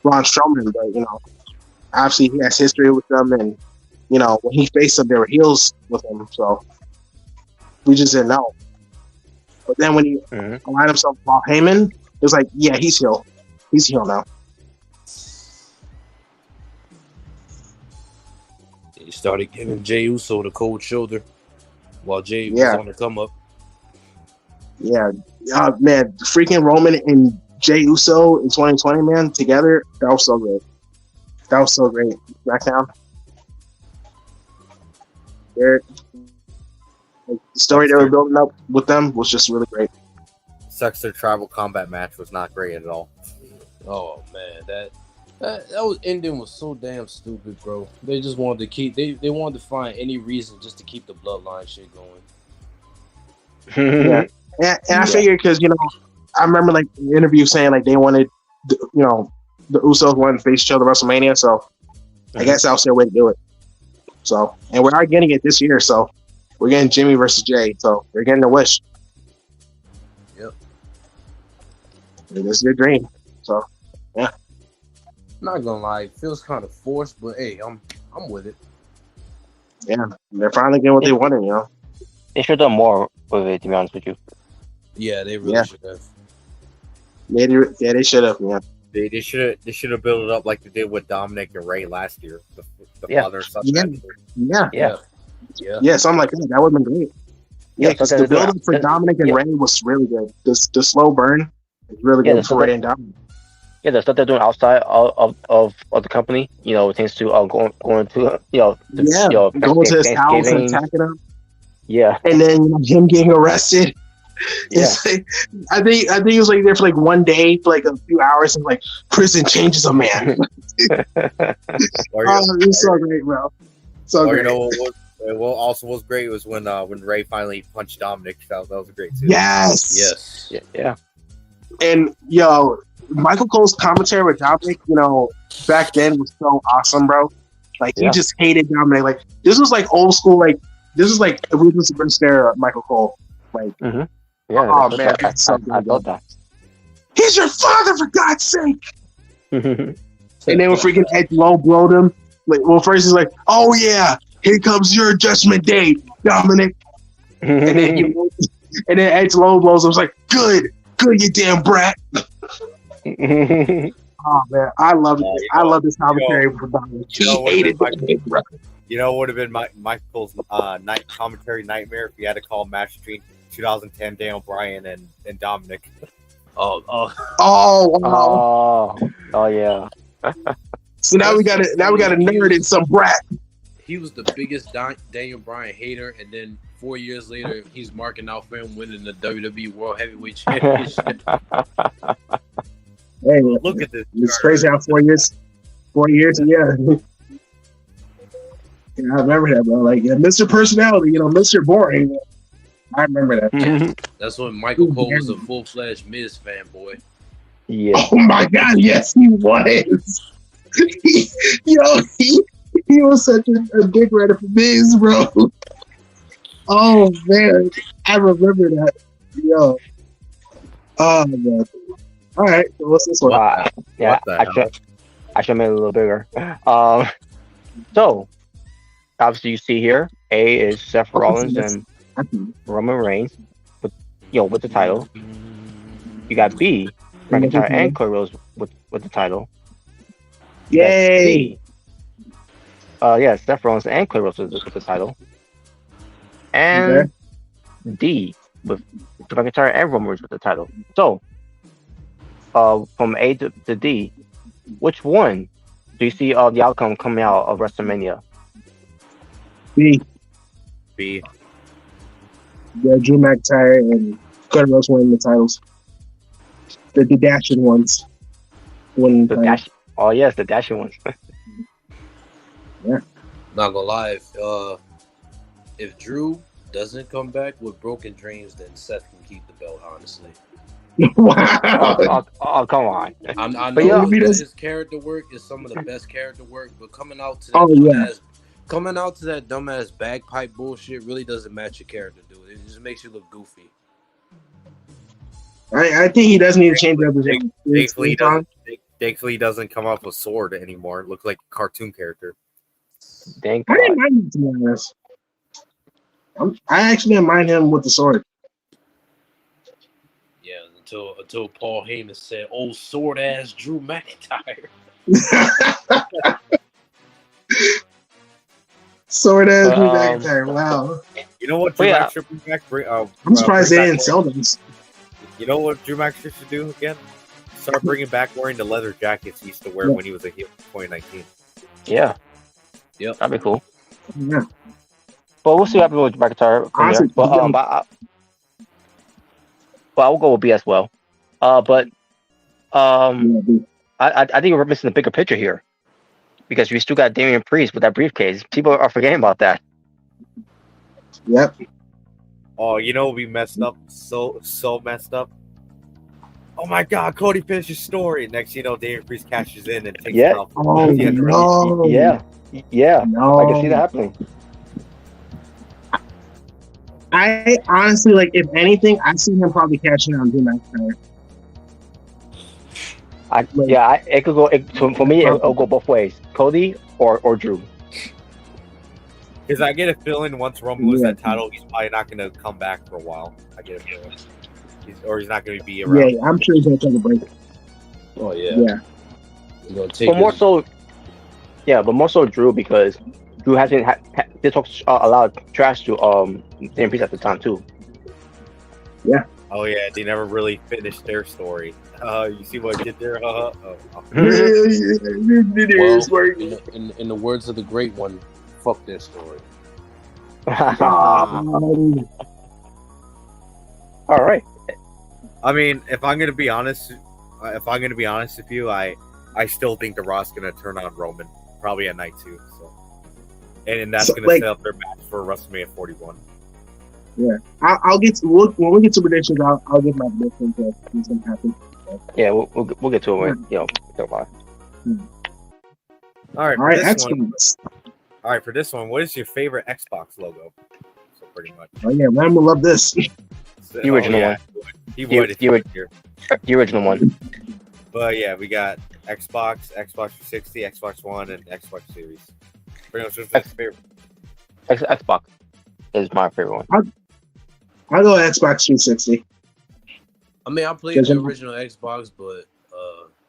Braun Strowman, but obviously he has history with them, and when he faced them, they were heels with him, so we just didn't know. But then when he aligned himself with Paul Heyman, it was like, yeah, he's heel now. He started giving Jey Uso the cold shoulder while Jey was on the come up. Yeah, man, freaking Roman and Jey Uso in 2020, man, together, that was so good. That was so great. SmackDown. The story they were building up with them was just really great. Sucks their tribal combat match was not great at all. Oh man, that was ending was so damn stupid, bro. They just wanted to keep they wanted to find any reason just to keep the bloodline shit going. Yeah, and I figured because I remember like the interview saying like they wanted the Usos wanted to face each other at WrestleMania, so I guess that was their way to do it. So, and we are getting it this year, so we're getting Jimmy versus Jay, so they're getting their wish. Yep. This is their dream. So, yeah. Not gonna lie, it feels kind of forced, but hey, I'm with it. Yeah, they're finally getting what they wanted, They should have done more with it, to be honest with you. Yeah, they really should have. Yeah, they should have. Yeah, They should have built it up like they did with Dominic and Ray last year. The father and son. Yeah. Something like that. That would have been great. Yeah, because the build-up for Dominic and Ray was really good. The slow burn is really good for Ray and Dominic. Yeah, the stuff they're doing outside of the company, it tends to going to going to his house and attacking him. Yeah, and then him getting arrested. It's like, I think he was like there for like one day for like a few hours, and like prison changes a man. It's so great, bro. So great. You know what also was great was when Ray finally punched Dominic. That was great too. Yes. Yeah. And yo, Michael Cole's commentary with Dominic, you know, back then was so awesome, bro. Like he just hated Dominic. Like this was like old school. Like this was like a ruthless superstar Michael Cole. Like, Yeah. Oh man, I thought that. He's your father, for God's sake! And then when freaking Edge low blowed him, like, well, first he's like, "Oh yeah, here comes your judgment day, Dominic." And then Edge low blows him. I was like, "Good, you damn brat." Oh man, I love it. I love this commentary for Dominic. He hated it. You know, it would have been Michael's night commentary nightmare if he had to call a match between 2010 Daniel Bryan and Dominic. Oh yeah. So now we got a nerd and some brat. He was the biggest Daniel Bryan hater, and then 4 years later, he's marking out for him winning the WWE World Heavyweight Championship. Hey, look at this. It's crazy how 4 years. 4 years, yeah. I remember that, bro. Like, Mr. Personality, Mr. Boring. I remember that. That's when Michael Cole was a full-fledged Miz fanboy. Yeah. Oh my God, yes, he was. He was such a dick rider for Miz, bro. Oh man, I remember that. Yo. Oh my God. All right, so what's this one? Yeah, I should make it a little bigger. So obviously you see here, A is Seth Rollins and Roman Reigns with the title. You got B, McIntyre and Cody Rhodes with the title. Yay! Seth Rollins and Cody Rhodes with the title. And D with McIntyre and Roman Reigns with the title. So from A to D, which one do you see the outcome coming out of WrestleMania? B. Yeah, Drew McIntyre and Cody Rhodes winning the titles. The dashing ones. Oh yes, the dashing ones. Yeah. Not gonna lie, if Drew doesn't come back with broken dreams, then Seth can keep the belt. Honestly. Wow. Oh, come on. I know his character work is some of the best character work, but coming out to that dumbass bagpipe bullshit really doesn't match your character, dude. It just makes you look goofy. I think he does need to change up his name. Thankfully, he doesn't come off with sword anymore. It looks like a cartoon character. Thank I God. didn't mind him, to be honest. I actually didn't mind him with the sword. Yeah, until Paul Heyman said, "Oh, sword ass Drew McIntyre." Sword ass Drew McIntyre. Wow. You know what? Drew Mac should bring back. I'm surprised they didn't sell those. You know what Drew Mac should do again? Start bringing back wearing the leather jackets he used to wear when he was a heel in 2019. Yeah. Yep. That'd be cool. Yeah. But we'll see what happens with McIntyre from there. But I'll go with B as well. I think we're missing the bigger picture here, because we still got Damian Priest with that briefcase. People are forgetting about that. Yep. Oh, we messed up. So messed up. Oh my God, Cody finished his story. Next, Damian Priest cashes in and takes it off. Oh no. Yeah. No. I can see that happening. I honestly, if anything, I see him probably cashing out Drew McIntyre. It could go. For me, it'll go both ways: Cody or Drew. Because I get a feeling once Roman loses that title, he's probably not going to come back for a while. I get a feeling, he's not going to be around. Yeah, I'm sure he's going to take a break. Oh yeah. Yeah. But more so Drew, because Drew hasn't they talk a lot of trash to Damian Priest at the time too. Yeah. Oh yeah, they never really finished their story. You see what I did there? Well, in the words of the great one, fuck their story. All All right. I mean, if I'm gonna be honest with you, I still think the Raw's gonna turn on Roman probably at night 2. So, and that's So, gonna like, set up their match for WrestleMania 41. yeah, I'll get to, when we get to predictions. I'll give my predictions of what's gonna happen. Yeah, we'll get to it when talk about it. All right, All for right, this one. Xbox. All right, for this one, what is your favorite Xbox logo? So pretty much. Oh yeah, Ram will love this. The original one. He would if he was here. The original one. But yeah, we got Xbox, Xbox 360, Xbox One, and Xbox Series. Pretty much what's your favorite? Xbox is my favorite one. I'll go Xbox 360. I mean, I played the original Xbox, but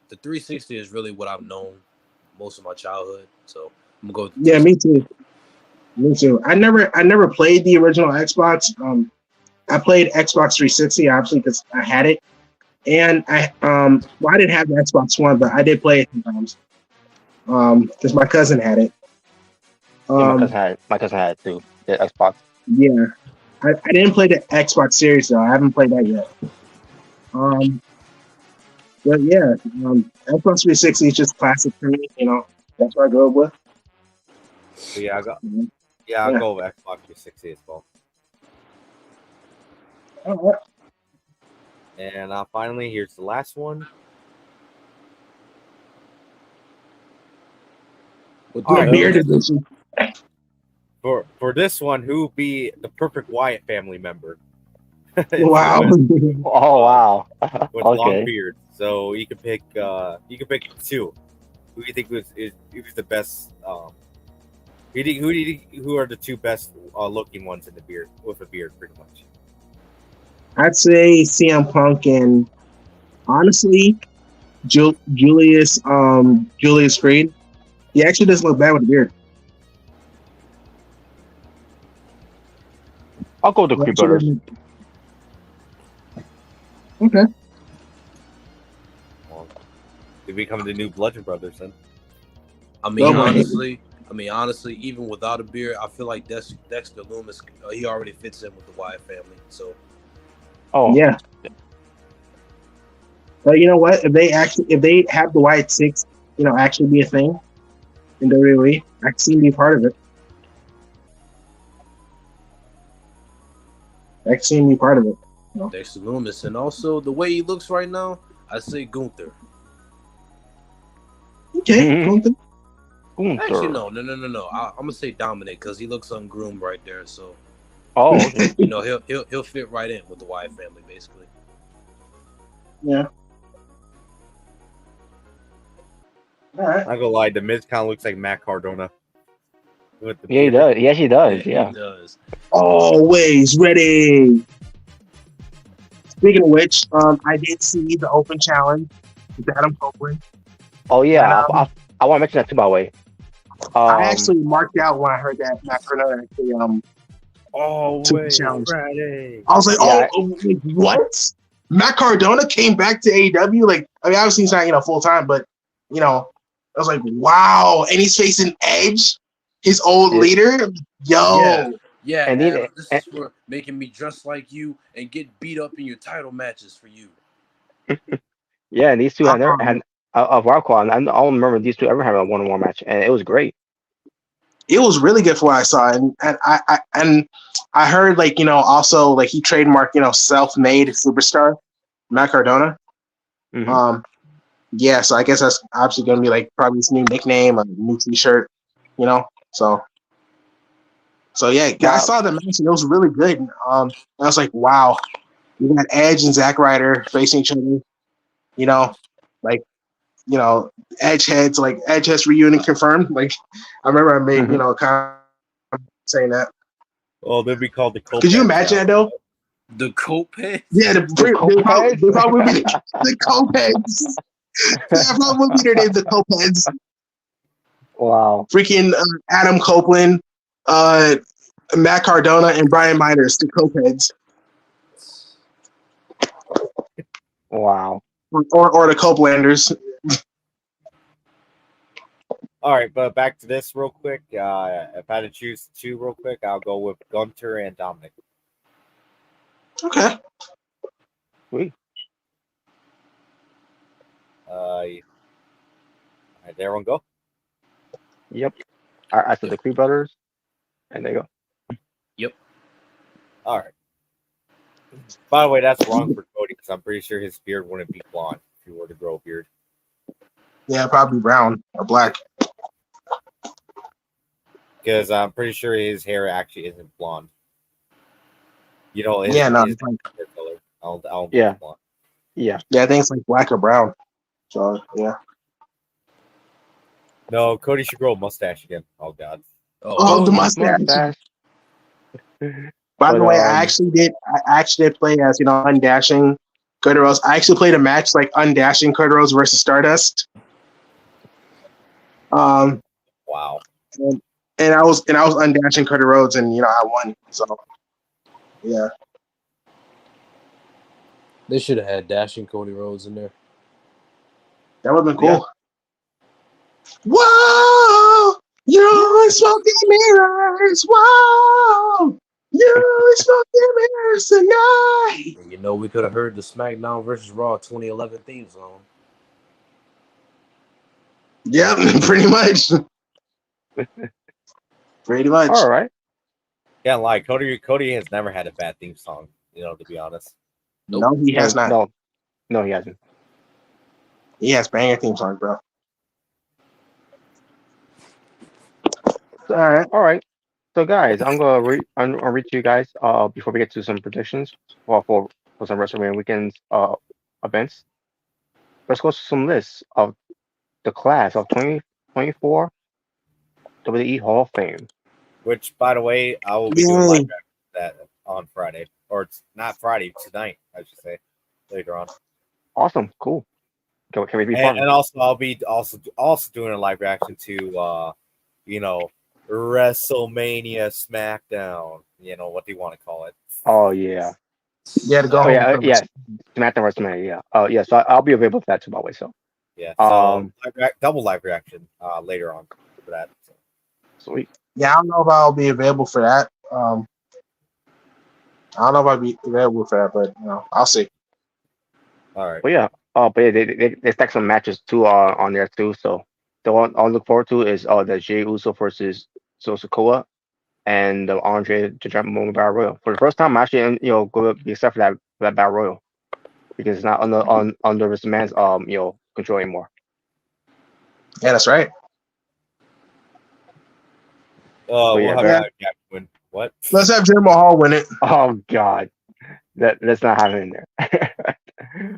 the 360 is really what I've known most of my childhood. So I'm gonna go. Yeah, me too. Me too. I never played the original Xbox. I played Xbox 360 obviously because I had it, and I didn't have the Xbox One, but I did play it sometimes. Because my cousin had it. My cousin had it too. The Xbox. Yeah, I didn't play the Xbox Series though. I haven't played that yet. But yeah, Xbox 360 is just classic for me. You know, that's what I grew up with. So yeah, I'll go with Xbox 360 as well. All right. And finally, here's the last one. Beard edition. For this one, who would be the perfect Wyatt family member? Wow. Oh wow. With Okay. long beard. So you can pick 2. Who do you think who's the best? Who are the 2 best looking ones in the beard with a beard, pretty much? I'd say CM Punk and honestly, Julius Creed. He actually doesn't look bad with a beard. I'll go with the Creed Brothers. Okay. Well, they become the new Bludgeon Brothers then. I mean, honestly, even without a beard, I feel like Dexter Lumis, he already fits in with the Wyatt family. So, yeah. But you know what? If they have the Wyatt Six, actually be a thing in WWE, I can see him be part of it. Dexter Lumis, and also the way he looks right now, I say Gunther. Okay. Gunther. Actually, no. I'm gonna say Dominic because he looks ungroomed right there. So, okay. he'll fit right in with the Wyatt family, basically. Yeah. All right. I'm not gonna lie, the Miz kind of looks like Matt Cardona. Yeah, he does. Yes, he does. Yeah. He does. Always ready. Speaking of which, I did see the open challenge with Adam Copeland. Oh yeah, I want to mention that too, by the way. I actually marked out when I heard that Matt Cardona actually took the challenge. Friday. I was like, what? Matt Cardona came back to AEW? Like, I mean, obviously he's not full time, but I was like, wow. And he's facing Edge, his old leader. Yo. Yeah, and this is for making me dress like you and get beat up in your title matches for you. Yeah, and these two had of Raquan. I don't remember these two ever having a one-on-one match, and it was great. It was really good for what I saw, and I heard also like he trademarked self-made superstar Matt Cardona. Mm-hmm. Yeah, so I guess that's obviously gonna be like probably his new nickname, a new T-shirt, So yeah, I saw the match and it was really good. I was like, wow, we got Edge and Zack Ryder facing each other. Edge heads, like Edge has reunion confirmed. Like I remember I made a comment saying that. Oh, they'd be called the Copeland. Could you imagine that though? The Copeland? Yeah, they probably would be the Copelands. That probably would be their name, the Copelands. Wow. Freaking Adam Copeland, Matt Cardona, and Brian Miners, the Copelands. Wow. Or the Copelanders. All right, but back to this real quick. If I had to choose 2 real quick, I'll go with Gunter and Dominic. Okay. everyone go? Yep. I said the Creed brothers, and there you go. Yep. All right. By the way, that's wrong for Cody because I'm pretty sure his beard wouldn't be blonde if he were to grow a beard. Yeah, probably brown or black. Because I'm pretty sure his hair actually isn't blonde. You know, his Yeah, no, hair it's like, color. I don't Yeah. think it's blonde. Yeah. yeah, I think it's like black or brown. So yeah. No, Cody should grow a mustache again. Oh God. Oh, the mustache. By But, the way, I actually did play as undashing Cody Rhodes. I actually played a match like undashing Cody Rhodes versus Stardust. Wow. And I was undashing Cody Rhodes, and I won. So yeah, They should have had Dashing Cody Rhodes in there. that would have been cool. Yeah. Whoa, you're smoking mirrors. Whoa, you're smoking mirrors tonight. And we could have heard the SmackDown versus Raw 2011 theme song. Yeah, pretty much. Pretty much. all right. Yeah, like Cody has never had a bad theme song, to be honest. No, he has not. No, he hasn't. He has banger theme songs, bro. All right. So, guys, I'm gonna read to you guys before we get to some predictions for some WrestleMania weekends events. Let's go to some lists of the class of 2024 WWE Hall of Fame. Which, by the way, I will be doing live reaction to that on Friday, or it's not Friday, tonight, I should say, later on. Awesome, cool. Can we be and also, I'll be also doing a live reaction to WrestleMania SmackDown. What do you want to call it? Oh yeah. Yeah, to go Oh home. yeah, SmackDown WrestleMania. Yeah. Oh yeah. So I'll be available for that too, by the way. So yeah. So double live reaction later on for that. So. Sweet. Yeah, I don't know if I'll be available for that. I don't know if I'll be available for that, but I'll see. All right. But yeah. But yeah, they stack some matches too on there too. So the one I'll look forward to is the Jey Uso versus Sikoa and the Andre the Giant Battle Royal. For the first time, I'm actually going to be except for that Battle Royal because it's not under this man's control anymore. Yeah, that's right. We'll have Jack win. What? Let's have Jinder Mahal win it. Oh God, that's not happening there.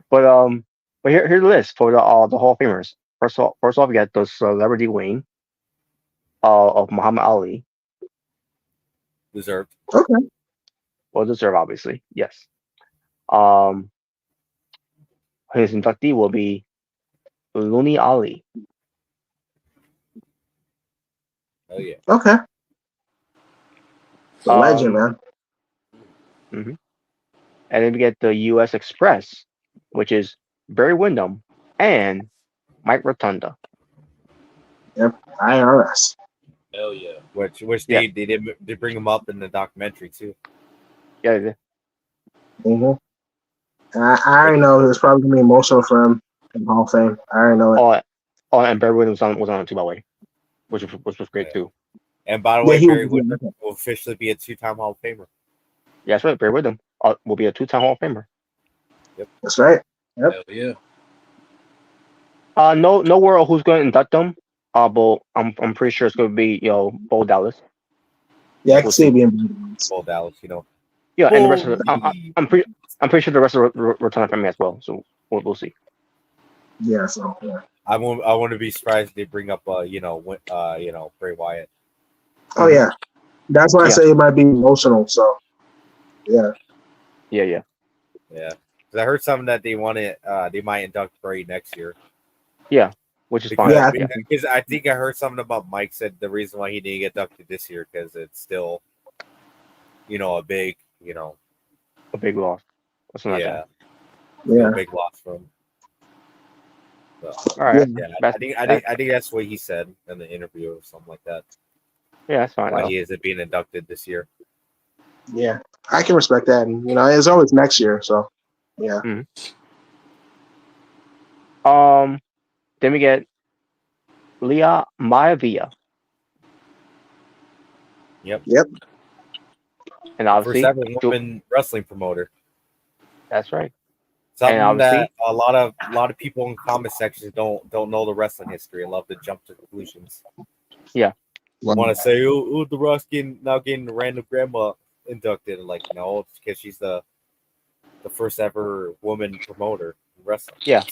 But here's the list for the Hall of Famers. First off, we got the Celebrity Wing of Muhammad Ali. Deserved. Okay. Well deserved, obviously. Yes. His inductee will be Looney Ali. Oh yeah. Okay. The legend, man. Mm-hmm. And then we get the U.S. Express, which is Barry Windham and Mike Rotunda. Yep, IRS. Hell yeah. Which they bring him up in the documentary too. Yeah. Mm-hmm. I already know it's probably gonna be emotional for him in Hall of Fame. I already know it. Oh, and Barry Windham was on it too, by the way, which was great too. And by the way, Barry Windham will officially be a 2-time Hall of Famer. Yeah, that's right. Barry Windham will be a 2-time Hall of Famer. Yep, that's right. Yep. Hell yeah. No word who's going to induct them. But I'm pretty sure it's going to be Bo Dallas. Yeah, I can see it being Bo Dallas. Yeah, and the rest of I'm pretty sure the rest of the Rotunda family as well. So we'll see. Yeah. So yeah. I wouldn't be surprised if they bring up Bray Wyatt. Oh yeah, that's why I say it might be emotional. So yeah. Yeah. Because I heard something that they might induct Bray next year. Yeah, which is fine. Yeah, because I think I heard something about Mike said the reason why he didn't get inducted this year because it's still, a big, a big loss. Like that. Yeah, a big loss for him. So, all right. Yeah, I think that's what he said in the interview or something like that. Yeah, that's fine. Why he isn't being inducted this year. Yeah, I can respect that, and it's always next year. So yeah. Mm-hmm. Then we get Leah Maivia. Yep. And First obviously, ever woman wrestling promoter. that's right. Something obviously- that a lot of people in comment sections don't know the wrestling history and love to jump to conclusions. Yeah. Want to say, oh, the Rock's getting the random grandma inducted, and like, no, it's because she's the first ever woman promoter in wrestling. Yeah.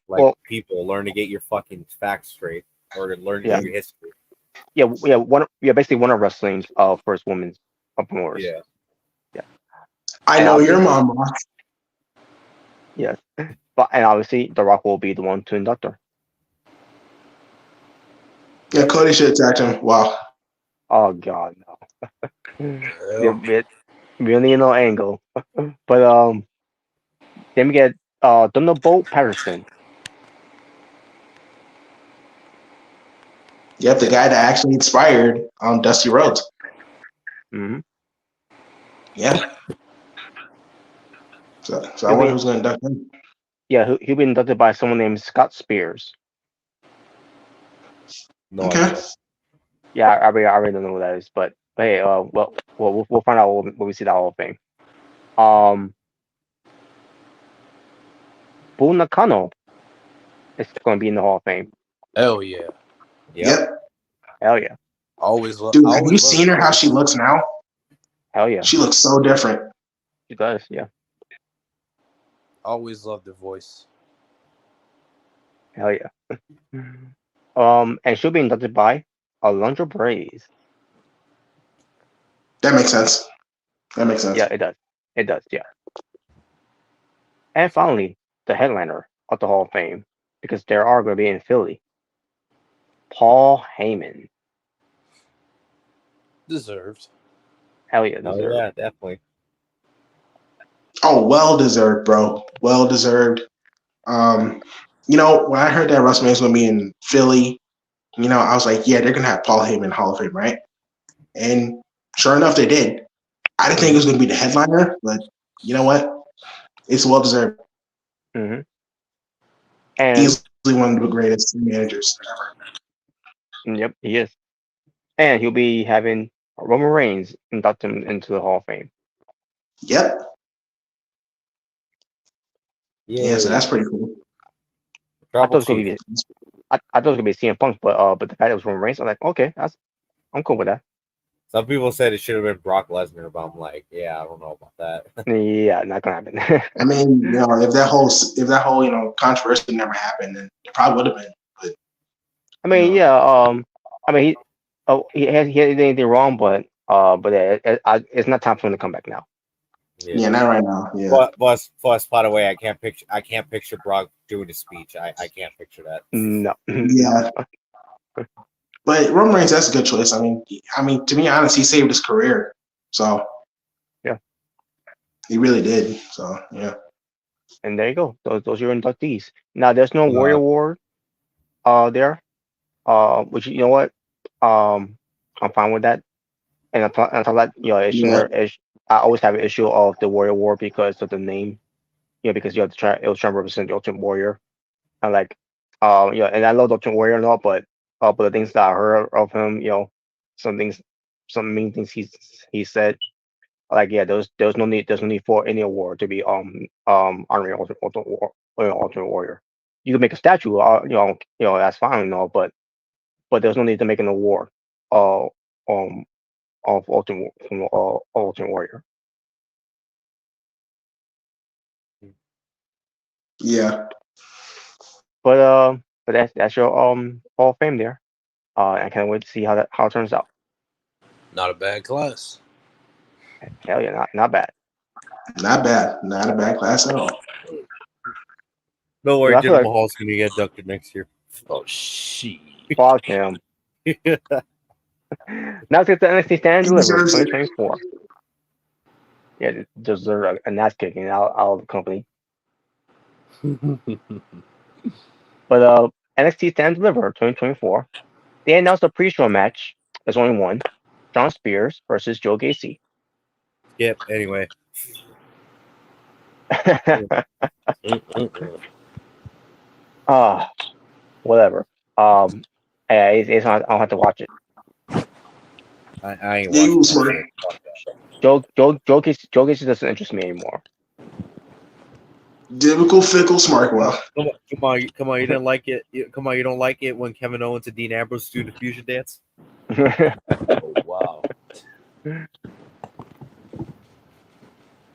Like, Well- people learn to get your fucking facts straight, or learn Yeah. your history. Basically one of wrestling's first women's promoters. Yeah. I And know your obviously- mom. Rock. Yes. And obviously, The Rock will be the one to induct her. Yeah, Cody should attack him. Wow. Oh God, no. We don't need no angle. But then we get Thunderbolt Patterson. Yep, the guy that actually inspired Dusty Rhodes. Hmm. Yeah. So I wonder who's going to induct him. Yeah, he'll be inducted by someone named Scott Spears. No Okay. idea. Yeah, I already don't know who that is, but hey, we'll find out when we see the Hall of Fame. Bull Nakano is going to be in the Hall of Fame. Hell yeah. Yep. Hell yeah. Always love. Dude, have you seen her? How she looks now? Hell yeah. She looks so different. She does. Yeah. Always loved her voice. Hell yeah. And she'll be inducted by Alundra Braze. That makes sense. Yeah, it does. It does. Yeah. And finally, the headliner of the Hall of Fame, because there are going to be in Philly, Paul Heyman. Deserved. Hell yeah, Oh deserved. yeah, definitely. Oh, well deserved, bro. Well deserved. When I heard that WrestleMania was going to be in Philly, I was like, yeah, they're going to have Paul Heyman Hall of Fame, right? And sure enough, they did. I didn't think it was going to be the headliner, but you know what? It's well deserved. Mm-hmm. And Easily one of the greatest managers ever. yep, he is. And he'll be having Roman Reigns induct him into the Hall of Fame. Yep. Yeah, so that's pretty cool. I thought it was gonna be I thought it was gonna be CM Punk, but the fact it was Roman Reigns, I'm like, okay, I'm cool with that. Some people said it should have been Brock Lesnar, but I'm like, yeah, I don't know about that. Yeah, not gonna happen. I mean, if that whole controversy never happened, then it probably would have been. But I mean, he hasn't did anything wrong, but it's not time for him to come back now. yeah, not right now. Yeah. Plus, by the way, I can't picture Brock doing a speech. I can't picture that. No. Yeah. But Roman Reigns, that's a good choice. I mean, to be honest, he saved his career. So yeah, he really did. So yeah. And there you go. Those are your inductees. Now there's no Warrior Award there. Which you know what? I'm fine with that. And on top of that, I always have an issue of the Warrior Award because of the name. Because you have to try it was trying to represent the Ultimate Warrior. And like and I love the Ultimate Warrior and all, but the things that I heard of him, some mean things he said. Like there's no need for any award to be honoring Ultimate Warrior. You can make a statue, that's fine and all, but there's no need to make an award of Ultimate Warrior. Yeah. But that's your Hall of Fame there. I can't wait to see how it turns out. Not a bad class. Hell yeah, not bad. Not bad. Not a bad class at all. No worry, Yeah, I feel Jinder like- Mahal's gonna get inducted next year. Oh shit. Fuck him. Now let's get the NXT Stand and Deliver 2024. Yeah, deserve a ass kicking out of the company. But NXT Stand and Deliver 2024, they announced a pre-show match. There's only one: Shawn Spears versus Joe Gacy. Yep. Anyway, Whatever. Yeah, it's not, I don't have to watch it. I ain't Yeah, he watching was that smart. shit. Fuck that. Joe Casey doesn't interest me anymore. Typical fickle Smarkwell. Come on! You didn't like it. Come on! You don't like it when Kevin Owens and Dean Ambrose do the fusion dance? Oh wow.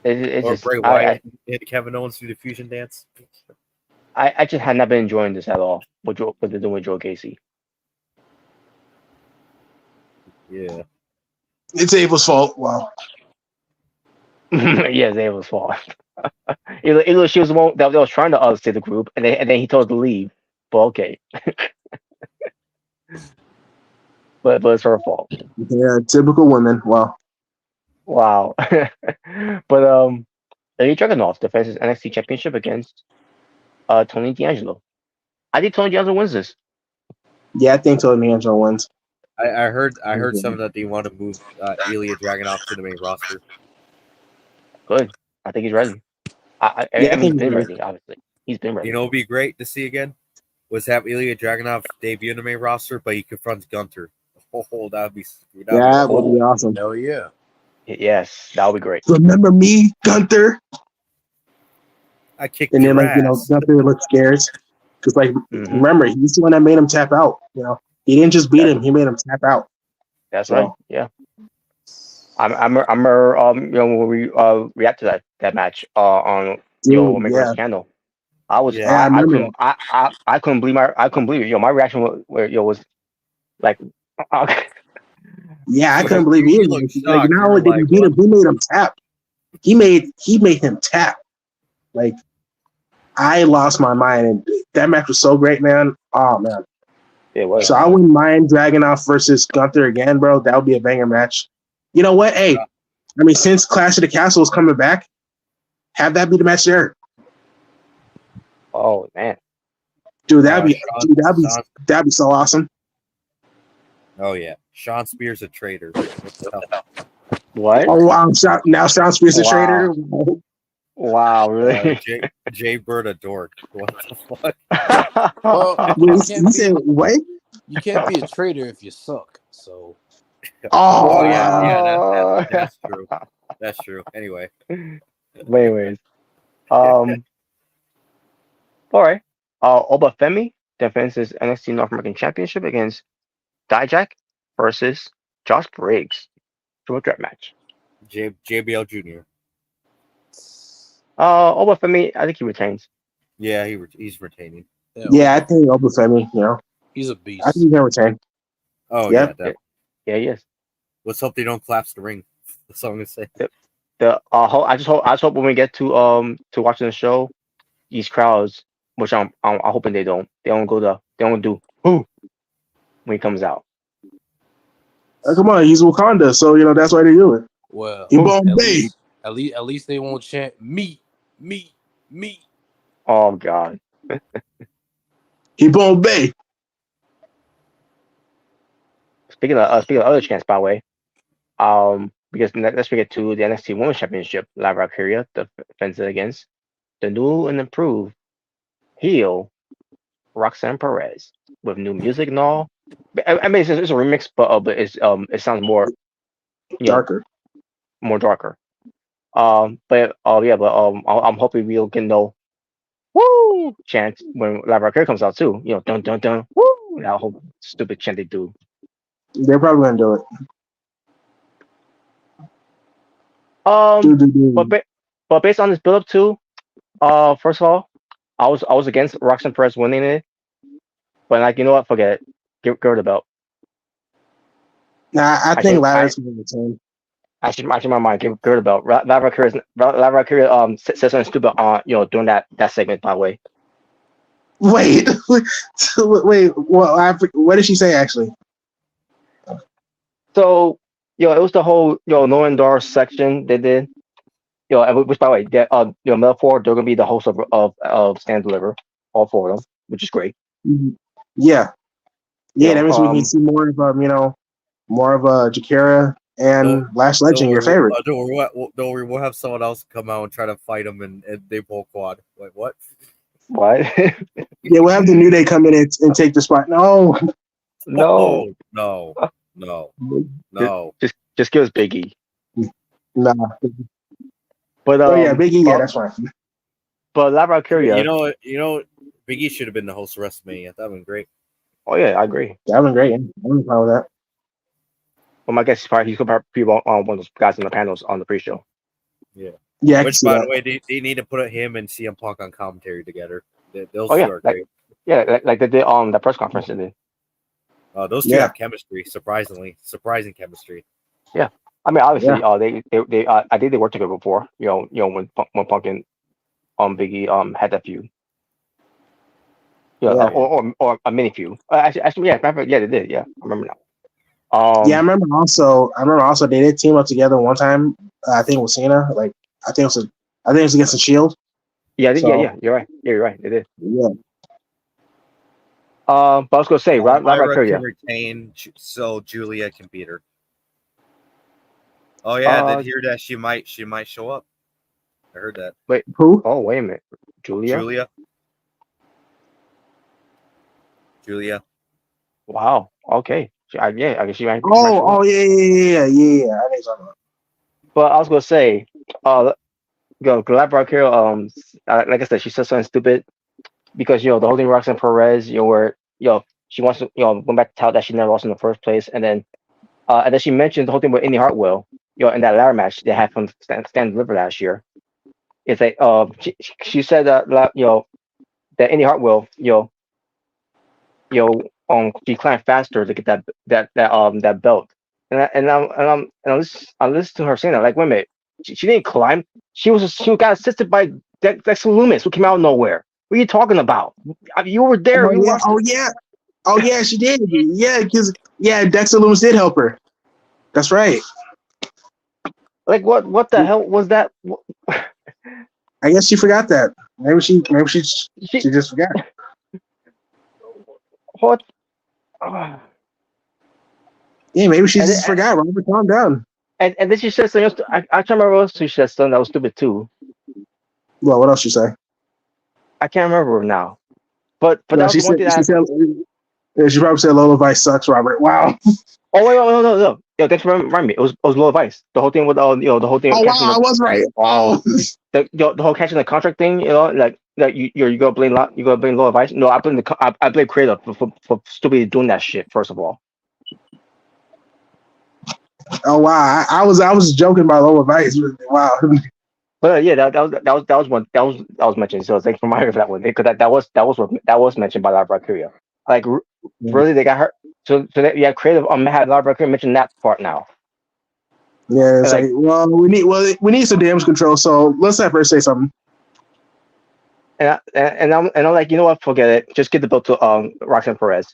It's Or just Bray Wyatt and Kevin Owens do the fusion dance? I just have not been enjoying this at all. What they're doing with Joe Casey. Yeah. It's Abel's fault. Wow. Yeah, it's Abel's fault. She was the one that was trying to save the group, and then he told her to leave. But okay, but it's her fault. Yeah, typical women. Wow. Wow. But Ilya Dragunov defends his NXT Championship against Tony D'Angelo. I think Tony D'Angelo wins this. Yeah, I think Tony D'Angelo wins. I heard something that they want to move Ilya Dragunov to the main roster. Good. I think he's ready. I Yeah, I mean, think he's been he's ready. Obviously, he's been ready. You know, it'd be great to see again was have Ilya Dragunov debut in the main roster, but he confronts Gunter. Oh, that'd be That would be awesome. Hell yeah. Yes, that would be great. Remember me, Gunther? I kicked And then, your like, you know, ass. Gunther looked scared. Because, like, Mhm. remember, he's the one that made him tap out. You know, he didn't just beat him, he made him tap out. That's So- right. Yeah. I'm when we react to that match on Dude, McGregor's yeah. channel. I was Yeah, I I remember couldn't believe it. My reaction was like Yeah, I couldn't You believe it. look Like, shocked. not You only were did he like, beat him, what? he made him tap. He made him tap. Like, I lost my mind, and that match was so great, man. Oh man. it was. So I wouldn't mind Dragunov versus Gunther again, bro. That would be a banger match. You know what? Hey, I mean, since Clash of the Castle is coming back, have that be the match there, Oh man. dude. Sean- That'd be so awesome. Oh yeah, Sean Spears a traitor. What? Oh wow! Sean Spears a Wow. traitor. Wow, really? Jay Bird a dork. What the fuck? Well, Wait, you said what? you can't be a traitor if you suck. So Oh, Oh yeah, Oh. that's true. That's true. Anyway, But anyways, all right. Obafemi defends his NXT North American Championship against Dijak versus Josh Briggs. Triple threat match. JBL Jr. Obafemi, I think he retains. Yeah, he's retaining. yeah, I think Obafemi. You know, he's a I beast. think he can retain. Oh Yep. yeah. Yeah, he is. Let's hope they don't collapse the ring. That's all I'm gonna say. I just hope when we get to watching the show, these crowds, which I'm hoping they don't do who when he comes out. Come on, he's Wakanda, so you know that's why they do it. Well, He Bombay. at least they won't chant me. Oh God. He Bombay. Speaking of other chants, by the way, because let's get to the NXT Women's Championship. Live Valkyria defends it against the new and improved heel Roxanne Perez with new music and all. I mean, it's a remix, but it sounds more Darker. more darker. I'm hoping we'll get no woo chant when Live Valkyria comes out too. You know, dun dun dun woo. That whole stupid chant they do. They're probably gonna do it. But based on this build up too, first of all, I was against Roxanne Perez winning it, but like, you know what, forget it. Give her the belt. Nah, I think Ladder's gonna retain. Actually, my mind, give her the belt. Live Valkyria said something stupid during that segment, by the way. Wait. Well, what did she say actually? So, it was the whole No Endor section they did. Which, by the way, that Metaphor, they're gonna be the host of Stand Deliver, all four of them, which is great. Yeah. That means we can see more of Jakara and Lash Legend, your favorite. Don't worry, we'll have someone else come out and try to fight him, and they pull quad. Like what? What? Yeah, we'll have the New Day come in and take the spot. No, No. No, no, Just, no. just give us Big E. nah. But Oh yeah, Big E. Yeah, that's fine. But Lab Valkyria. You know, Big E should have been the host of WrestleMania. That would have been great. Oh yeah, I agree. That was great. I'm proud of that. Well, my guess is probably he's gonna be one of those guys in the panels on the pre-show. Yeah. Yeah, I can Which, see by that. the way, they need to put him and CM Punk on commentary together. Those Oh two yeah, are like great. yeah, like they did on the press conference. They did. Those two Yeah. have chemistry. Surprising chemistry. Yeah, I mean obviously, they I think they worked together before. When Punk and Big E had that feud. Yeah, Yeah. or a mini feud. Actually, yeah, they did. Yeah, I remember now. Yeah, I remember also they did team up together one time. I think with Cena. Like I think it was against the Shield. Yeah, So- yeah, you're right. Yeah, you're right. They did. Yeah. But I was gonna say, Rob Myra Valkyria. can retain, so Julia can beat her. Oh yeah, I did hear that she might show up. I heard that. Wait, Who? oh wait a minute, Julia. Julia. Wow. Okay. I guess she might. Oh yeah. I think so. But I was gonna say, Glad Valkyria. Like I said, she said something stupid because the whole thing Roxanne Perez, where she wants to went back to tell that she never lost in the first place, and then she mentioned the whole thing with Indy Hartwell, in that ladder match they had from Stand Deliver last year. It's like she said that that Indy Hartwell she climbed faster to get that belt, and I listened to her saying that, like, wait a minute, she didn't climb, she got assisted by Dexter Loomis, who came out of nowhere. What are you talking about? I mean, you were there. Oh yeah, she did. Yeah, because Dexter Loomis did help her. That's right. Like what the hell was that? I guess she forgot that. Maybe she just forgot. What? Yeah, maybe she just forgot. Robert, calm down. And then she said something else. I can't remember what else she said. Something that was stupid too. Well, what else she say? I can't remember now. But No, that was one thing she probably said Lola Vice sucks, Robert. Wow. Oh wait, no. Yo, thanks for reminding me. It was Low Vice. The whole thing with the whole thing. Oh wow, I was right. Wow. The whole catching the contract thing. Like you go blame Low Vice. No, I blame I blame Creator for stupidly doing that shit. First of all. Oh wow, I was joking about Lola Vice. Wow. But yeah, that was one that was mentioned. So thanks for reminding me for that one, because that was mentioned by Lara Valkyria. Like really, they got her. So creative had Lara Valkyria mention that part now. Yeah, it's we need some damage control. So let's have her say something. And I'm like, you know what? Forget it. Just give the belt to Roxanne Perez.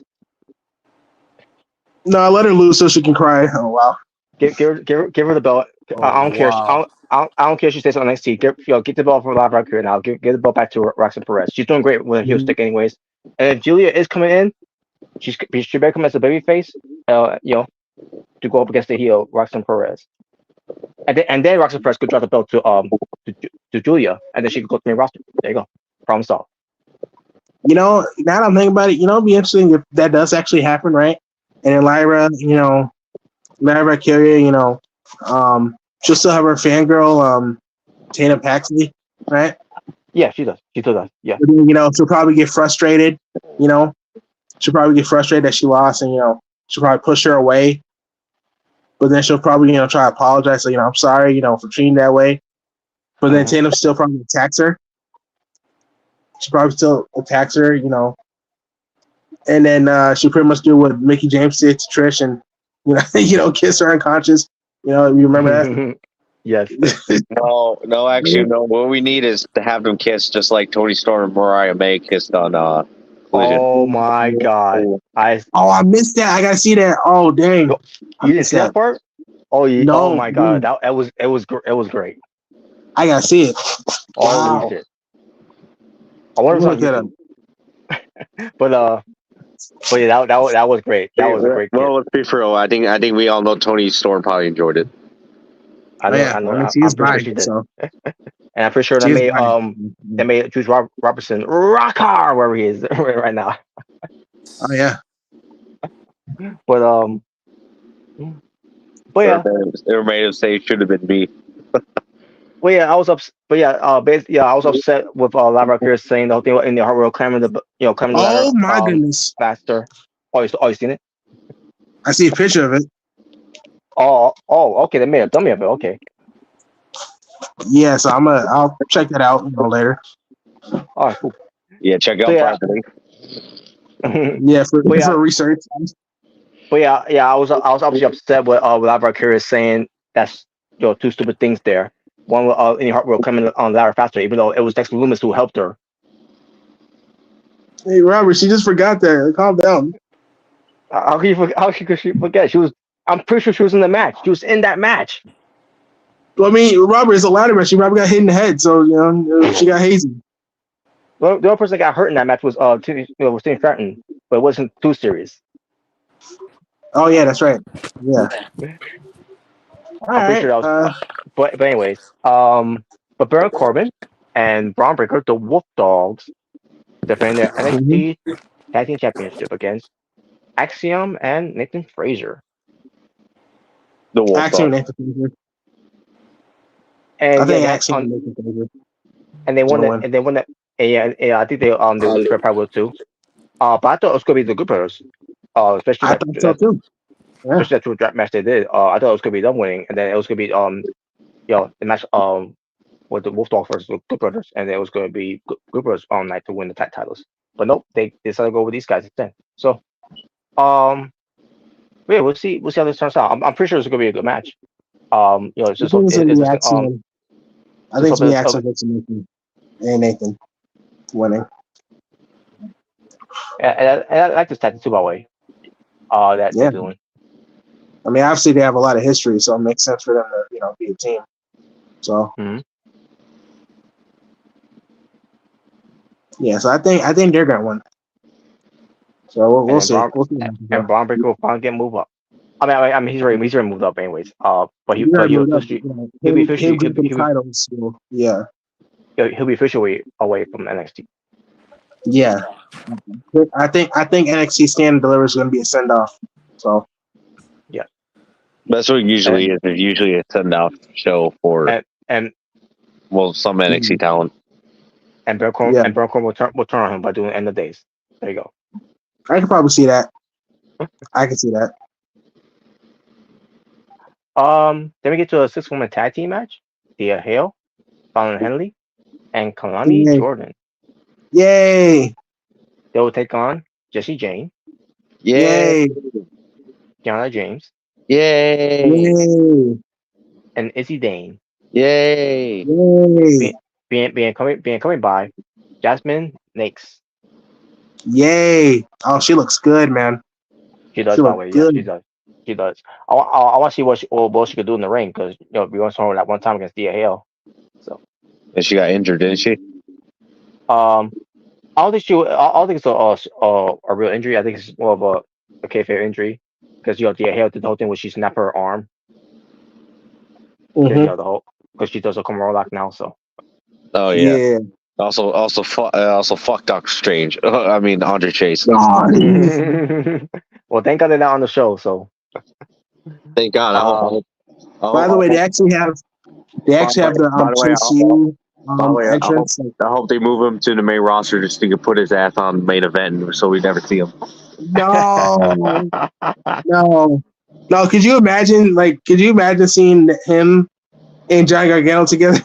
No, I let her lose so she can cry. Oh wow. Give her the belt. I don't care. I don't care if she stays on NXT. Get the belt for Lara Valkyria now. Give the belt back to Roxanne Perez. She's doing great with a heel stick, anyways. And if Julia is coming in, she better come as a babyface. To go up against the heel Roxanne Perez. And then Roxanne Perez could drop the belt to Julia, and then she could go to the main roster. There you go. Problem solved. Now that I'm thinking about it, it'd be interesting if that does actually happen, right? And then Lyra Valkyria, she'll still have her fangirl, Tatum Paxley, right? Yeah, she does. She still does. Yeah. But then, she'll probably get frustrated. She'll probably get frustrated that she lost, and she'll probably push her away. But then she'll probably try to apologize. So I'm sorry, for treating that way. But then Tatum still probably attacks her. She probably still attacks her, and then she pretty much do what Mickie James did to Trish, and kiss her unconscious. You remember that? Yes. No, actually, no. What we need is to have them kiss just like Tony Storm and Mariah May kissed on Collision. Oh my God! I missed that. I gotta see that. Oh dang! You didn't see that part? Oh yeah. No, oh my God! It was great. I gotta see it. Holy shit! I wonder if it's on YouTube. But yeah, that was great. That was a great. Well, let's be for real. I think we all know Tony Storm probably enjoyed it. I know. I know. I mean, she I'm is pretty sure bi, she did. so And I'm pretty sure she is bi. they made Juice Robertson rock hard wherever he is right now. Oh yeah. But but yeah, Or made him say it should have been me. well, yeah, I was upset. But yeah, I was upset with Lara Pierce saying the whole thing in the hard world climbing climbing the ladder Oh my goodness. faster. You seen it? I see a picture of it. Okay, they made a dummy of it. Okay, Yeah, so I'll check that out later. all right, cool. Yeah, check So out yeah, privately. Yeah, for but yeah, research. I was obviously upset with Lara Pierce saying that's two stupid things there. One with any hard world climbing on the ladder faster, even though it was Dexter Loomis who helped her. Hey Robert, she just forgot that. Calm down. How could she forget? She was. I'm pretty sure she was in the match. She was in that match. Well, I mean, Robert is a ladder match. She probably got hit in the head, so she got hazy. The only person that got hurt in that match was Tim Stratton, but it wasn't too serious. Oh yeah, that's right. Yeah. All I'm pretty right. sure that was. But anyways, but Baron Corbin and Braun Breaker, the Wolf Dogs, defending their NXT Tag Team Championship against Axiom and Nathan Frazier. The Wolf Axiom Dog. Nathan Frazier. And I think yeah, Axiom Nathan Frazier. and they won Gonna that. win. And they won that. And yeah, I think they won the Spirit Power too. But I thought it was gonna be the Good Brothers. Especially I thought so too. Yeah. especially that true draft match they did. I thought it was gonna be them winning, and then it was gonna be the match with the Wolf Dog versus the Good Brothers, and it was gonna be Good Brothers all night to win the tag titles. But nope, they decided to go with these guys instead. So yeah, we'll see how this turns out. I'm pretty sure it's gonna be a good match. It's I just think it's gonna it's be just Axiom. I think it's gonna be Axiom versus Nathan and Nathan winning. and I like this tag too, by the way. That Yeah. they're doing. I mean, obviously they have a lot of history, so it makes sense for them to be a team. So yeah, so I think they're gonna win. So we'll see. We'll see. And Braun Breaker will finally get moved up. I mean, he's already moved up anyways. But he'll be officially titles. So, yeah. He'll be officially away from NXT. Yeah. I think NXT Stand and Deliver is going to be a send off. So yeah, that's what it usually is. It's usually a send off show for and some NXT talent. And Baron Corbin will turn on him by doing end of days. There you go. I can probably see that. I can see that. Then we get to a 6-woman tag team match. Thea Hale, Fallon Henley, and Kalani Jordan. Yay! They will take on Jessie Jane. Yay! Kiana James. Yay! Yay! And Izzy Dane. Yay! Yay! Being coming by Jasmine Nakes. Yay! Oh, she looks good, man. She does, by the way. Yeah, she does. She does. I want to see what she could do in the ring, because we only saw her that one time against Thea Hale. So. And she got injured, didn't she? I don't think it's a real injury. I think it's more of a kayfabe injury, because Thea Hale did the whole thing where she snapped her arm. Because she does a Kimura lock now. So. Oh yeah. Also fuck Doctor Strange. I mean Andre Chase. Well, thank God they're not on the show. So. Thank God. By the way, they actually have the Chase U entrance. I hope they move him to the main roster just so he can put his ass on the main event, so we never see him. No. Could you imagine? Could you imagine seeing him and Johnny Gargano together?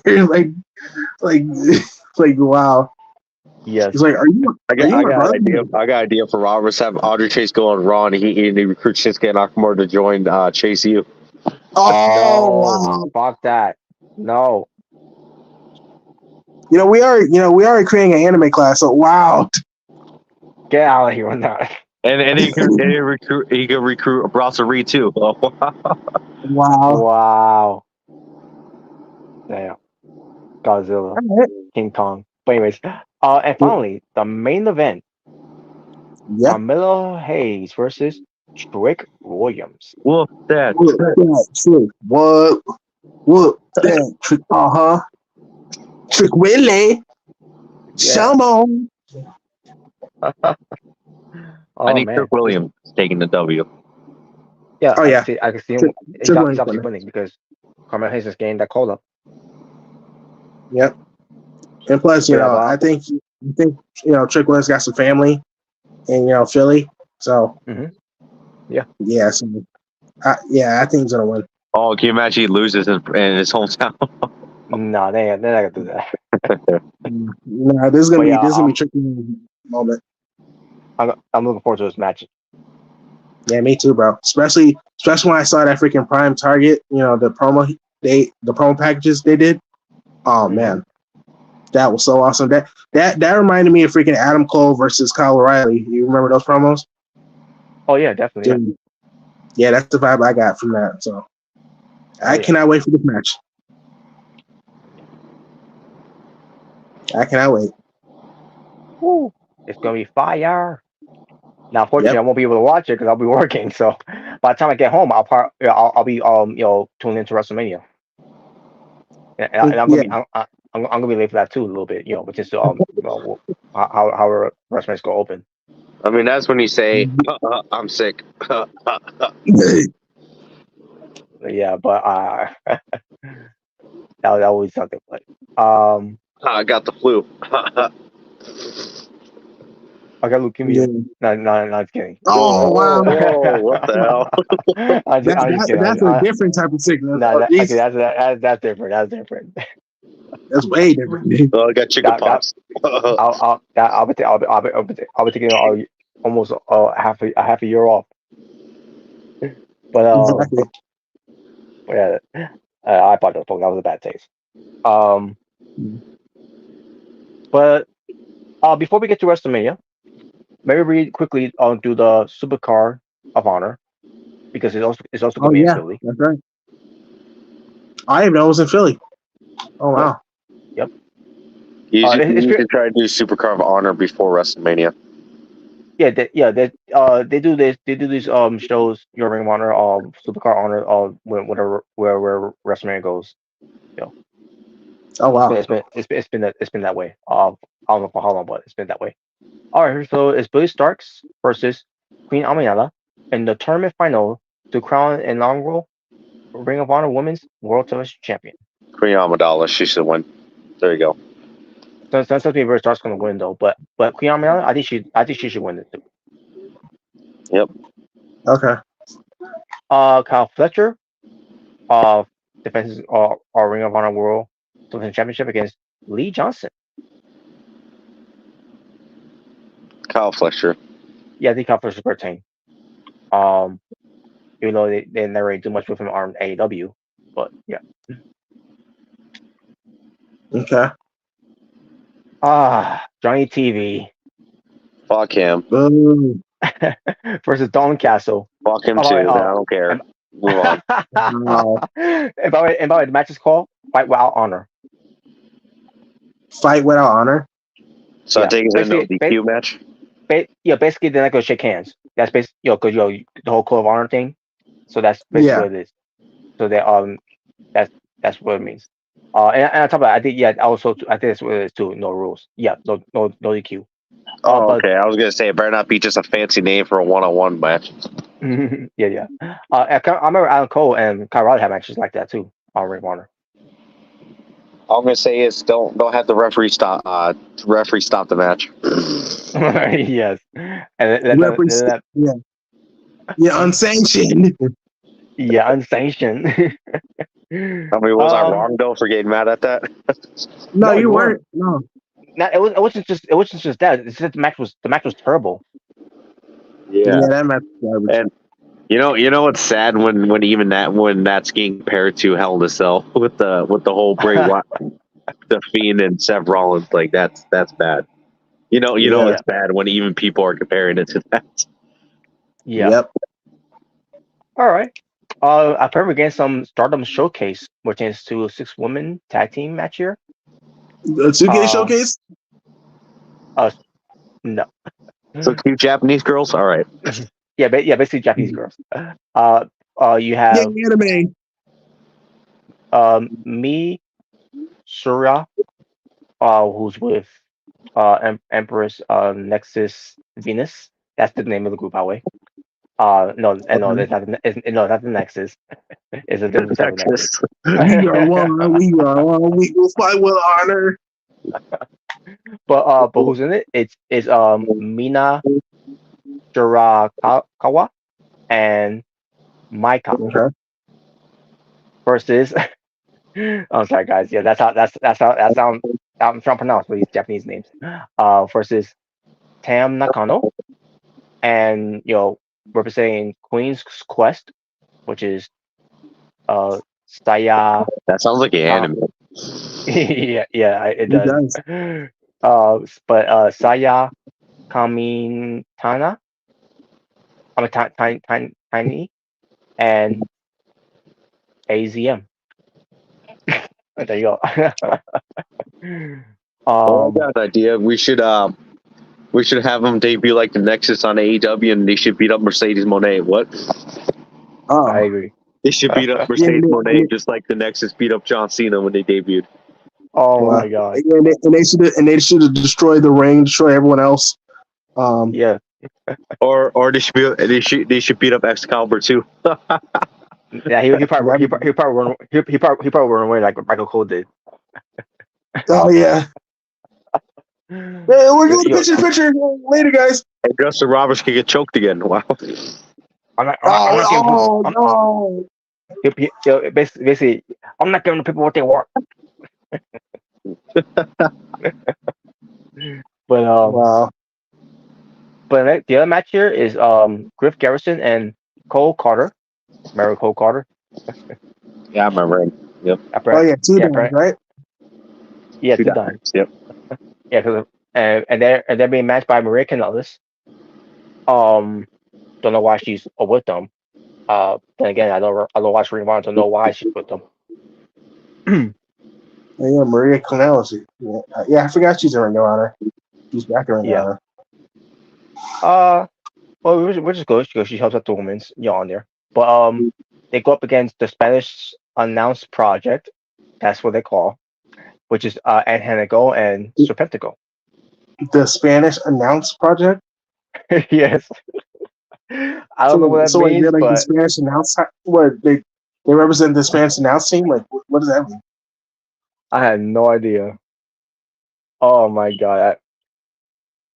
Wow. Yes. He's like, I got an idea for Roberts. Have Andre Chase go on Raw and he recruits Shinsuke Nakamura to join Chase U. Oh, no, fuck that. No. We are creating an anime class. So wow. Get out of here on that. And he could recruit Bronson Reed too. Wow. Damn. Godzilla. King Kong. But anyways, and finally, the main event. Yep. Carmelo Hayes versus Trick Williams. Well, that's true. What? Well, Trick Willie. Yeah. Shamo. I Oh need Kirk man. Williams taking the W. Yeah, Oh yeah, I can see him. Trick, Trick He's Williams obviously winning. winning because Carmelo Hayes is getting that call up. Yep. And plus, But yeah, but, I think Trick Williams got some family in Philly, so mhm. Yeah. yeah, so I think he's gonna win. Oh, can you imagine he loses in his hometown? No, they're not gonna do that. No, this is But gonna be yeah, Trick Williams moment. I'm looking forward to this match. Yeah, me too, bro. Especially when I saw that freaking Prime Target, the promo packages they did. Oh Mhm. man, that was so awesome. That reminded me of freaking Adam Cole versus Kyle O'Reilly. You remember those promos? Oh yeah, definitely. Dude, yeah, that's the vibe I got from that. So I yeah. cannot wait for this match. I cannot wait. Woo. It's gonna be fire. Now, unfortunately, Yep. I won't be able to watch it because I'll be working. So by the time I get home, I'll be tuned into WrestleMania, and I'm gonna Yeah. be I'm gonna be late for that too a little bit. But just how WrestleMania's gonna open. I mean, that's when you say, I'm sick. Yeah, but that was be something. But I got the flu. I got leukemia. No, just kidding. Oh wow. Whoa, what the hell? I'm just kidding. That's a different type of sickness. No, Okay, that's different. That's different. that's way different. Oh, I got chicken That- pox. I'll be taking almost half a year off. But Exactly. yeah, I apologize. That was a bad taste. But before we get to WrestleMania, maybe we quickly do the Supercar of Honor because it's also Oh going to be in yeah, Philly. that's right. I didn't know it was in Philly. Oh wow. Yep. You it's should try to do Supercar of Honor before WrestleMania. Yeah, they do this. They do these shows, Your Ring of Honor, Supercar Honor, whenever where WrestleMania goes. Oh wow. It's been that way. I don't know for how long, but it's been that way. All right, so it's Billy Starks versus Queen Aminata in the tournament final to crown an inaugural Ring of Honor Women's World Television Champion. Queen Amidala, she should win. There you go. So it's not something Billy Starks going to win though, but Queen Aminata, I think she should win it too. Yep. Okay. Kyle Fletcher, defenses our Ring of Honor World Television Championship against Lee Johnson. Kyle Fletcher. Yeah, I think Kyle Fletcher's retain. Even though they never really do much with him on AEW, but yeah. Okay. Johnny TV Fuck him. Boom. versus Don Castle. Fuck him too. I don't care. Move on. And by the way, the match is called Fight Without Honor. Fight without honor. So Yeah, I take it as a no DQ match. Basically they're not gonna shake hands. That's basically because the whole Code of Honor thing. So that's basically what it is. So that's what it means. And on top of that, I think I think that's what it is too. No rules. Yeah, no DQ. Okay. I was gonna say it better not be just a fancy name for a one-on-one match. Yeah. I remember Alan Cole and Kyle O'Reilly had matches like that too on Ring of Honor. All I'm gonna say is don't have the referee stop the match. Yes, and unsanctioned. Yeah, unsanctioned. I mean, was I wrong though for getting mad at that? No, you weren't. No. It wasn't just that. It's just the match was terrible. Yeah, that match was garbage. And you know what's sad when that's getting compared to Hell in a Cell with the whole Bray Wyatt, the Fiend and Seth Rollins, like that's bad. It's bad when even people are comparing it to that. Yeah. Yep. All right. Apparently we're getting some Stardom Showcase, which is to a 6-woman tag team match here. The 2K showcase? No. So 2 Japanese girls? All right. Basically Japanese girls. You have anime. Me, Surya, who's with Empress Nexus Venus. That's the name of the group, by the way. No, and no, that's not no, not the Nexus. It's a different type of Nexus. Texas. We are one. We are one. We will fight with honor. But who's in it? It's Mina Shirakawa and Maika Okay. versus. I'm sorry, guys. Yeah, I'm trying to pronounce these Japanese names. Versus Tam Nakano and representing Queen's Quest, which is Saya. That sounds like an anime. Yeah, it It does. does. But Saya Kamintana, I mean Tiny and AZM. There you go. I got an idea. We should have them debut like the Nexus on AEW, and they should beat up Mercedes Moné. What? I Oh, agree. They should beat up Mercedes Moné just like the Nexus beat up John Cena when they debuted. Oh wow. my god. And they should have destroyed the ring, destroy everyone else. Yeah. Or they should beat up Excalibur too. Yeah, he probably run away like Michael Cole did. Oh yeah. Hey, we're going to picture later, guys. And Justin Roberts can get choked again. Wow. I'm not giving people. No. Basically, I'm not giving the people what they want. But Wow. but the other match here is Griff Garrison and Cole Carter. Remember Cole Carter? Yeah, I remember him. Yep. Oh yeah, two times, right? Yeah, two times. Yep. Yeah, and they're being matched by Mrricanjay21. Don't know why she's with them. Then again, I don't watch Ring of Honor to know why she's with them. Yeah, Maria Canales. Yeah, I forgot she's in Ring of Honor. She's back in Ring of Honor. Well, which is good because she helps out the women's on there. But they go up against the Spanish Announced Project. That's what they call, which is Angelico and Serpentico. The Spanish Announce Project. Yes. I don't know what that means, they're like but the Spanish Announce. What they represent the Spanish Announce team. Like, what does that mean? I had no idea. Oh my god!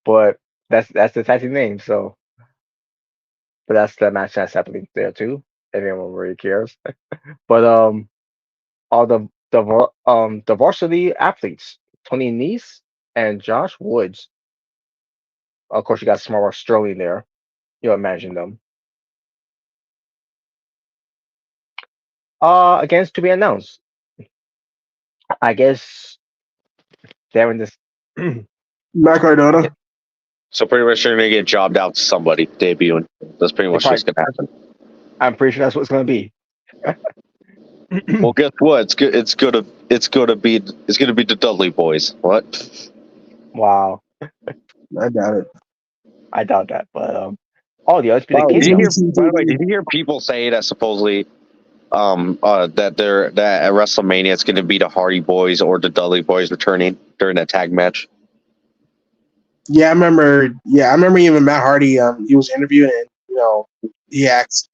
But that's the taxi name. So, but that's the match that's happening there too. If anyone really cares. But all the varsity athletes, Tony Nese and Josh Woods. Of course, you got Smart Sterling there. You imagine them. Against to be announced. I guess they're in this. Matt Cardona. So pretty much they're gonna get jobbed out to somebody debuting. That's pretty much what's gonna happen. I'm pretty sure that's what it's gonna be. Well, guess what? It's gonna be the Dudley Boys. What? Wow, I doubt it. I doubt that. But the others be the By Kingdom. the way, did you hear people say that supposedly that at WrestleMania it's gonna be the Hardy Boys or the Dudley Boys returning during that tag match? Yeah, I remember. Yeah, I remember even Matt Hardy. He was interviewed and he asked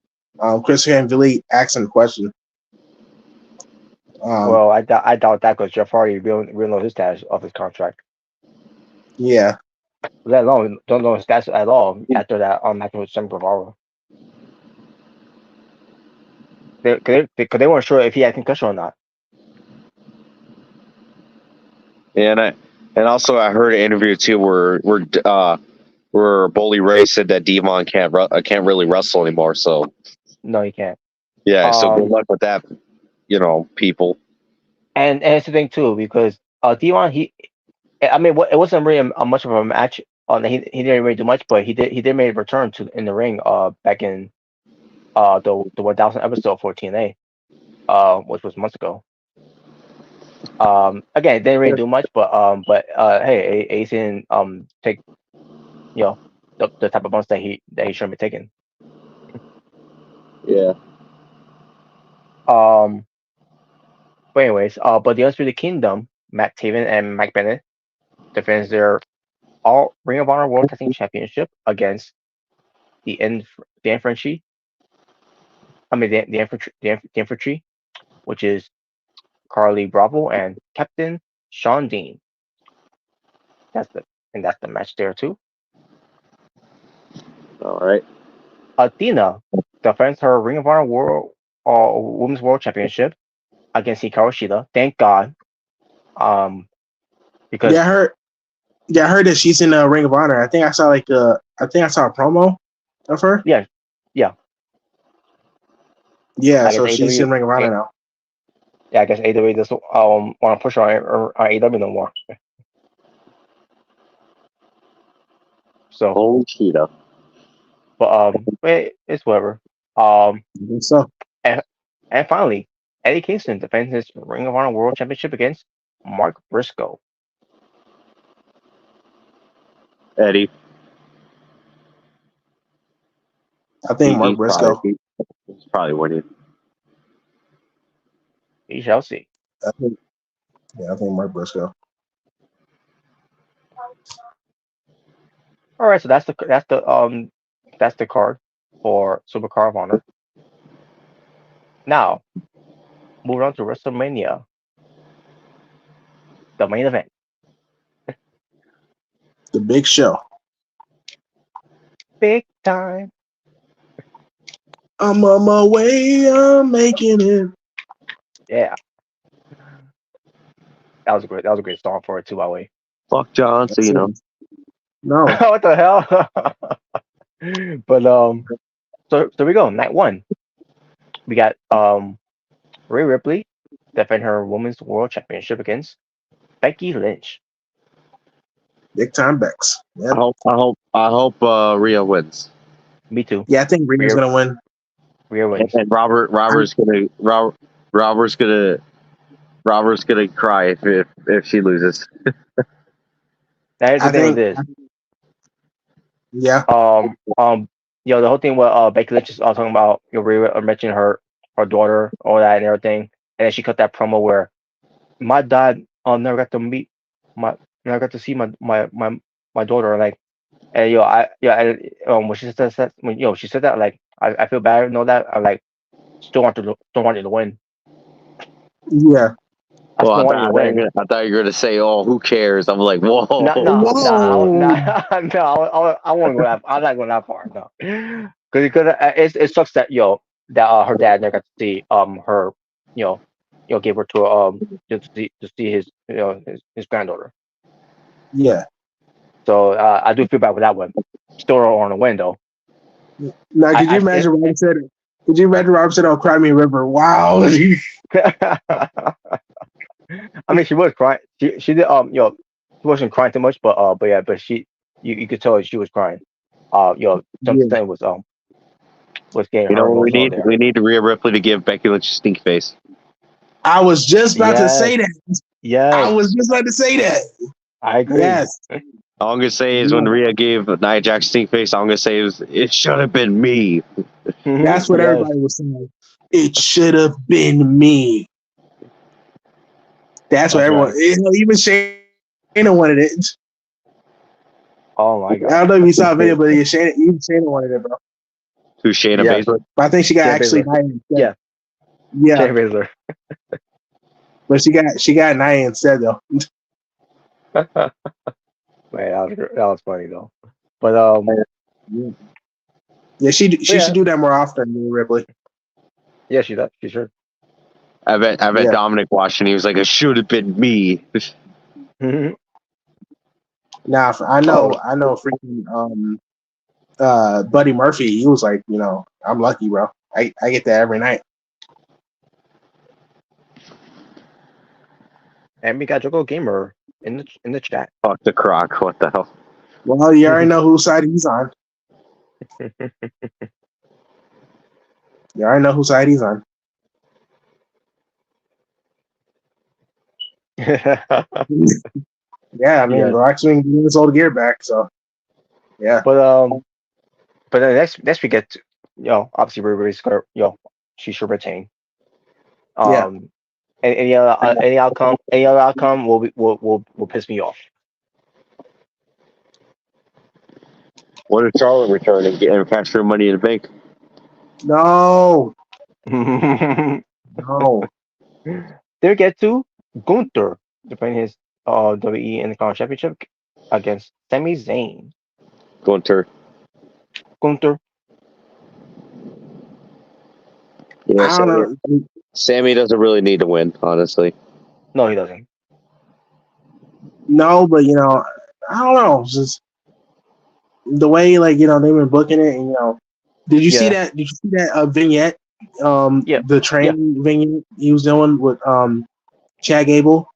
Chris Van Vliet asked him a question. Well, I doubt that because Jeff Hardy will know his status of his contract. Yeah. Let alone don't know his status at all after that match with Sam Guevara. They weren't sure if he had concussion or not. Yeah, and also I heard an interview too where Bully Ray said that Devon can't really wrestle anymore. So No, he can't. yeah, so good luck with that, people. And it's the thing too because Devon it wasn't really a much of a match. He didn't really do much, but he did make a return in the ring back in the 1000 episode for TNA, which was months ago. Again, it didn't really do much, but hey, Ace didn't take the type of bumps that he shouldn't be taking. Yeah. But anyways, but the Undisputed Kingdom, Matt Taven and Mike Bennett defends their all Ring of Honor World Tag Team Championship against the infantry. I mean the infantry, which is Carly Bravo and Captain Sean Dean. That's the match there too. All right. Athena defends her Ring of Honor World Women's World Championship against Hikaru Shida. Thank God. Because Yeah, I heard. Yeah, I heard that she's in Ring of Honor. I think I saw a promo of her. yeah, yeah. Yeah, I so guess she's AW. in Ring of Honor now. Yeah, I guess AW doesn't want to push on AW no more. So, Holy Cheetah. but it's whatever. Um, I think so. and, and finally, Eddie Kingston defends his Ring of Honor World Championship against Mark Briscoe. Eddie. I think Mark Briscoe. He's probably winning. We shall see. I think Mark Briscoe. All right, so that's the card for Supercard of Honor. Now, moving on to WrestleMania, the main event. The Big Show. Big time. I'm on my way. I'm making it. Yeah. That was a great song for it too, by the way. Fuck John Cena. No. What the hell? But so we go. Night one. We got Rhea Ripley defend her Women's World Championship against Becky Lynch. Big time Bex. Yep. I hope Rhea wins. Me too. Yeah, I think Rhea's gonna win. Rhea wins. And Robert's gonna cry if she loses. Now here's the thing with this. Yeah. The whole thing with Becky Lynch is talking about Rhea mentioning her daughter, all that and everything, and then she cut that promo where my dad never got to meet never got to see my daughter, like, and when she said that, she said that, like, I feel bad and all that. I like still want you to win. Yeah. I thought you were gonna say, "Oh, who cares?" I'm like, "Whoa, No, I won't go that. I'm not going that far. No, because it sucks that her dad never got to see her gave her to see his his granddaughter. Yeah. So I do feel bad with that one. Still don't want to win though. Now, could you imagine Robert said? Could you imagine Robert said, "Oh, Cry Me a River"? Wow. I mean, she was crying. She did she wasn't crying too much, but yeah, but you could tell she was crying. Something was getting her. We need Rhea Ripley to give Becky Lynch a stink face. I was just about to say that. Yeah, I was just about to say that. I agree. Yes. All I'm gonna say is when Rhea gave Nia Jax stink face, all I'm gonna say is it should have been me. That's what everybody was saying. It should have been me. That's what everyone. Right. Even Shayna wanted it. Oh my god! I don't know if you saw a video, but Shayna wanted it, bro. Who's Shayna Baszler? But I think she got actually Nia. Yeah. Shayna Baszler. But she got Nia instead though. Man, that was funny though. But yeah, she should do that more often, Ripley. Yeah, she does. She should. I bet Dominic watched and he was like, "It should have been me." Now I know freaking Buddy Murphy, he was like, I'm lucky, bro. I get that every night. And we got Joko Gamer in the chat. Fuck the Croc. What the hell? Well, you already know whose side he's on. You already know whose side he's on. Yeah, I mean, Rock's been getting his old gear back, so yeah. But then next we get to, obviously everybody's gonna she should retain. any other outcome will piss me off. What if Charlotte return and cash their money in the bank? No, Did no. we get to Gunther defending his WWE Intercontinental Championship against Sami Zayn? Gunter. Gunther. Yeah, I don't know. Sammy doesn't really need to win, honestly. No, he doesn't. No, but I don't know. It's just the way they've been booking it, and did you see Yeah. that? Did you see that vignette? Yeah. The training vignette he was doing with Chad Gable.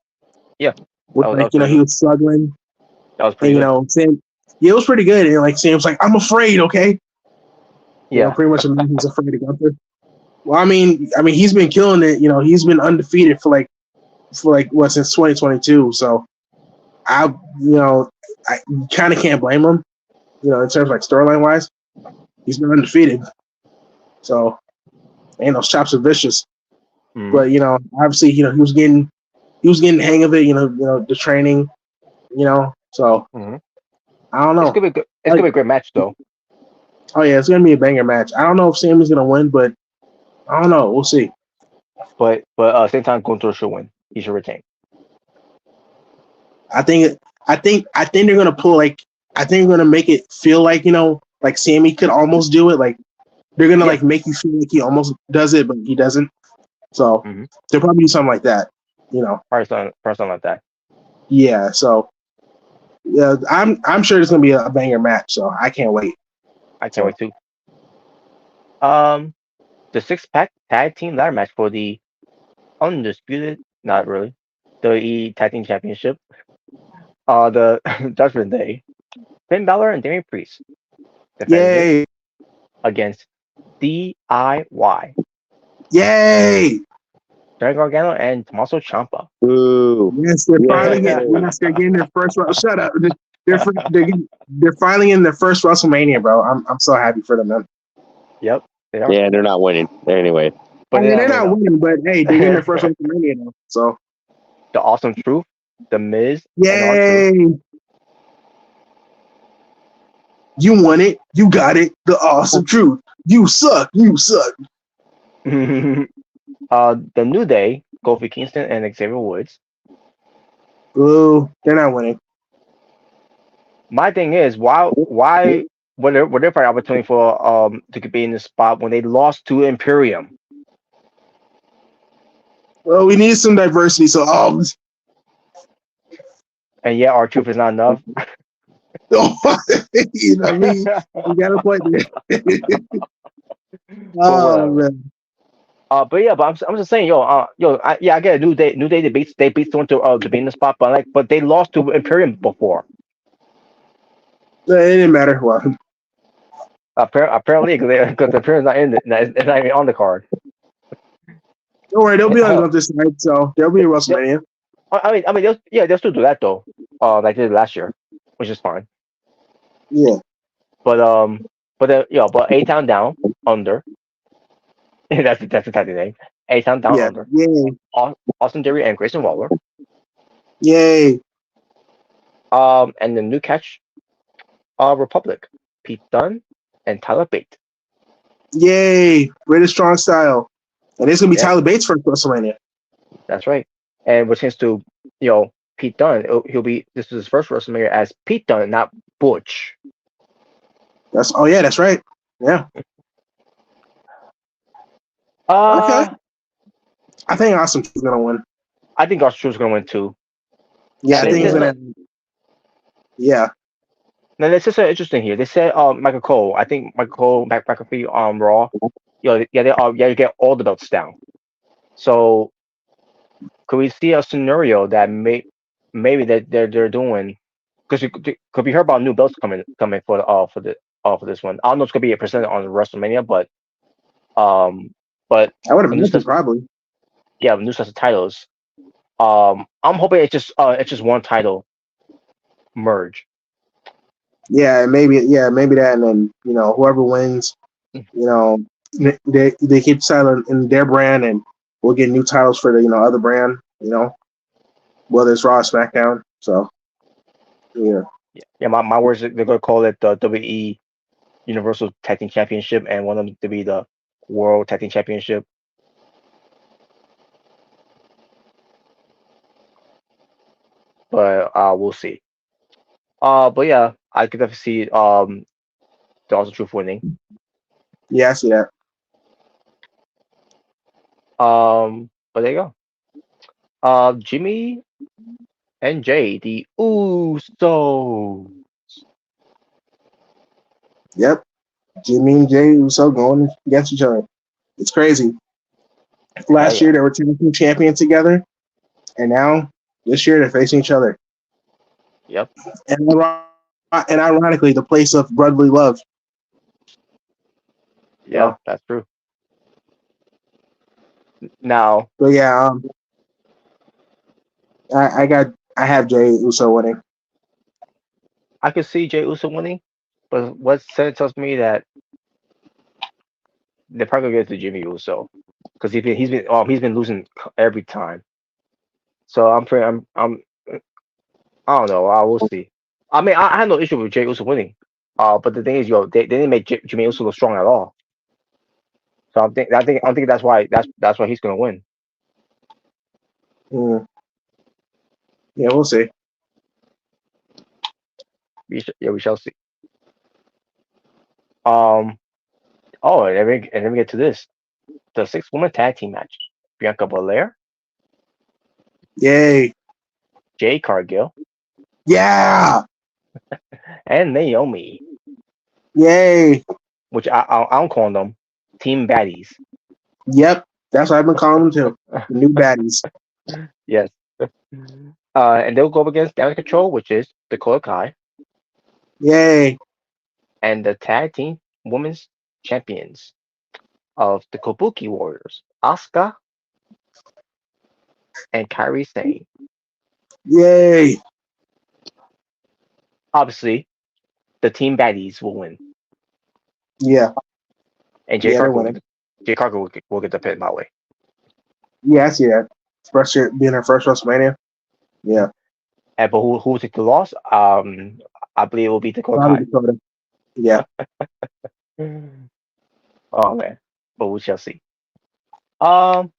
Yeah. With That was he was struggling, That was pretty and good. Sam, it was pretty good. And Sam's like, I'm afraid, okay? Yeah. Pretty much he's afraid of Gunther. Well, I mean, he's been killing it. He's been undefeated for since 2022. So I kind of can't blame him. In terms of storyline wise, he's been undefeated. So, and those chops are vicious. Mhm. But obviously, he was getting the hang of it. The training. So Mhm. I don't know. It's gonna be good. It's gonna be a great match though. Oh yeah, it's gonna be a banger match. I don't know if Sammy's gonna win, but I don't know. We'll see. But same time, Gunther should win. He should retain. I think they're gonna pull I think they're gonna make it feel like Sammy could almost do it. They're gonna make you feel like he almost does it, but he doesn't. So Mhm. they'll probably do something like that. Probably something like that. Yeah. So yeah, I'm sure it's gonna be a banger match. So I can't wait. I can't wait too. The 6-pack tag team ladder match for the undisputed, not really, the Tag Team Championship. The Judgment Day. Finn Balor and Damian Priest defending Yay! against DIY. Yay! Johnny Gargano and Tommaso Ciampa. Ooh. Yes, they're finally Yeah. they're getting their first. Shut up! They're finally in their first WrestleMania, bro. I'm so happy for them, man. Yep, they are. Yeah, they're not winning anyway. I mean, they're not winning. winning, but hey, they're getting their first WrestleMania, though. So The Awesome Truth, The Miz, and yay! R-Truth. You won it. You got it. The Awesome Truth. You suck. You suck. The New Day, Kofi Kingston and Xavier Woods. Ooh, they're not winning. My thing is, why were there for an opportunity for to be in the spot when they lost to Imperium? Well, we need some diversity. So, And yet R-Truth is not enough. you know what I mean? You got a point there. Oh man. But I'm just saying, I get a New Day. New Day they beat someone to be in the spot, but they lost to Imperium before. It didn't matter. Well, Apparently, because the Imperium's not in it's not even on the card. don't worry, they'll be on this night, so there'll be a WrestleMania. I mean, they'll still do that though. Like they did last year, which is fine. Yeah. But A-Town Down Under. that's the tag team name. A-Town Down Yeah. Under. Yay. Austin Theory and Grayson Waller. Yay. And the new catch, Republic, Pete Dunne and Tyler Bate. Yay. British Strong Style. And it's gonna be Tyler Bates' first WrestleMania. That's right. And which is to Pete Dunne, this is his first WrestleMania as Pete Dunne, not Butch. That's right. Yeah. Okay. I think Awesome is gonna win. I think Austin is gonna win too. Yeah, I think he's gonna. Yeah. Now this is interesting here. They said Michael Cole. I think Michael Cole back a few Raw. You get all the belts down. So could we see a scenario that maybe that they're doing because could be heard about new belts coming for this one. I don't know if it's gonna be a percent on WrestleMania, but I would have missed it probably. Yeah, new sets of titles. I'm hoping it's just one title merge. Yeah, maybe that, and then whoever wins, they keep silent in their brand, and we'll get new titles for the other brand. Whether it's Raw or SmackDown. So yeah, Yeah. My words, they're gonna call it the WE Universal Tag Team Championship, and one of them to be the World Tag Team Championship. But we'll see. But yeah, I could definitely see the Awesome Truth winning. yeah, I see that. But there you go. Jimmy and Jay, the Uso. Yep, Jimmy and Jay Uso going against each other. It's crazy. Last Yeah. year they were team champions together, and now this year they're facing each other. Yep. And ironically, the place of brotherly love. Yeah, that's true. Now, But yeah, I have Jay Uso winning. I could see Jay Uso winning, but what said tells me that they're probably gonna get to Jimmy Uso because he's been losing every time. So I don't know. I will see. I mean, I have no issue with Jay Uso winning. But the thing is, they didn't make Jimmy Uso look strong at all. So I think that's why he's gonna win. Mm. Yeah, we'll see. We shall see. Oh, and then we get to this, the 6-woman tag team match: Bianca Belair, Yay! Jade Cargill, Yeah! and Naomi, Yay! which I'm calling them Team Baddies. Yep, that's what I've been calling them too. The new baddies. Yes. And they'll go up against Damage Control, which is Dakota Kai, Yay! and the tag team women's champions of the Kabuki Warriors, Asuka and Kairi Sane. Yay! Obviously, the Team Baddies will win, Yeah, and yeah, they're winning. Jay Cargill will get the pin my way. Yeah, I see that. Especially being her first WrestleMania. Yeah, And but who will take the loss? I believe it will be Dakota probably Kai. Dakota. Yeah. Oh man, but we shall see. Um,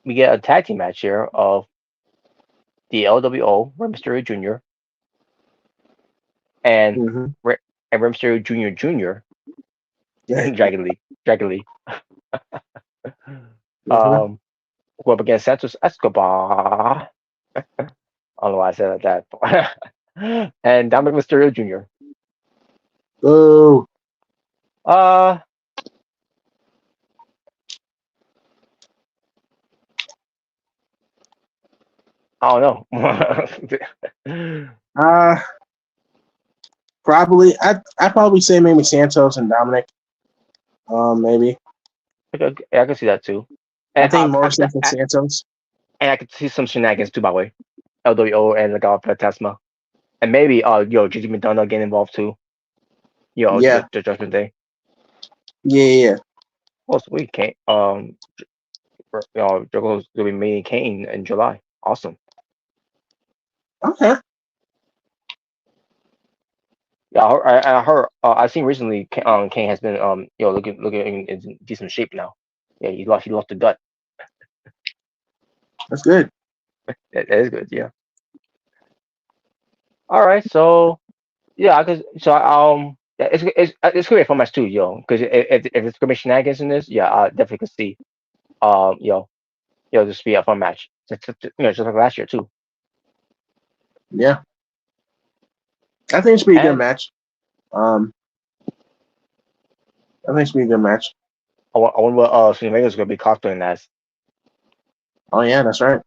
we get a tag team match here of the LWO, Rey Mysterio Jr. and Mm-hmm. Rey Mysterio Jr. Yeah. Dragon Lee. Mm-hmm. Go up against Santos Escobar. I don't know why I said it like that. And Dominic Mysterio Jr. Oh, Uh, I don't know. probably. I probably say maybe Santos and Dominic. Maybe. I can see that too. I And think Morrison and Santos. I could see some shenanigans too, by the way. LWO and the God Fantasma. And maybe Gigi McDonough getting involved too. Yeah. The Judgment Day. Yeah. Oh sweet, Kane. Jericho's gonna be meeting Kane in July. Awesome. Okay. Yeah, I heard. I've seen recently. Kane has been looking in decent shape now. Yeah, he lost the gut. That's good. That is good. Yeah. All right. So yeah, yeah, it's gonna be a fun match too, because if it's gonna be shenanigans in this, yeah, I definitely could see um yo this be a fun match. Just like last year too. Yeah. I think it's be a good And match. I think it's be a good match. I wonder what Selena Vega's gonna be cosplaying as. Oh yeah, that's right.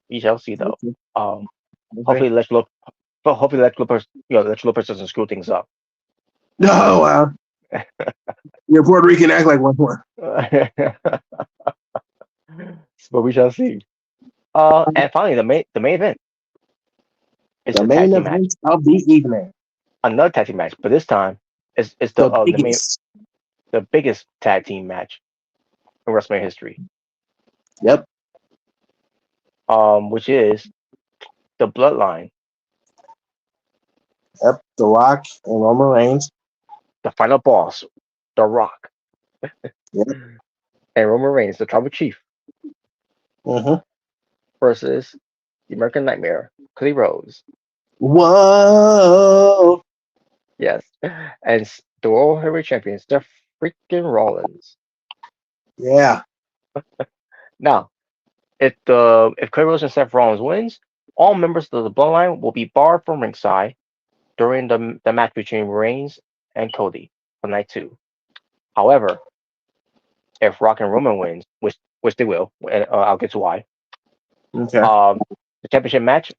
We shall see though. Okay. Hopefully Lex Lopez doesn't screw things up. No, wow. Your Puerto Rican act like one. But we shall see. And finally, the main event is The the tag main team match. event of the evening. Another tag team match, but this time it's The the main biggest. the biggest tag team match in WrestleMania history. Yep. Which is the Bloodline, Yep. The Rock and Roman Reigns. the final boss, The Rock, Yep. and Roman Reigns, the Tribal Chief, Mm-hmm. versus the American Nightmare, Cody Rhodes. Whoa. Yes, and the World Heavyweight Champions, the freaking Rollins. Yeah. Now, if Cody Rhodes and Seth Rollins wins, all members of the Bloodline will be barred from ringside during the match between Reigns and Cody for night 2. However, if Rock and Roman wins, which they will, and I'll get to why. Okay. The championship match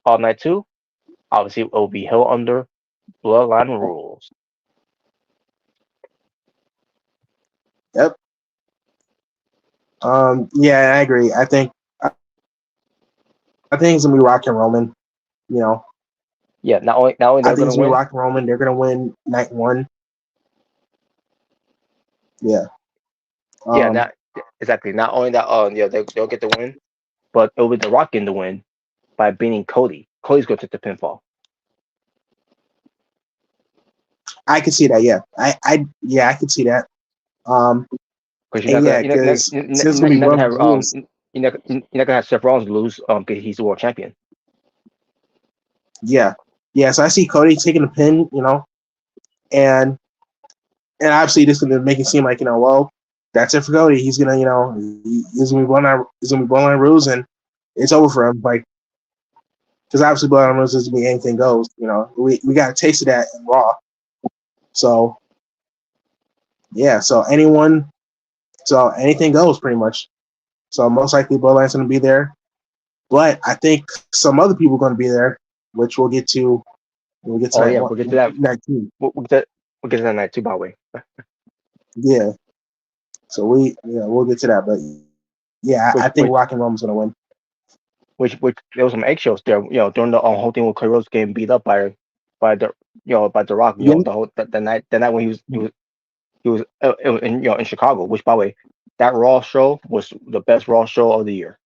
on night 2, obviously, it will be held under Bloodline rules. Yep. Yeah, I agree. I think it's gonna be Rock and Roman. You know, Yeah, not only I they're think going it's to gonna be win. Rock and Roman. They're gonna win night 1. Yeah. Yeah, not exactly. Not only that, they'll get the win, but it'll be The Rock getting the win by beating Cody. Cody's going to take the pinfall. I can see that. Yeah, I can see that. Because And yeah, because since it's gonna be you're not gonna Roman's have rules, you're not gonna have Seth Rollins lose because he's the world champion. yeah, so I see Cody taking the pin, you know, and obviously this is gonna make it seem like, you know, well, that's it for Cody. He's gonna, you know, he's gonna be bloodline rules, and it's over for him. Like, because obviously bloodline rules doesn't mean anything goes. You know, we got a taste of that in Raw. So yeah, so anything goes pretty much. So most likely Bloodline's gonna be there, but I think some other people are gonna be there, which we'll get to. We'll get to that. We'll get to that. Night 2. We'll get to that night 2, by the way. Yeah. So we'll get to that, but yeah, I think Rock and Roman's gonna win. Which there was some eggshells there, you know, during the whole thing with Cody Rhodes getting beat up by the Rock, you know, the whole the night when he was in Chicago. Which, by the way, that Raw show was the best Raw show of the year.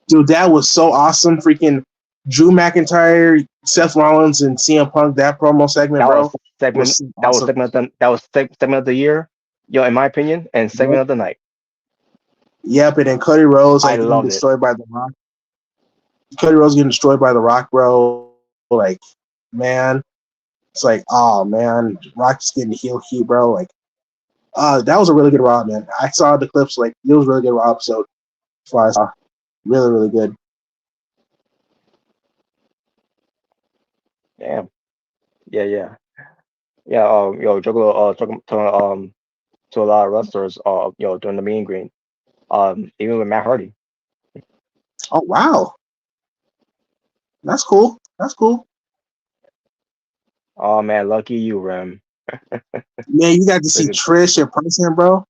Dude, that was so awesome! Freaking Drew McIntyre, Seth Rollins, and CM Punk. That promo segment, bro. That was segment of the year, yo, in my opinion, and segment of the night. Yep, and then Cody Rhodes I getting loved destroyed by the Rock. Cody Rhodes getting destroyed by the Rock, bro. Like, man, it's like, oh man, Rock's getting the heel heat, bro. Like, that was a really good Raw, man. I saw the clips. Like, it was a really good Raw episode. As far as really, really good. Damn. Yeah. Juggalo, talking to a lot of wrestlers, during the meet and greet, even with Matt Hardy. Oh wow, that's cool. That's cool. Oh man, lucky you, Rem. Man, you got to see Trish in person, bro,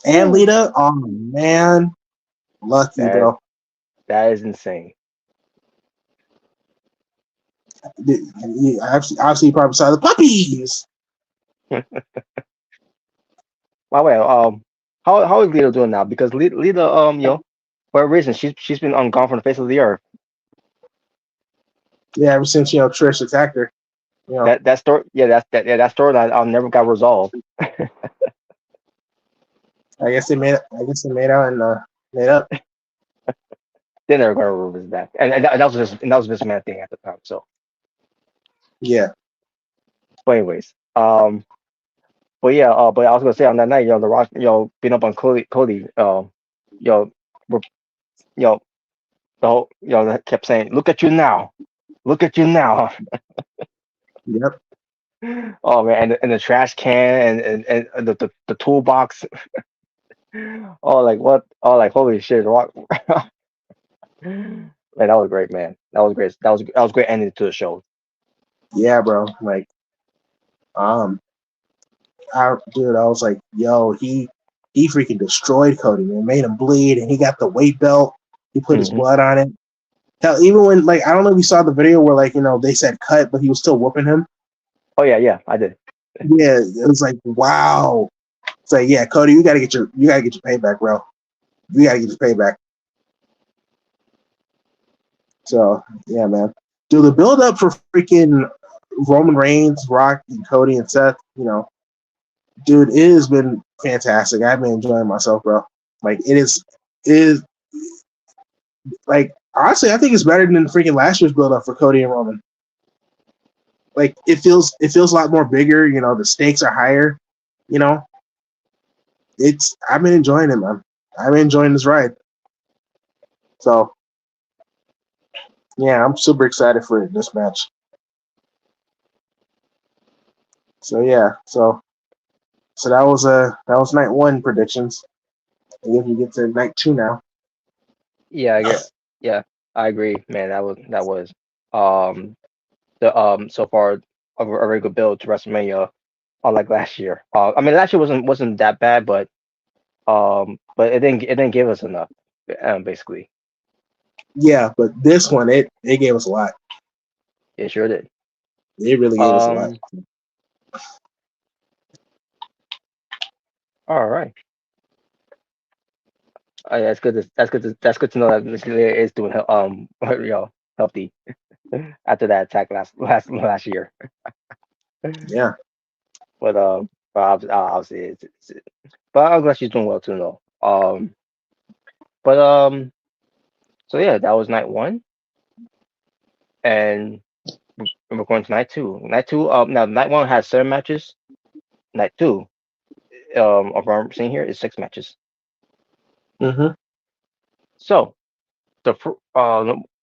and Lita. Oh man, lucky, bro. That is insane. Obviously, you probably saw the puppies. By the way, how is Lita doing now? Because Lita, for a reason, she's been gone from the face of the earth. Yeah, ever since Trish attacked her. You know. That story, that storyline never got resolved. I guess they made out and made up. They never got to revisit that, and that was Vince McMahon thing at the time. So yeah. But anyways, but yeah, but I was gonna say on that night, The Rock, being up on Cody, the whole, that kept saying, "Look at you now, look at you now." Yep. Oh man, and the trash can and the toolbox. Oh, like what? Oh, like holy shit, Rock. Man, that was great, man. That was great. That was great ending to the show. Yeah, bro. Like, I was like, yo, he freaking destroyed Cody, man. Made him bleed, and he got the weight belt. He put his blood on it. Hell, even when, like, I don't know if you saw the video where, like, they said cut, but he was still whooping him. Oh yeah, I did. Yeah, it was like, wow. It's like, yeah, Cody, you gotta get your payback, bro. You gotta get your payback. So yeah, man. Dude, the build up for freaking Roman Reigns, Rock, and Cody and Seth, dude, it has been fantastic. I've been enjoying myself, bro. Like it is like honestly, I think it's better than freaking last year's build up for Cody and Roman. Like it feels a lot more bigger, the stakes are higher, you know. I've been enjoying it, man. I've been enjoying this ride. So yeah, I'm super excited for this match. So yeah, so that was night one predictions. I guess we get to night two now. Yeah, yeah, I agree, man. That was um the so far a very good build to WrestleMania, unlike last year. I mean last year wasn't that bad, but it didn't give us enough, basically. Yeah, but this one it gave us a lot. It sure did. It really gave us a lot. Um, all right. That's good to know that Miss Lear is doing healthy after that attack last year. Yeah, But obviously but I'm glad she's doing well too though. But so yeah, that was night one, and we're going to night two. Night two. Now night one has 7 matches. Night two, of what I'm seeing here is 6 matches. mm-hmm. So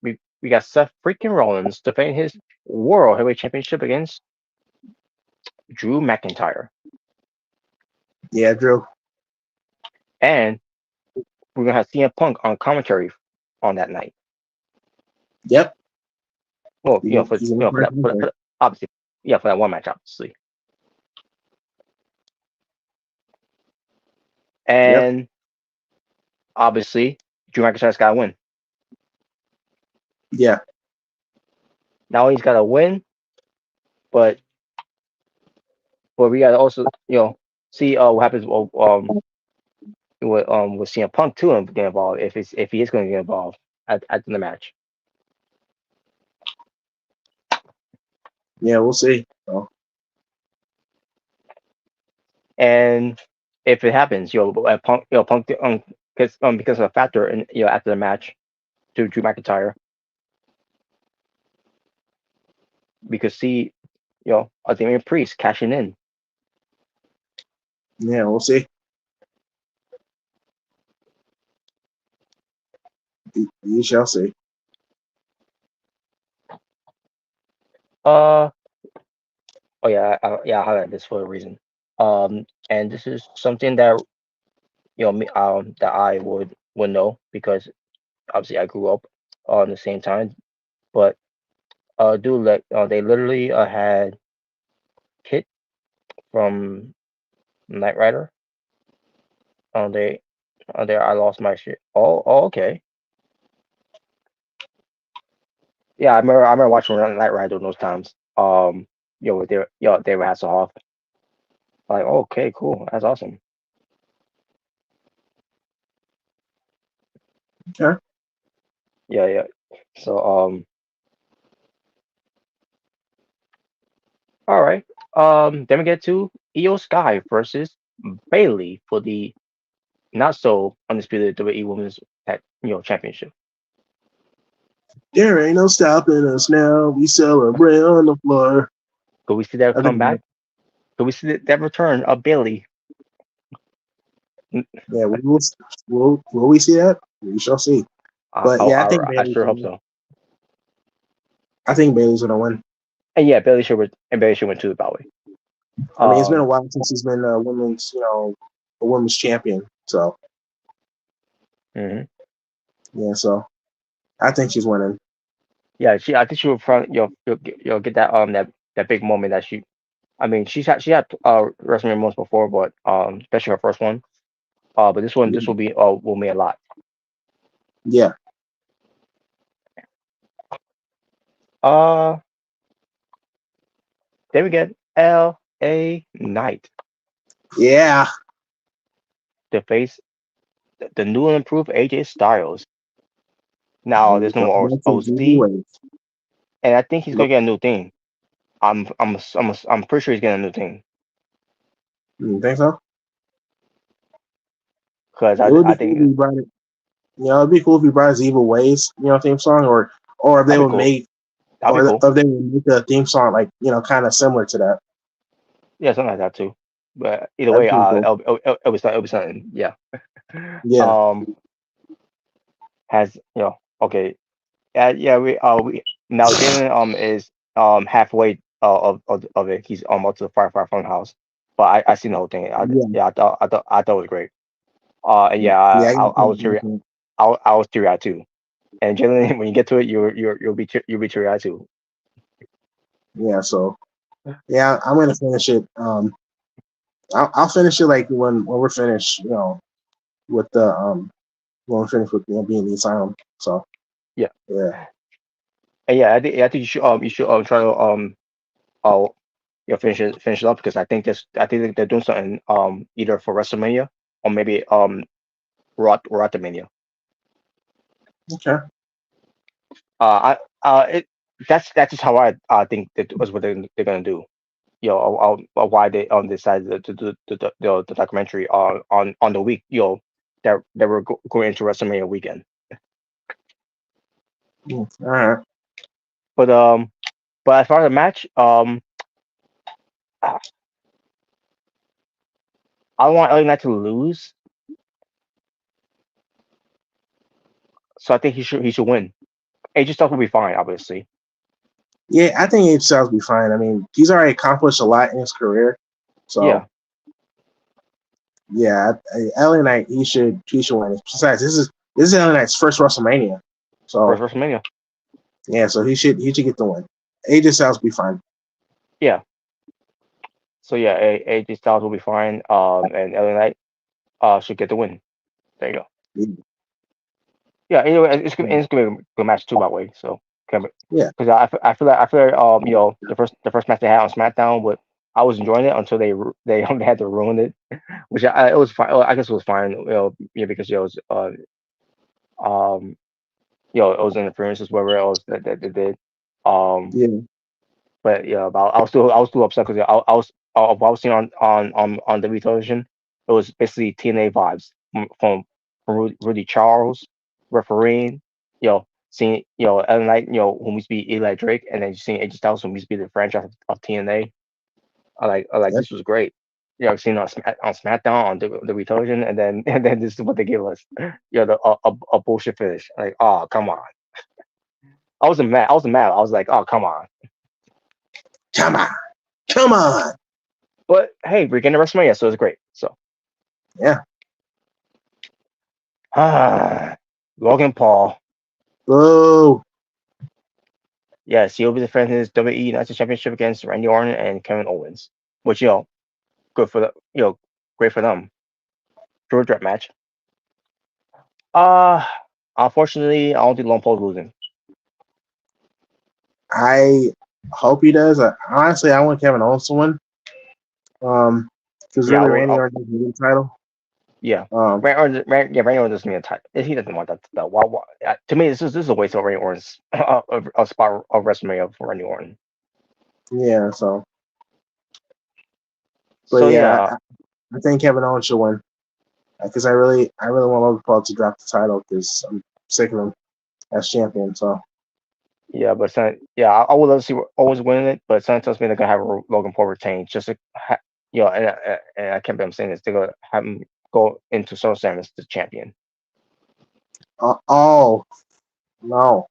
we got Seth freaking Rollins defending his World Heavyweight Championship against Drew McIntyre, Yeah, Drew. and we're gonna have CM Punk on commentary on that night. Yep. Well, You, for you obviously, yeah, for that one match, obviously. Yep. And obviously, Drew McIntyre's got to win. Yeah. Now he's got to win, but we got to also see what happens with CM Punk too and get involved if he is going to get involved at the match. Yeah, we'll see. So, And if it happens, Punk, because of a factor in after the match to Drew McIntyre, we could see a Damian Priest cashing in. yeah, we'll see. You shall see. Oh yeah, I highlighted this for a reason. And this is something that that I would know because obviously I grew up on the same time. But they literally had Kit from Knight Rider. They there I lost my shit. Oh, okay. Yeah, I remember watching Knight Rider those times. With they were Hasselhoff. Like, okay, cool, that's awesome. Okay. Yeah. So all right. Then we get to Io Sky versus Bailey for the not so undisputed WWE Women's Championship. There ain't no stopping us now. We celebrate on the floor. Could we see that I come think, back? Could we see that return of Bailey? yeah, will we see that? We shall see. But yeah, I think I Bailey's sure hope gonna, so. I think Bailey's gonna win. And yeah, Bailey should win too, by the way. I mean, it's been a while since he's been a women's champion. So Mhm. yeah, so I think she's winning. Yeah, I think she will front get that big moment that she. I mean, she had WrestleMania moments before, but especially her first one. But this will be will mean a lot. Yeah. Then we get Knight Yeah. to face the new and improved AJ Styles. Now there's no more OC, and I think he's gonna get a new thing. I'm pretty sure he's getting a new thing You think so? because It would I be cool if think he brought it. It'd be cool if he brought his Evil Ways, theme song, or if they that'd be would cool. make, That'd be cool. if they would make a theme song like kind of similar to that. Yeah, something like that too. But either That'd way, be pretty cool. it'll be something. Yeah. Yeah. Has okay. Yeah. We now Jalen is halfway of it. He's almost to the Firefly Funhouse. But I seen the whole thing. Yeah. I thought it was great. And yeah, Yeah. I was teary. I was teary eyed too. And Jalen, when you get to it, you'll be teary eyed too. Yeah. So yeah, I'm gonna finish it. I'll finish it like when we're finished. With the when we're finished with being the asylum. So Yeah. yeah. And yeah, I think you should try to uh finish it up because I think they're doing something either for WrestleMania or maybe Raw Okay. it that's just how I think that was what they're gonna do. Why they decided to do the documentary on the week that we're going into WrestleMania weekend. All right. But as far as the match, I don't want LA Knight to lose, so I think he should win. AJ Styles will be fine, obviously. Yeah, I think AJ Styles will be fine. I mean, he's already accomplished a lot in his career. So Yeah, LA Knight he should win. Besides, this is LA Knight's first WrestleMania. So first WrestleMania. yeah, so he should get the win. AJ Styles will be fine. Yeah. So yeah, AJ Styles will be fine. And LA Knight should get the win. There you go. Yeah. Yeah. Anyway, it's gonna be a good match too, by the way. So Yeah. because I feel like the first match they had on SmackDown, but I was enjoying it until they had to ruin it, which it was fine. I guess it was fine. Because it was um it was interferences whatever else that they did. Um, Yeah. but yeah, but I was still upset because what I was seeing on the television, it was basically TNA vibes from Rudy Charles refereeing, seeing Ellen Knight, who used to be Eli Drake, and then seeing AJ Styles, who used to be the franchise of TNA. I like Yeah. this was great. I've seen it on SmackDown on the television, and then this is what they gave us. A bullshit finish. Like, oh come on. I wasn't mad. I wasn't mad. I was like, oh come on. Come on. Come on. But hey, we're getting WrestleMania, so it's great. So Yeah. Logan Paul. Boo. Yes, he'll be defending his WWE United Championship against Randy Orton and Kevin Owens. Which good for great for them. Triple threat match. Uh Unfortunately, I don't think Logan Paul's losing. I hope he does. Honestly, I want Kevin Owens to win. Because Yeah, really, Randy Orton doesn't need the title. Yeah. Randy Orton doesn't need a title. He doesn't want that. Why, to me, this is a waste of Randy Orton's a spot of WrestleMania for Randy Orton. Yeah. So. But So yeah, I think Kevin Owens should win. Because I really want Logan Paul to drop the title because I'm sick of him as champion. So yeah, but I would love to see Owens winning it, but something tells me they're gonna have Logan Paul retain just to, and I can't believe I'm saying this. They're gonna have him go into SummerSlam as the champion. oh no,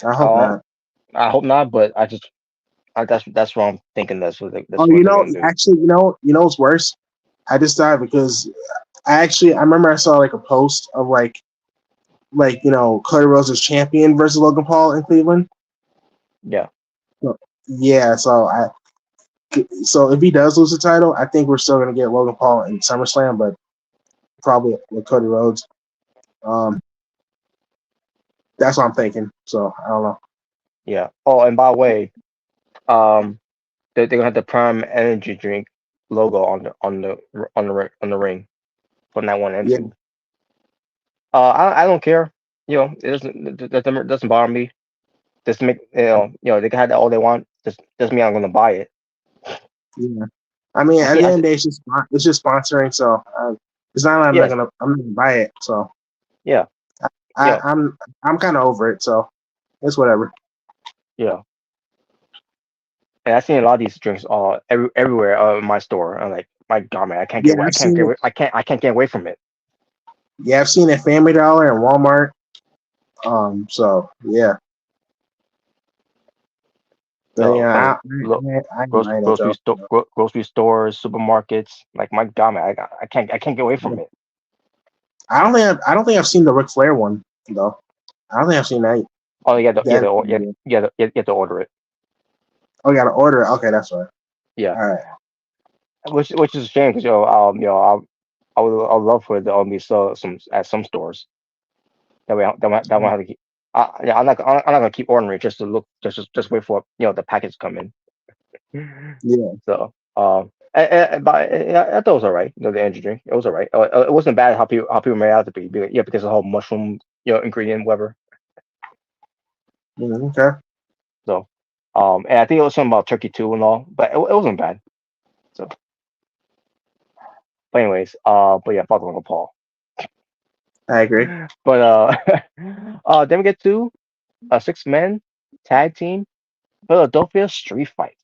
I hope not. I hope not, but that's what I'm thinking. That's what they're gonna do. Actually, what's worse? I just thought because I remember I saw like a post of like Cody Rhodes is champion versus Logan Paul in Cleveland. Yeah. Yeah, so if he does lose the title, I think we're still gonna get Logan Paul in SummerSlam, but probably with Cody Rhodes. That's what I'm thinking. So I don't know. Yeah. Oh, and by the way, they're gonna have the Prime Energy drink logo on the ring for night one and Yeah, two. I don't care. It doesn't bother me. Just make they can have that all they want. Just me, I'm gonna buy it. yeah. I mean, I at see. the end of the day, it's just sponsoring. So it's not like Yes, I'm not gonna buy it. So yeah, I, yeah, I'm kind of over it. So it's whatever. yeah. And I've seen a lot of these drinks everywhere in my store. I'm like, my God, man, I can't Yeah, get away. I I've can't seen get it. away. I can't get away from it. Yeah, I've seen it Family Dollar and Walmart. So yeah, but No, yeah, like look, I ain't buying it grocery though. store, grocery stores, supermarkets. Like my God, man, I can't get away from it. I don't think I've seen the Ric Flair one though. I don't think I've seen that. Oh, That you have to order it. oh, you gotta order it. Okay, that's right. Yeah, All right. which is a shame because I would love for it to only be sold some at some stores. That way I have to keep. Yeah, I'm not gonna keep ordering it just to look just wait for the package to come in. Yeah. So but I thought it was alright. The energy drink, it was alright. It wasn't bad how people made it out to be. Yeah, because of the whole mushroom ingredient, whatever. Okay. So and I think it was something about turkey too and all, but it wasn't bad. So, but anyways, but yeah, fuck Uncle Paul. I agree. But then we get to a 6-man tag team Philadelphia street fight.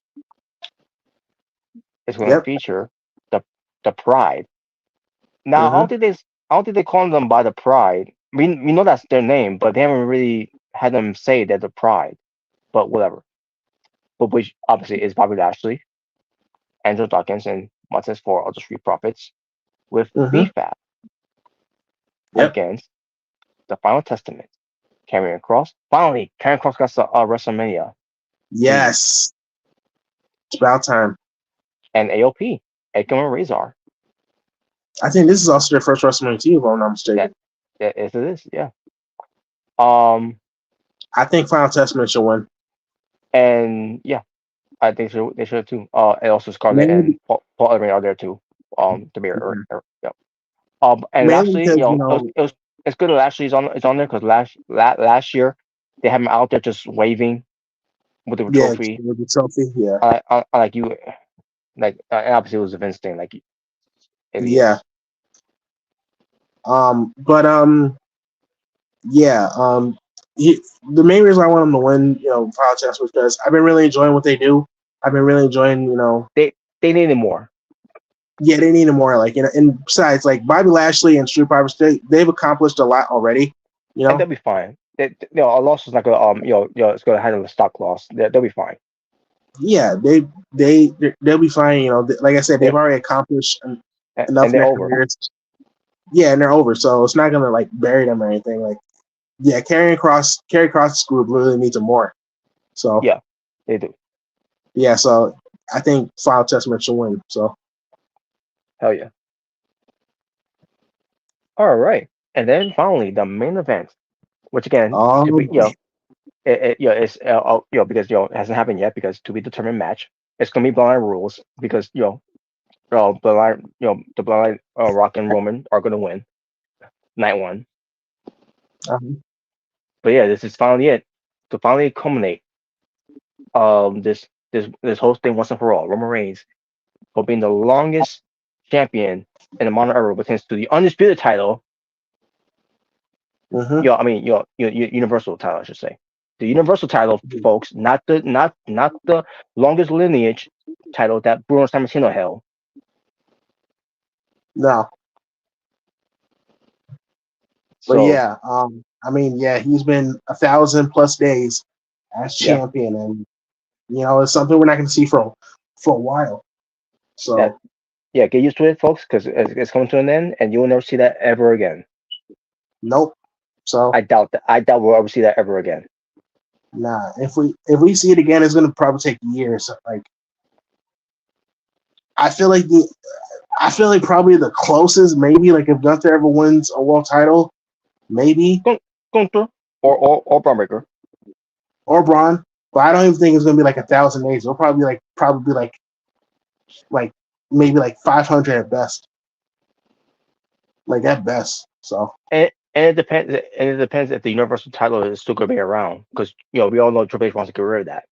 It's going to Yep. feature the the Pride. Now, Mm-hmm. I don't think they call them by the Pride. We know that's their name, but they haven't really had them say they're the Pride. But whatever. But which obviously is Bobby Lashley, Angelo Dawkins, and Montez Ford of the Street Profits with Mm-hmm. BFAB Yep. against the Final Testament. Karrion Cross. Finally, Karrion Cross got to WrestleMania heat. Yes. It's about time. And AOP, Akam and Razor. I think this is also their first WrestleMania team, if I'm not That mistaken. that is it is, yeah. Um I think Final Testament should win. and yeah, I think they should too. And also Scarlett and Mainly, Paul Ellering are there too. To be mhm. yeah. And Mainly Lashley, because, it's good that Lashley is on there because last year they had him out there just waving with the yeah, trophy. with the trophy. Yeah. I like you, and obviously it was a Vince thing, like Yeah. idiots. But yeah. The main reason I want them to win, Final Test was because I've been really enjoying what they do. I've been really enjoying, They needed more, yeah, they need more. Like, and besides, like Bobby Lashley and Street Profits, they've accomplished a lot already. and they'll be fine. A loss is not gonna it's gonna handle a stock loss. They'll be fine. Yeah, they'll be fine. Like I said, they've Yeah, already accomplished enough and in they're their over. careers. Yeah, and they're over, so it's not gonna like bury them or anything. Like, yeah, Carry Cross group really needs them more. So Yeah, they do. yeah, so I think Final Testament should win. So Hell yeah. All right, and then finally the main event, which again, to be boy. it's because it hasn't happened yet because to be determined match. It's gonna be blind rules because the blind Rock and Roman are gonna win night one. Um, But yeah, this is finally it to finally culminate this whole thing once and for all. Roman Reigns for being the longest champion in the modern era pertains to the undisputed title. mhm. I mean universal title, I should say. The universal title, folks, not the longest lineage title that Bruno Sammartino held. No, but So yeah, I mean, yeah, he's been 1,000+ days as yeah, champion, and it's something we're not going to see for a while. that So yeah, get used to it, folks, because it's coming to an end, and you will never see that ever again. nope. So I doubt that. I doubt we'll ever see that ever again. nah, if we see it again, it's going to probably take years. Like I feel like probably the closest, maybe like if Gunther ever wins a world title, maybe, Gunther or Braun Breaker. or Braun. But I don't even think it's gonna be like 1,000 days. It'll probably like maybe like 500 at best. Like at best. So And it depends. And it depends if the Universal title is still going to be around, because we all know Triple H wants to get rid of that.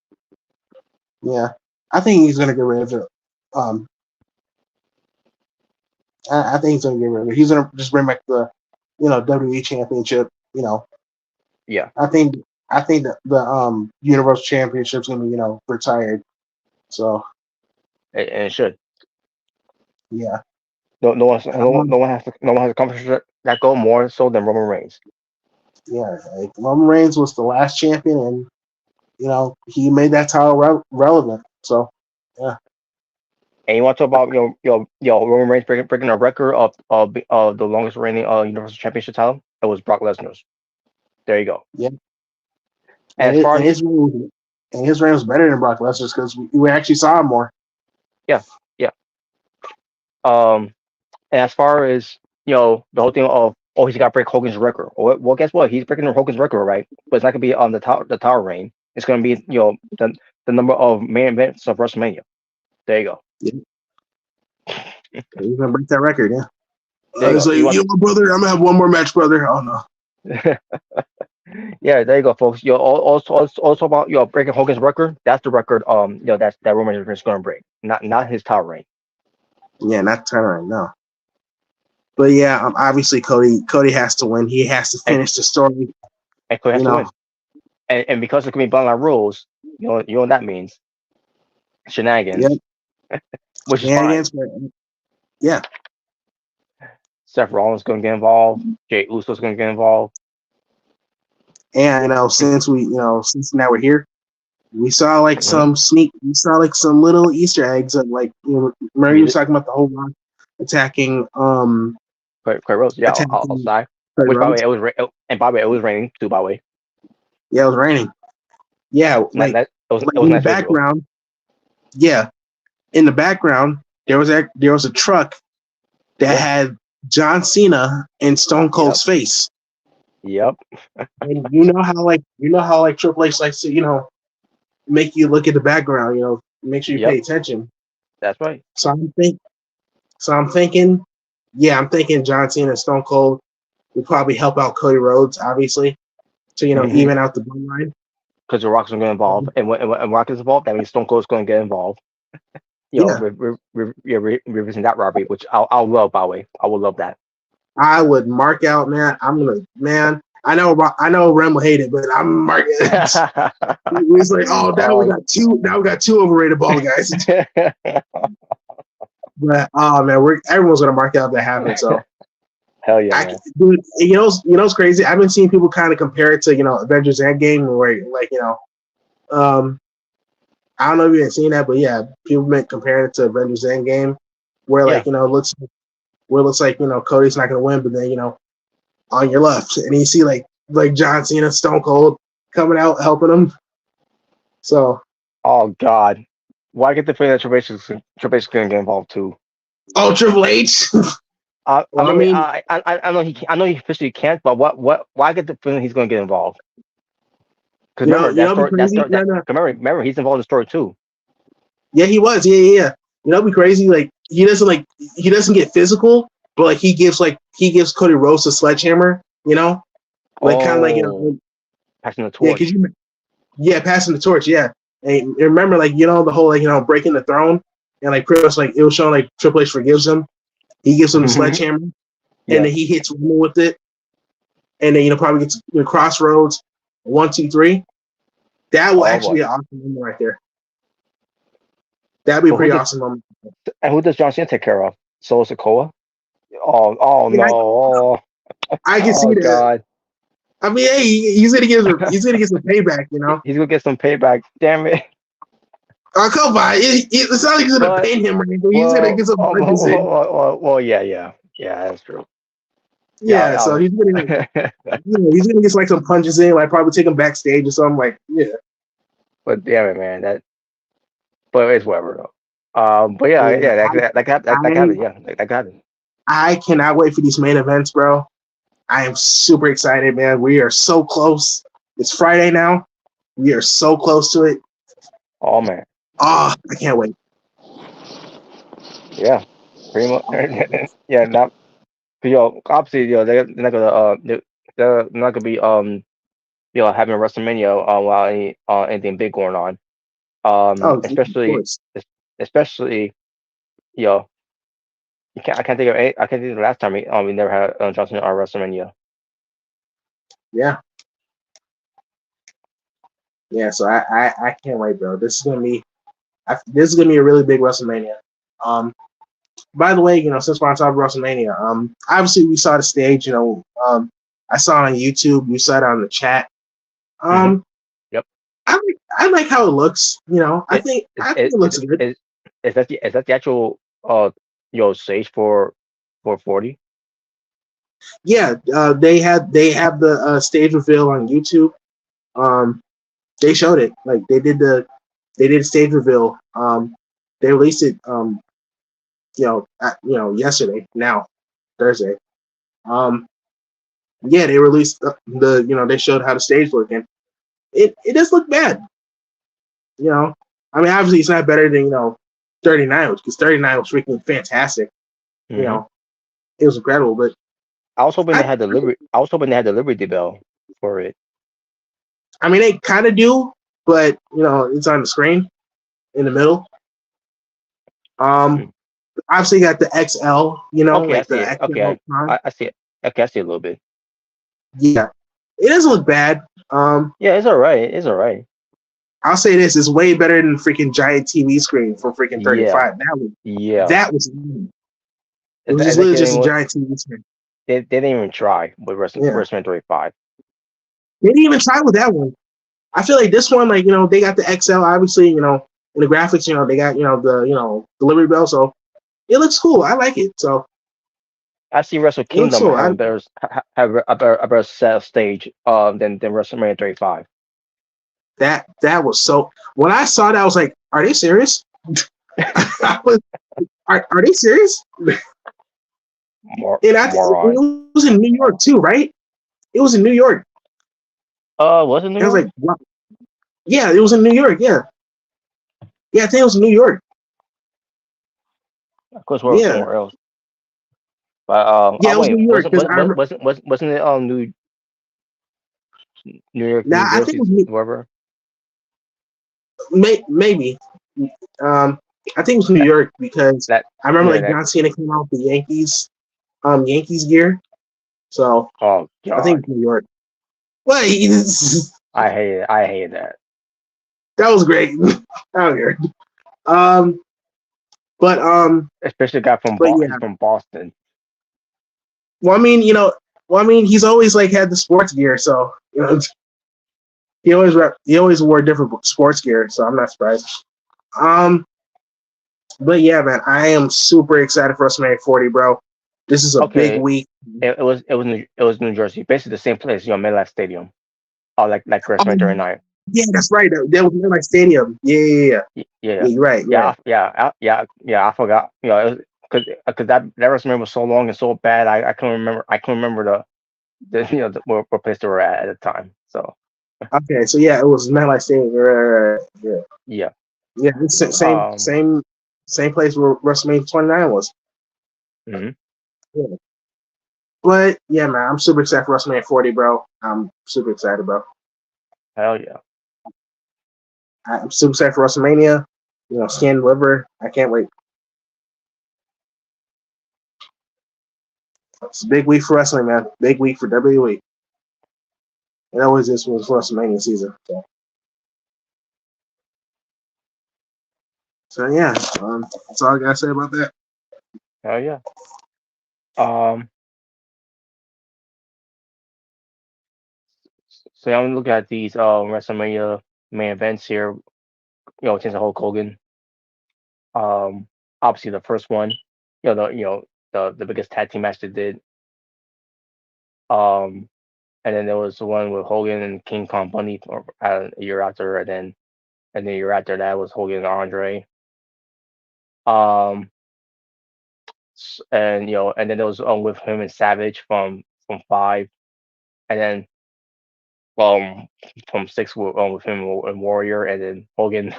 yeah, I think he's gonna get rid of it. I think he's gonna get rid of it. He's gonna just bring back the, WWE Championship. Yeah, I think that the Universal Championship's gonna be retired. So and it should. yeah, No one has to accomplish that goal more so than Roman Reigns. yeah. Like Roman Reigns was the last champion, and he made that title relevant. So yeah. And you want to talk about Roman Reigns breaking a record of the longest reigning Universal Championship title? It was Brock Lesnar's. There you go. Yeah. And as far as his reign was better than Brock Lesnar's because we actually saw him more. yeah. And as far as the whole thing of he's got to break Hogan's record. Well, guess what? He's breaking Hogan's record, right? But it's not gonna be on the title reign. It's gonna be the number of main events of WrestleMania. There you go. Yeah. He's gonna break that record, yeah. He's like, my brother, I'm gonna have one more match, brother. Oh no. Yeah, there you go, folks. Also about breaking Hogan's record. That's the record. That Roman is gonna break. Not his title reign. Yeah, not title reign. No. But yeah, obviously Cody has to win. He has to finish the story. And Cody has to win. And because it can be bloodline rules, you know what that means. Shenanigans. Yep. Which is fine. Yeah. Seth Rollins going to get involved. Jey Uso's going to get involved. And since now we're here, we saw some little Easter eggs of Murray was talking about the whole lot attacking Clay Rose. Yeah, outside. Which by the way, it was raining too. By the way. Yeah, it was raining. Yeah, it was in the background. Yeah, in the background there was a truck that had John Cena and Stone Cold's face. Yep. And you know how Triple H likes to make you look at the background. Make sure you pay attention. That's right. So I'm thinking John Cena and Stone Cold will probably help out Cody Rhodes, obviously, to even out the bloodline. Because the Rock's going to get involved, and when Rock is involved, that means Stone Cold's going to get involved. Revisiting that robbery, which I'll love. By the way, I would love that. I would mark out, man. I know Rem will hate it, but I'm marking it. He's like, oh, now we got two overrated ball guys. But man, everyone's gonna mark out if that happens. So hell yeah, dude. It's crazy. I've been seeing people kind of compare it to Avengers Endgame, where I don't know if you've seen that, but yeah, people been comparing it to Avengers Endgame, where it looks like Cody's not gonna win, but then on your left, and you see like John Cena, Stone Cold coming out helping him. So, oh God, why get the feeling that Triple H is gonna get involved too? Oh, Triple H. I know he officially can't, but why get the feeling he's gonna get involved? Because remember he's involved in the story too. Yeah, he was. Yeah. It'd be crazy. Like he doesn't get physical, but he gives Cody Rhodes a sledgehammer. Kind of passing the torch. Passing the torch. Yeah, and remember the whole breaking the throne, and pretty much it was showing Triple H forgives him. He gives him the sledgehammer, and then he hits Roman with it, and then probably gets Crossroads 1, 2, 3. That will actually be an awesome moment right there. That'd be a pretty awesome moment. And who does John Cena take care of? Solo Sikoa? Oh no! I can see that. God. I mean, hey, he's gonna get some payback. He's gonna get some payback. Damn it! Oh come on! It's not like he's gonna pay him, right? He's gonna get some punches in. Well, yeah, that's true. Yeah, so he's gonna get some punches in, probably take him backstage or something. But damn it, man, but it's whatever though. But that happened. I cannot wait for these main events, bro. I am super excited, man. We are so close. It's Friday now. We are so close to it. Oh man, Ah, I can't wait. yeah, pretty much. Yeah, not obviously they're not gonna they're not gonna be having WrestleMania while anything big going on. Oh, of Especially course. especially you know I can't think of I can't think of the last time we never had Johnson on WrestleMania. Yeah, yeah. So I can't wait, bro. This is gonna be a really big WrestleMania. Um, by the way, since we're on top of WrestleMania, obviously we saw the stage. I saw it on YouTube. You saw it on the chat. Hmm. Um, Yep. I like how it looks. I It think is I think it looks good. is that the actual stage for 40? Yeah, they have the stage reveal on YouTube. Um, they showed it. Like they did stage reveal. They released it. Yesterday. Now Thursday. Um, yeah, they released they showed how the stage looked, and it does look bad. I mean, obviously it's not better than 39, because 39 was freaking fantastic. You Hmm. know, it was incredible. But I was hoping they I had the Liberty. I was hoping they had the Liberty Bell for it. I mean, they kind of do, but it's on the screen in the middle. Mm. Obviously you got the XL, Okay, I like see the it. XL. Okay, I see it. Okay, I see it a little bit. Yeah, it doesn't look bad. Yeah, it's all right. It's all right. I'll say this: it's way better than the freaking giant TV screen from freaking Yeah, 35. yeah. That was it was just It's like literally just a giant TV screen. they didn't even try with Yeah, WrestleMania 35. they didn't even try with that one. I feel like this one, like they got the XL. Obviously, in the graphics, they got the Liberty Bell, so it looks cool. I like it. So I see Wrestle it looks Kingdom cool. having have a better set of stage than WrestleMania 35. That was so. When I saw that, I was like, "Are they serious? I was, are they serious?" And Moron. it was in New York too, right? It was in New York. Was it New And I was York? like, wow. Yeah, it was in New York. Yeah, yeah, I think it was New York. Of course, where it was Yeah, somewhere else. But yeah, it was wait, New York because wasn't it New York, now New I think it Jersey, was wherever? maybe. Um, I think it was New That York because that I remember yeah like that. John Cena came out with the Yankees gear. So Oh I think God, it's New York. Wait, I hate it. I hate that. that was great. That was great. Um, but Especially a guy from yeah. He's from Boston. Well, I mean, he's always like had the sports gear, so he always wore different sports gear, so I'm not surprised. Um, but yeah, man, I am super excited for WrestleMania 40, bro. This is a big Okay, week. it was New Jersey, basically the same place, MetLife Stadium. Oh, like Oh, WrestleMania 39. yeah, that's right. That was in my stadium. Yeah, yeah, yeah. Yeah, Yeah, you're right. You're right. yeah. I forgot. Because that WrestleMania was so long and so bad. I couldn't remember. I couldn't remember what place they were at the time. So Okay, so yeah, it was MetLife Stadium. Right. Yeah, yeah. yeah. It's Um. same place where WrestleMania 29 was. Mhm. Yeah. But yeah, man, I'm super excited for WrestleMania 40, bro. I'm super excited, bro. Hell yeah. I'm super excited for WrestleMania. Skin and liver. I can't wait. It's a big week for wrestling, man. Big week for WWE. It always is was WrestleMania season. So yeah, that's all I gotta say about that. Hell yeah. Um. So I'm looking at these WrestleMania main events here. Since the Hulk Hogan. Um. Obviously the first one. The biggest tag team match they did. Um. And then there was the one with Hogan and King Kong Bundy a year after, and then a year after that was Hogan and Andre. Um, and then there was with him and Savage from five, and then um from six with him and Warrior, and then Hogan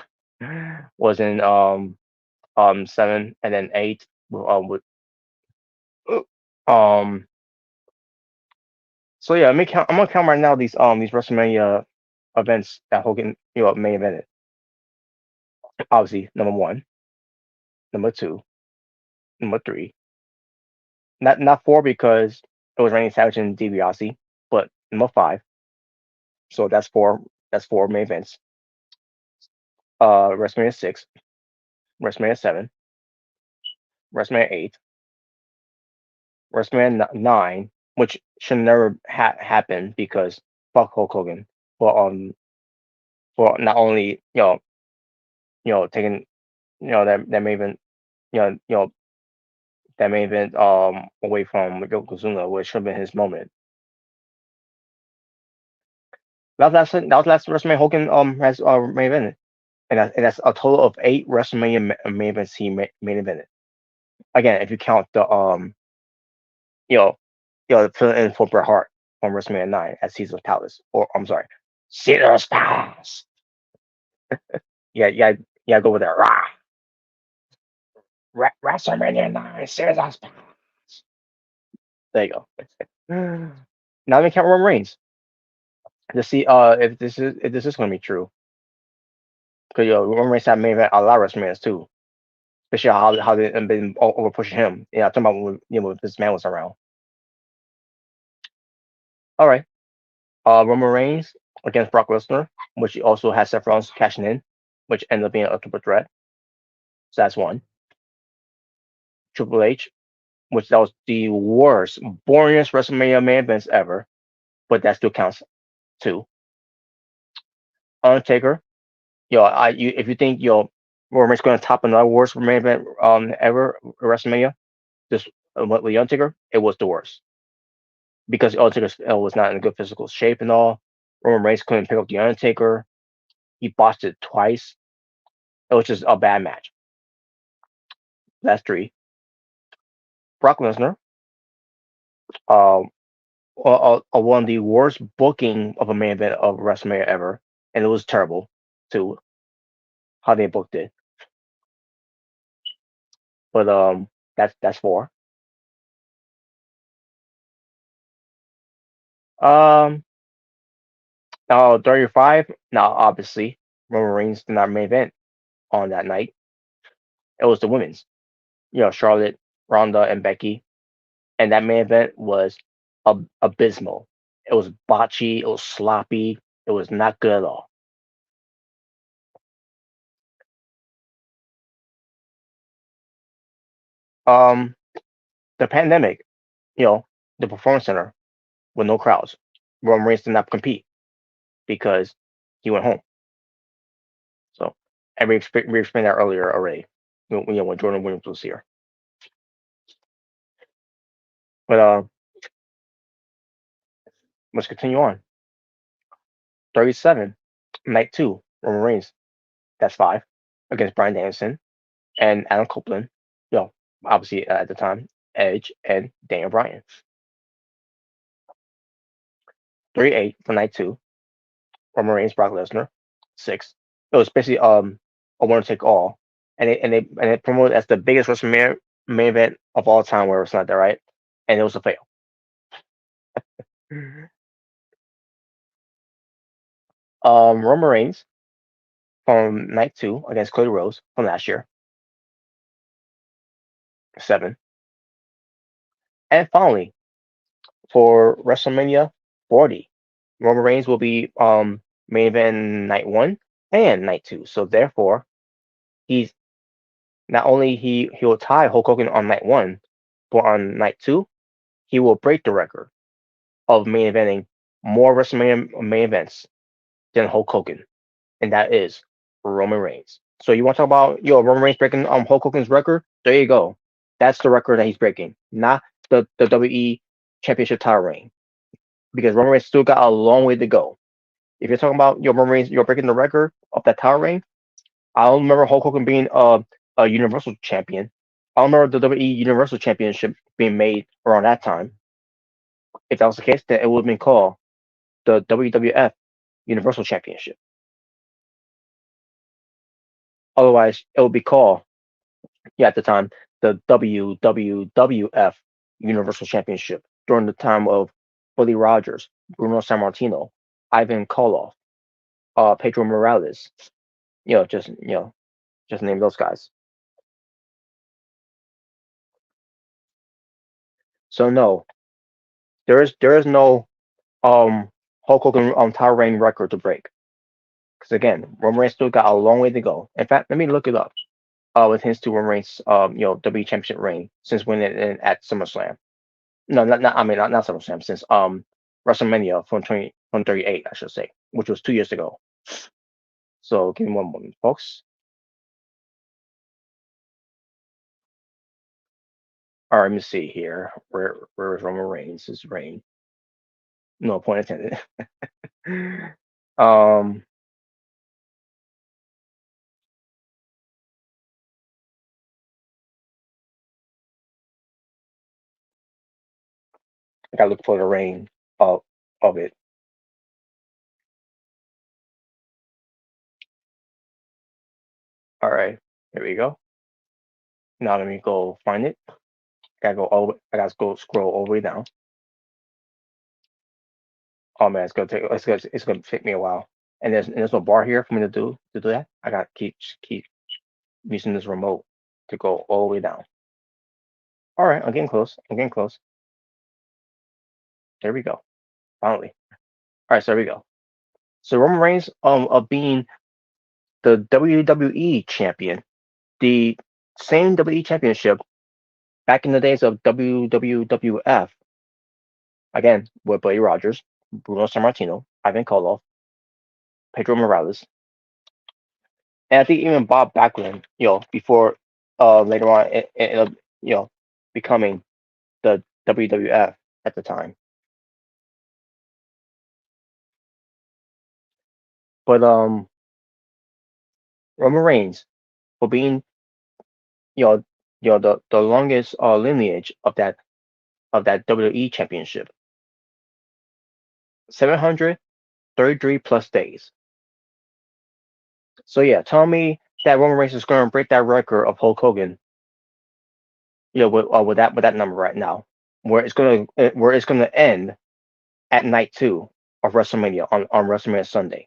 was in seven, and then eight with um. So yeah, I'm gonna count right now these WrestleMania events that Hogan main evented. Obviously, number one, number two, number three. Not four because it was Randy Savage and DiBiase, but number five. So that's four. That's four main events. WrestleMania 6, WrestleMania 7, WrestleMania 8, WrestleMania 9, which should never happen because fuck Hulk Hogan for not only taking that main event that main event away from Yokozuna, which should have been his moment. That was last WrestleMania Hogan has main evented, and that's a total of 8 WrestleMania main events he main evented. Again, if you count the you know fill in for Bret Hart on WrestleMania 9 at Caesar's Palace, or I'm sorry, Caesar's Palace. Yeah, go with that. Rah! WrestleMania 9, Caesar's Palace. There you go. Now we count Roman Reigns to see if this is going to be true. Because Roman Reigns had main event a lot of WrestleManias too, especially how they been over pushing him. Yeah, I'm talking about when this man was around. All right. Roman Reigns against Brock Lesnar, which he also has Seth Rollins cashing in, which ended up being a triple threat. So that's one. Triple H, which that was the worst, boringest WrestleMania main events ever, but that still counts. Two. Undertaker, if you think Roman Reigns going to top another worst main event ever WrestleMania, this with the Undertaker, it was the worst because Undertaker was not in a good physical shape and all. Roman Reigns couldn't pick up the Undertaker. He botched it twice. It was just a bad match. That's three. Brock Lesnar, uh, one of the worst booking of a main event of WrestleMania ever, and it was terrible too how they booked it. But that's four. Um, now 35. Now obviously Roman Reigns did not main event on that night. It was the women's. Charlotte, Ronda, and Becky, and that main event was abysmal. It was botchy. It was sloppy. It was not good at all. Um, the pandemic, the performance center with no crowds. Roman Reigns did not compete because he went home. So, and we explained that earlier already. When Jordan Williams was here. But let's continue on. 37, night 2, Roman Reigns. That's 5 against Bryan Danielson and Adam Copeland. Obviously at the time, Edge and Daniel Bryan. 38 for night 2, Roman Reigns, Brock Lesnar. 6. It was basically a winner take all, and it promoted as the biggest WrestleMania main event of all time, where it's not that right, and it was a fail. Roman Reigns from night 2 against Cody Rhodes from last year. 7. And finally, for WrestleMania 40, Roman Reigns will be main event night 1 and night 2. So therefore, he's not only he will tie Hulk Hogan on night 1, but on night 2, he will break the record of main eventing more WrestleMania main events than Hulk Hogan, and that is Roman Reigns. So you want to talk about Roman Reigns breaking Hulk Hogan's record? There you go. That's the record that he's breaking, not the WWE Championship title reign, because Roman Reigns still got a long way to go. If you're talking about Roman Reigns, you're breaking the record of that title reign. I don't remember Hulk Hogan being a Universal Champion. I don't remember the WWE Universal Championship being made around that time. If that was the case, then it would have been called the WWF Universal Championship. Otherwise, it would be called, at the time, the WWF Universal Championship during the time of Buddy Rogers, Bruno Sammartino, Ivan Koloff, Pedro Morales. Just name those guys. So no, there is no Hulk Hogan title reign record to break. Because again, Roman Reigns still got a long way to go. In fact, let me look it up. With his to Roman Reigns WWE Championship reign since winning it at SummerSlam. No, not SummerSlam, since WrestleMania from 38, I should say, which was 2 years ago. So give me one moment, folks. All right, let me see here. Where is Roman Reigns' his reign? No point intended. um, I gotta look for the reign of it. All right, here we go. Now let me go find it. I gotta go scroll all the way down. Oh man, it's gonna take me a while. And there's no bar here for me to do that. I gotta keep using this remote to go all the way down. All right, I'm getting close. There we go. Finally. All right, so there we go. So Roman Reigns of being the WWE champion, the same WWE championship back in the days of WWF. Again, with Bray Rogers, Bruno Sammartino, Ivan Koloff, Pedro Morales, and I think even Bob Backlund, before later on it becoming the WWF at the time. But Roman Reigns for being the longest lineage of that WWE championship, 733 plus days. So yeah, tell me that Roman Reigns is going to break that record of Hulk Hogan. With that number right now, where it's gonna end at night 2 of WrestleMania on WrestleMania Sunday.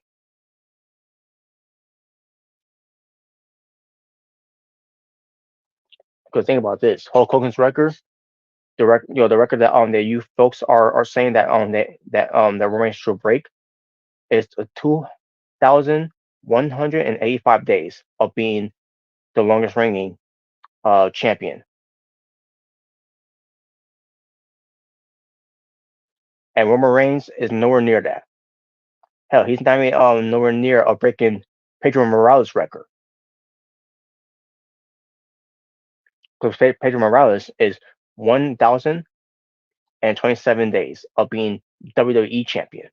Because think about this, Hulk Hogan's record, the record that you folks are saying that that Roman Reigns should break is 2,185 days of being the longest reigning champion. And Roman Reigns is nowhere near that. Hell, he's not even nowhere near breaking Pedro Morales' record. Because Pedro Morales is 1,027 days of being WWE champion.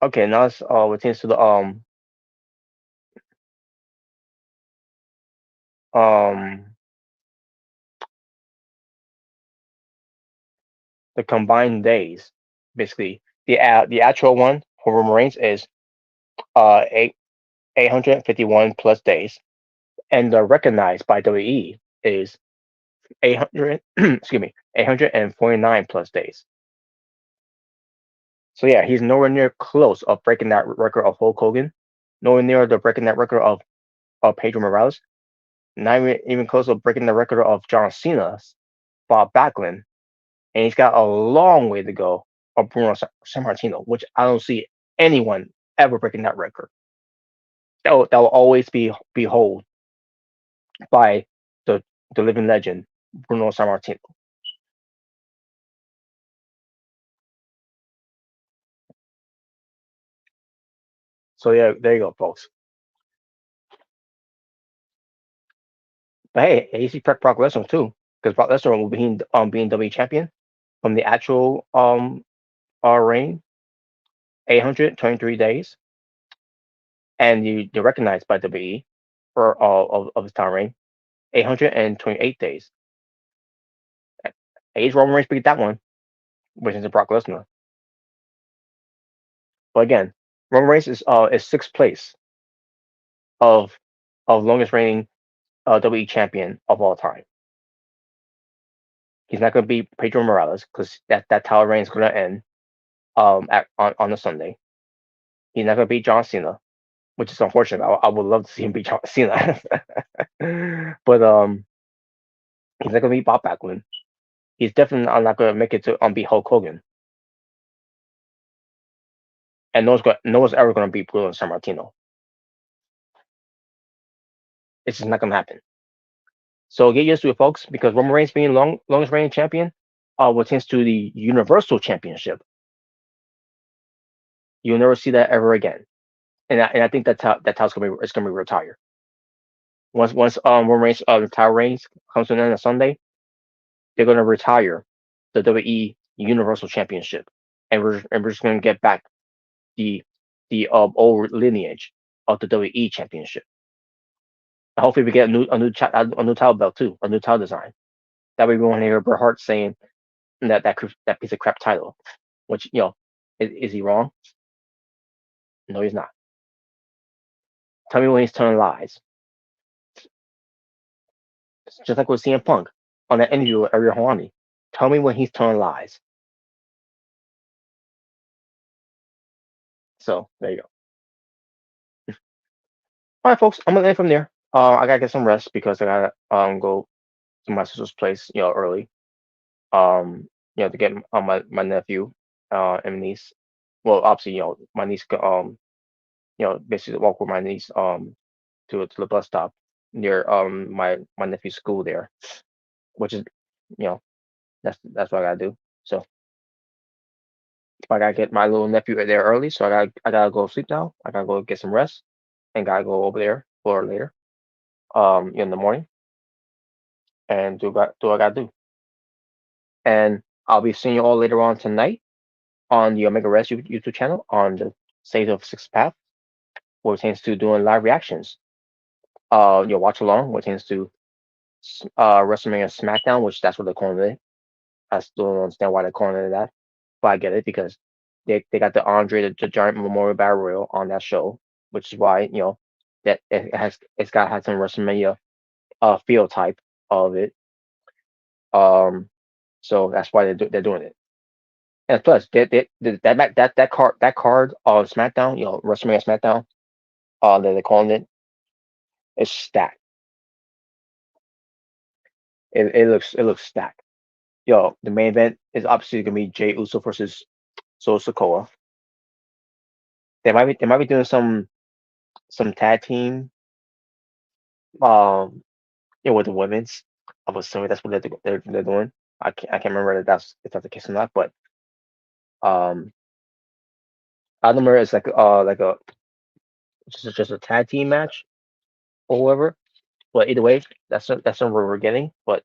Okay, now let's return to the combined days. Basically, the actual one for Roman Reigns is 851 plus days, and the recognized by WWE is 800 849 plus days. So yeah, he's nowhere near close of breaking that record of Hulk Hogan, nowhere near the breaking that record of Pedro Morales, not even close to breaking the record of John Cena's Bob Backlund, and he's got a long way to go of Bruno Sammartino, which I don't see anyone ever breaking that record. That will always be held by the living legend Bruno Sammartino. So yeah, there you go, folks. But hey, AC Brock Lesnar too, because Brock Lesnar will be being WWE champion from the actual reign, 823 days, and you're recognized by WWE for of his title reign, 828 days. Age Roman Reigns beat that one, which is Brock Lesnar. But again, Roman Reigns is sixth place of longest reigning WWE champion of all time. He's not going to beat Pedro Morales because that title reign is going to end on a Sunday. He's not going to beat John Cena, which is unfortunate. I would love to see him beat John Cena, but he's not going to beat Bob Backlund. He's definitely not going to make it to beat Hulk Hogan, and no one's ever going to beat Bruno Sammartino. It's just not going to happen. So get used to it, folks, because Roman Reigns being longest reigning champion, pertains to the Universal Championship. You'll never see that ever again, and I think that's how it's gonna be retired. Once Roman Reigns title reigns comes to an end on Sunday, they're gonna retire the WWE Universal Championship, and we're just gonna get back the old lineage of the WWE Championship. And hopefully we get a new title belt too, a new title design. That way we won't hear Bret Hart saying that piece of crap title, which is he wrong? No, he's not. Tell me when he's telling lies. It's just like with CM Punk on that interview with Ariel Helwani. Tell me when he's telling lies. So there you go. All right, folks, I'm gonna end from there. I gotta get some rest because I gotta go to my sister's place, early. To get my nephew and niece. Well, obviously, my niece basically walk with my niece to the bus stop near my nephew's school there, which is you know that's what I gotta do. So I gotta get my little nephew there early, so I gotta go sleep now. I gotta go get some rest and gotta go over there for later in the morning and do what I gotta do. And I'll be seeing you all later on tonight on the Omega Rest YouTube channel on the State of Sixth Path, where it tends to doing live reactions. Your watch along, where it tends to WrestleMania SmackDown, which that's what they're calling it. I still don't understand why they're calling it that, but I get it because they got the Andre the Giant Memorial Battle Royal on that show, which is why that it's got had some WrestleMania feel type of it. So that's why they're doing it. And plus, that card on SmackDown, WrestleMania SmackDown, that they're calling it, is stacked. It looks stacked. The main event is obviously gonna be Jey Uso versus Solo Sikoa. They might be doing some tag team, with the women's. I'm assuming that's what they're doing. I can't remember if that's the case or not, but um, I don't remember it's like a just a tag team match or whatever. But either way, that's what we're getting. But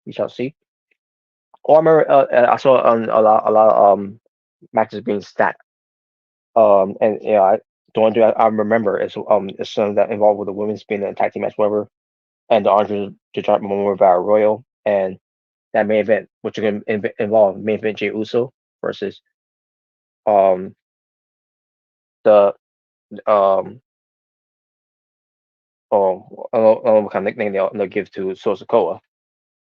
we shall see. Oh, I remember I saw a lot of matches being stacked. And the one thing I remember is some that involved with the women's being in a tag team match, whatever, and the Andre the Giant Memorial Battle Royal, and that main event, which are going to involve main event Jey Uso versus um the I don't know what kind of nickname they'll give to Solo Sikoa.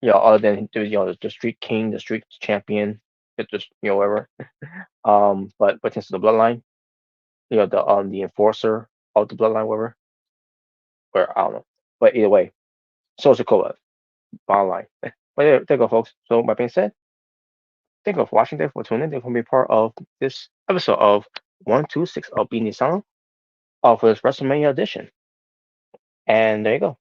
Other than the Street King, the Street Champion, it's just whatever. But since the Bloodline, the Enforcer of the Bloodline, whatever, or I don't know. But either way, Solo Sikoa, bottom line. But yeah, there you go, folks. So my being said, thank you for watching. Thank you for tuning in. Thank you for being part of this episode of 126 of Being the Asylum for this WrestleMania edition. And there you go.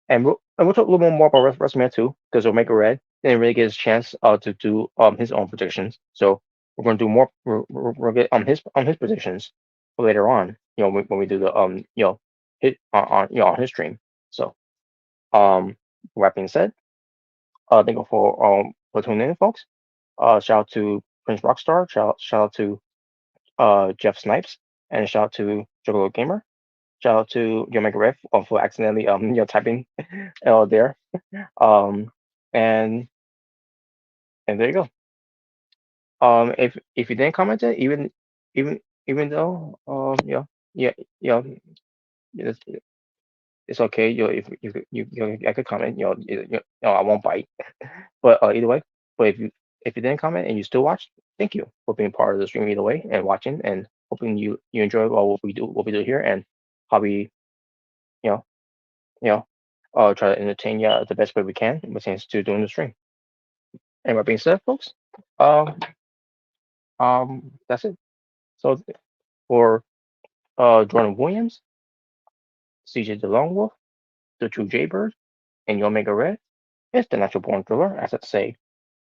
And we'll talk a little bit more about WrestleMania 2 because Omega Red didn't really get his chance to do his own predictions. So we're going to do more. We'll get his predictions later on. When we do the hit on his stream. So with that being said, thank you for tuning in, folks. Shout out to Prince Rockstar. Shout out to Jeff Snipes, and shout out to Juggalo Gamer. Shout out to your Mega Ref for accidentally typing there. Um, and there you go. If you didn't comment it, even even though yeah yeah it's, it's okay. I could comment. I won't bite. But either way, but if you didn't comment and you still watch, thank you for being part of the stream either way and watching and hoping you enjoy what we do here and how we you know you know try to entertain you the best way we can when it comes to doing the stream. And that being said, folks, um that's it. So for Jordan Williams, CJ the Lone Wolf, the True Jaybird, and Yo Mega Red, it's the Natural Born Thriller. As I say,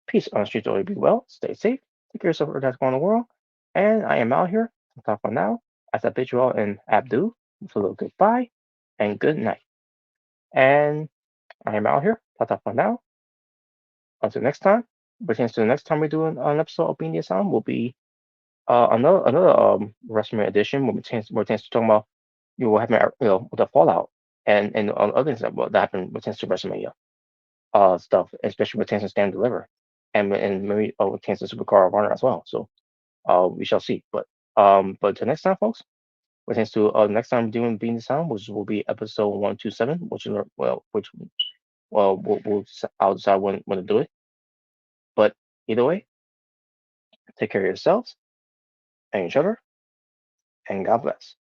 peace on the streets, always be well, stay safe, take care of yourself that's going on in the world. And I am out here. Talk for now. As I bid you all in Abdu, with a little goodbye and good night. And I am out here. Talk for now. Until next time. But since the next time we do an episode of Being the Asylum will be another WrestleMania edition where we're talking about what happened with the fallout and other things that happened with to WrestleMania stuff, especially with to Stand and Deliver and maybe with to Supercar of Honor as well. So we shall see. But until next time, folks. Which tends to next time doing Being the Sound, which will be episode 127, which is I'll decide when to do it. But either way, take care of yourselves and each other, and God bless.